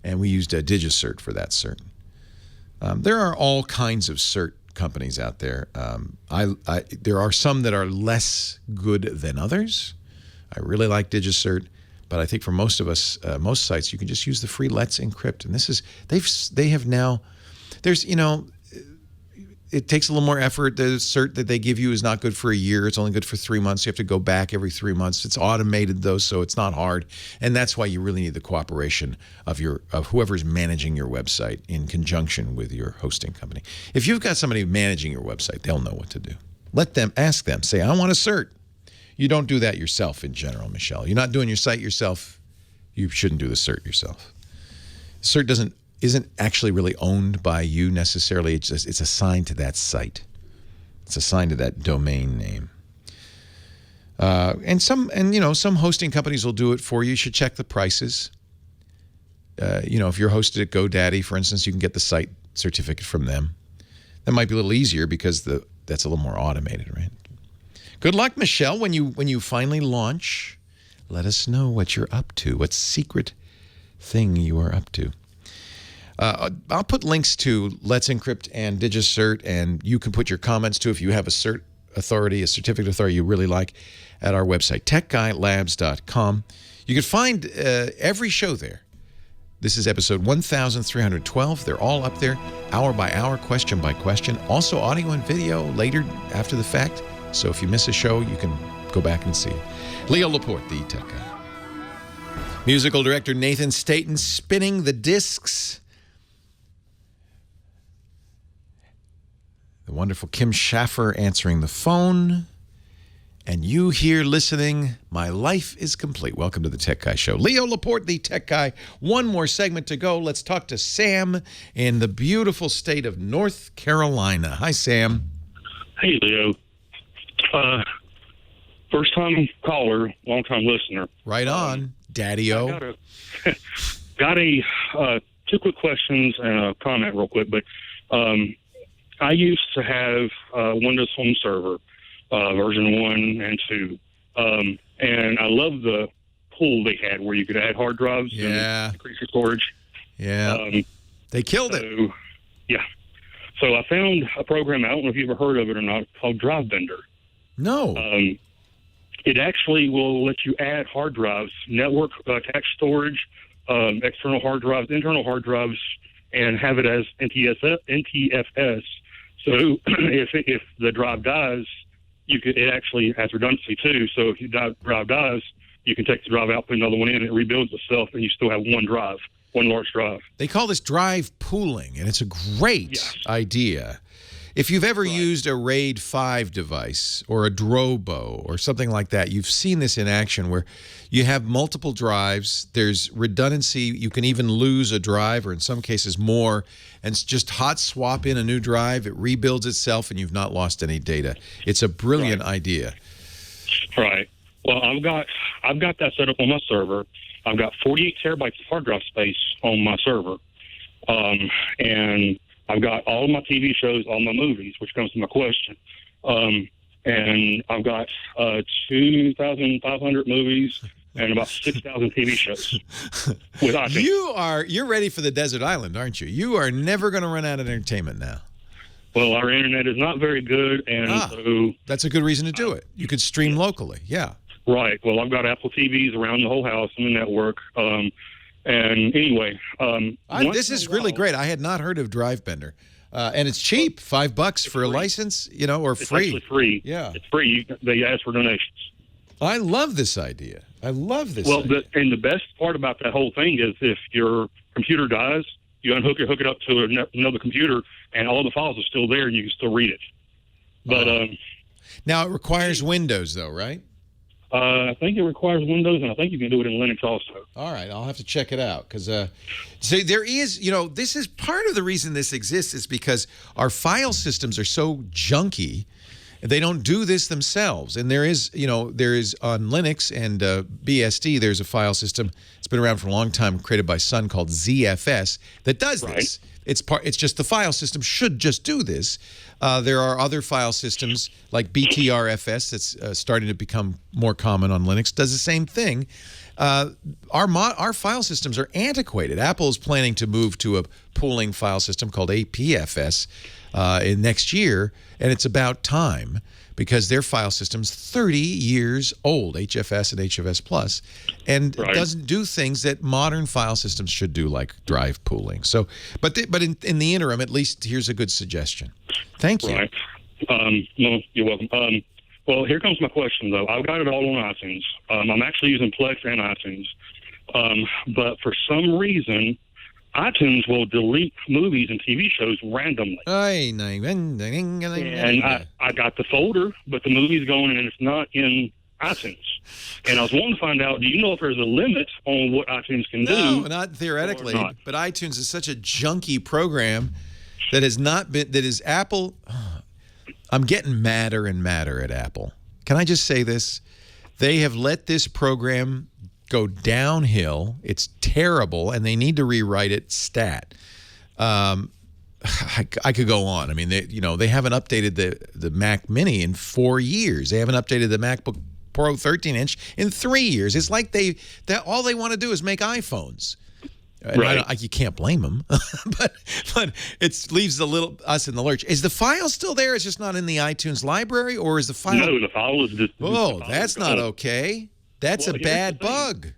and we used a DigiCert for that cert. There are all kinds of cert companies out there. There are some that are less good than others. I really like DigiCert, but I think for most of us, most sites, you can just use the free Let's Encrypt. And this is they have now. There's it takes a little more effort. The cert that they give you is not good for a year. It's only good for 3 months. You have to go back every 3 months. It's automated though, so it's not hard. And that's why you really need the cooperation of whoever's managing your website in conjunction with your hosting company. If you've got somebody managing your website, they'll know what to do. Ask them. Say, I want a cert. You don't do that yourself in general, Michelle. You're not doing your site yourself. You shouldn't do the cert yourself. Cert isn't actually really owned by you necessarily. It's assigned to that site. It's assigned to that domain name. And some hosting companies will do it for you. You should check the prices. If you're hosted at GoDaddy, for instance, you can get the site certificate from them. That might be a little easier because that's a little more automated, right? Good luck, Michelle, when you finally launch. Let us know what you're up to, what secret thing you are up to. I'll put links to Let's Encrypt and DigiCert, and you can put your comments too if you have a certificate authority you really like at our website, techguylabs.com. You can find every show there. This is episode 1312. They're all up there, hour by hour, question by question. Also audio and video later after the fact. So if you miss a show, you can go back and see it. Leo Laporte, the tech guy. Musical director Nathan Staten spinning the discs. The wonderful Kim Schaffer answering the phone. And you here listening, my life is complete. Welcome to the Tech Guy Show. Leo Laporte, the Tech Guy. One more segment to go. Let's talk to Sam in the beautiful state of North Carolina. Hi, Sam. Hey, Leo. First-time caller, long-time listener. Right on, Daddy-O. Got a two quick questions and a comment real quick. But I used to have Windows Home Server. Version 1 and 2. And I love the pool they had where you could add hard drives and increase your storage. Yeah. They killed it. Yeah. So I found a program, I don't know if you've ever heard of it or not, called Drive Bender. No. It actually will let you add hard drives, network attached storage, external hard drives, internal hard drives, and have it as NTFS. So if the drive dies, it actually has redundancy too. So if your drive dies, you can take the drive out, put another one in, it rebuilds itself, and you still have one drive, one large drive. They call this drive pooling, and it's a great idea. If you've ever used a RAID 5 device or a Drobo or something like that, you've seen this in action where you have multiple drives. There's redundancy. You can even lose a drive, or in some cases more, and just hot swap in a new drive. It rebuilds itself, and you've not lost any data. It's a brilliant idea. Right. Well, I've got that set up on my server. I've got 48 terabytes of hard drive space on my server, and I've got all of my TV shows, all my movies, which comes to my question. And I've got 2,500 movies and about 6,000 TV shows. With iTunes. You're ready for the desert island, aren't you? You are never going to run out of entertainment now. Well, our internet is not very good, and so that's a good reason to do it. You could stream locally. Yeah. Right. Well, I've got Apple TVs around the whole house in the network. And anyway, this is really great. I had not heard of Drive Bender, and it's cheap, $5 for a license, or free. It's actually free. Yeah, it's free. They ask for donations. I love this idea. Well, and the best part about that whole thing is if your computer dies, you hook it up to another computer, and all the files are still there, and you can still read it. But now it requires Windows, though, right? I think it requires Windows, and I think you can do it in Linux also. All right, I'll have to check it out because so there is, this is part of the reason this exists is because our file systems are so junky. They don't do this themselves, and there is on Linux and BSD. There's a file system. It's been around for a long time, created by Sun, called ZFS that does this. It's just the file system should just do this. There are other file systems like BTRFS that's starting to become more common on Linux. Does the same thing. Our file systems are antiquated. Apple is planning to move to a pooling file system called APFS in next year, and it's about time because their file system's 30 years old, HFS and HFS Plus, and doesn't do things that modern file systems should do, like drive pooling. So, but in the interim, at least here's a good suggestion. Thank you. Right. No, you're welcome. Well, here comes my question, though. I've got it all on iTunes. I'm actually using Plex and iTunes. But for some reason, iTunes will delete movies and TV shows randomly. And I got the folder, but the movie's going and it's not in iTunes. And I was wanting to find out, do you know if there's a limit on what iTunes can do? No, not theoretically. But iTunes is such a junky program that is Apple. I'm getting madder and madder at Apple. Can I just say this? They have let this program go downhill. It's terrible, and they need to rewrite it stat. I could go on. I mean, they haven't updated the Mac Mini in 4 years. They haven't updated the MacBook Pro 13-inch in 3 years. It's like all they want to do is make iPhones. Right. You can't blame them, but it leaves us in the lurch. Is the file still there? It's just not in the iTunes library, or is the file? No, the file is just. Oh, that's not okay. That's a bad bug.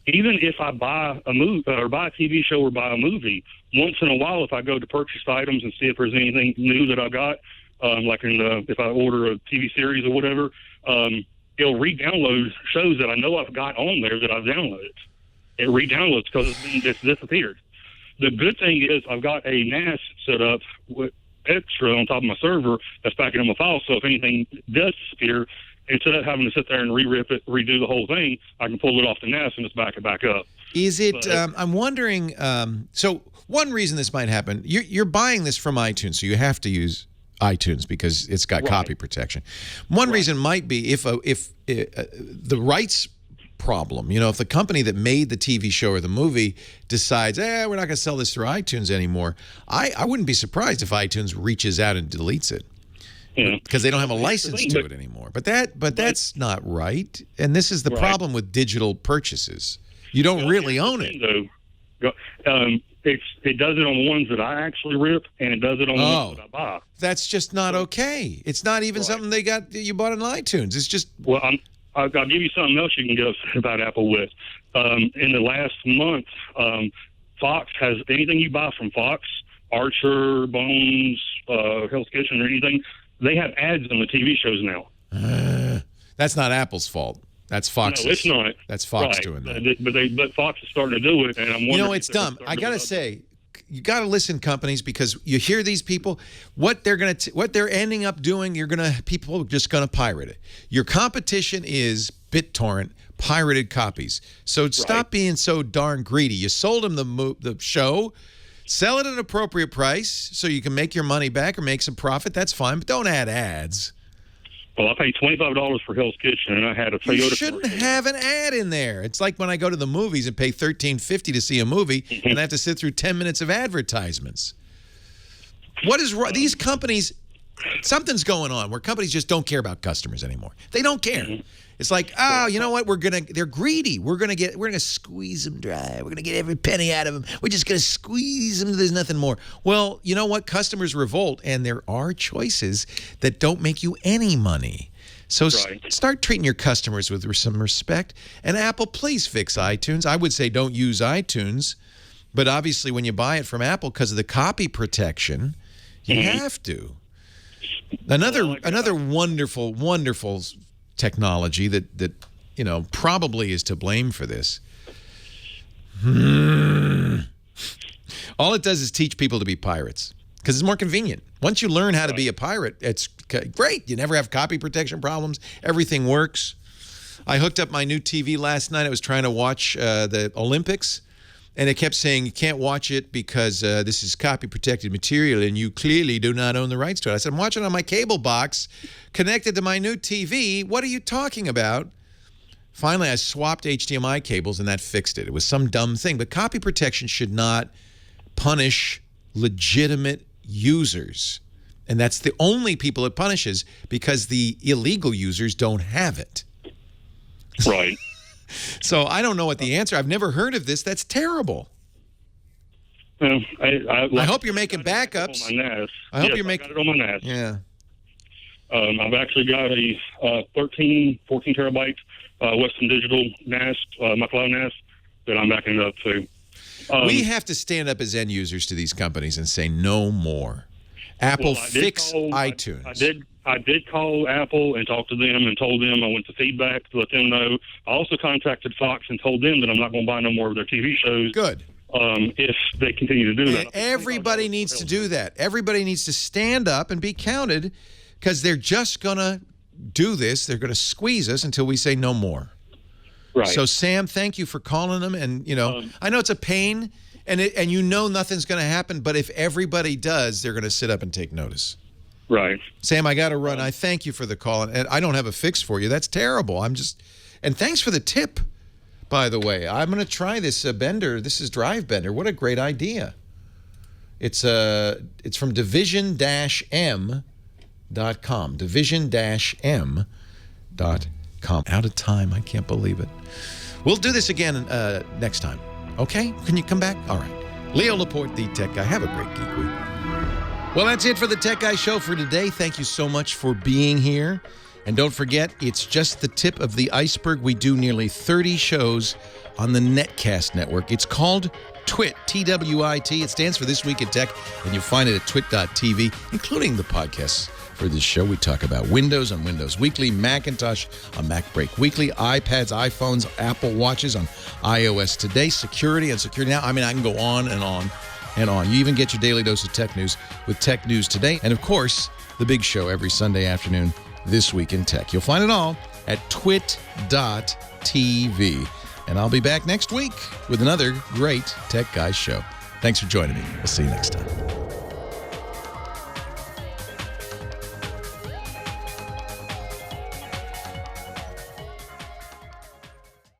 Even if I buy a movie or buy a TV show or buy a movie, once in a while, if I go to purchase items and see if there's anything new that I got, like if I order a TV series or whatever, it'll re-download shows that I know I've got on there that I've downloaded. It re-downloads because it's disappeared. The good thing is I've got a NAS set up with extra on top of my server that's backing up my file, so if anything does disappear, instead of having to sit there and re-rip it, redo the whole thing, I can pull it off the NAS and just back it back up. Is it, I'm wondering, so one reason this might happen, you're buying this from iTunes, so you have to use iTunes because it's got copy protection. One reason might be if the rights problem, if the company that made the TV show or the movie decides, we're not going to sell this through iTunes anymore, I wouldn't be surprised if iTunes reaches out and deletes it. Because they don't have a license to it anymore. But that's not right. And this is the problem with digital purchases. You don't really own it. It does it on the ones that I actually rip, and it does it on the ones that I buy. That's just not okay. It's not even something you bought on iTunes. It's just... Well, I'll give you something else you can get upset about Apple with. In the last month, Fox has anything you buy from Fox, Archer, Bones, Hell's Kitchen, or anything, they have ads on the TV shows now. That's not Apple's fault. That's Fox's. No, it's not. That's Fox doing that. But Fox is starting to do it, and I'm wondering. It's dumb. I gotta say, you gotta listen, companies, because you hear these people. What they're ending up doing, people are just gonna pirate it. Your competition is BitTorrent, pirated copies. So stop being so darn greedy. You sold them the show. Sell it at an appropriate price so you can make your money back or make some profit. That's fine, but don't add ads. Well, I paid $25 for Hell's Kitchen, and I had a Toyota. You shouldn't have an ad in there. It's like when I go to the movies and pay $13.50 to see a movie, and I have to sit through 10 minutes of advertisements. What is wrong? These companies, something's going on where companies just don't care about customers anymore. They don't care. It's like, you know what? They're greedy. We're gonna squeeze them dry. We're gonna get every penny out of them. We're just gonna squeeze them. There's nothing more. Well, you know what? Customers revolt, and there are choices that don't make you any money. So start treating your customers with some respect. And Apple, please fix iTunes. I would say don't use iTunes, but obviously when you buy it from Apple because of the copy protection, you have to. Another wonderful, wonderful technology that probably is to blame for this. All it does is teach people to be pirates because it's more convenient. Once you learn how to be a pirate, it's great. You never have copy protection problems. Everything works. I hooked up my new TV last night. I was trying to watch the Olympics, and it kept saying you can't watch it because this is copy-protected material and you clearly do not own the rights to it. I said, I'm watching on my cable box connected to my new TV. What are you talking about? Finally, I swapped HDMI cables, and that fixed it. It was some dumb thing. But copy protection should not punish legitimate users. And that's the only people it punishes because the illegal users don't have it. Right. So I don't know what the answer. I've never heard of this. That's terrible. I hope you're making backups. I hope you're making it on my NAS. Yeah. I've actually got a 14 terabyte Western Digital NAS, my cloud NAS, that I'm backing it up to. We have to stand up as end users to these companies and say no more. Apple, fix iTunes. I did call Apple and talk to them and told them I went to feedback to let them know. I also contacted Fox and told them that I'm not going to buy no more of their TV shows. Good. If they continue to do that. Everybody needs to do that. Everybody needs to stand up and be counted because they're just going to do this. They're going to squeeze us until we say no more. Right. So, Sam, thank you for calling them. And, I know it's a pain and nothing's going to happen. But if everybody does, they're going to sit up and take notice. Right. Sam, I got to run. I thank you for the call. And I don't have a fix for you. That's terrible. And thanks for the tip, by the way. I'm going to try this bender. This is Drive Bender. What a great idea. It's from division-m.com. Division-m.com. Out of time. I can't believe it. We'll do this again next time. Okay? Can you come back? All right. Leo Laporte, the Tech Guy. Have a great Geek Week. Well, that's it for the Tech Guy Show for today. Thank you so much for being here. And don't forget, it's just the tip of the iceberg. We do nearly 30 shows on the Netcast network. It's called TWIT, T-W-I-T. It stands for This Week in Tech, and you'll find it at twit.tv, including the podcasts for this show. We talk about Windows on Windows Weekly, Macintosh on Mac Break Weekly, iPads, iPhones, Apple Watches on iOS Today, security on Security Now. I mean, I can go on and on and on. You even get your daily dose of tech news with Tech News Today. And, of course, the big show every Sunday afternoon, This Week in Tech. You'll find it all at twit.tv. And I'll be back next week with another great Tech Guys show. Thanks for joining me. We'll see you next time.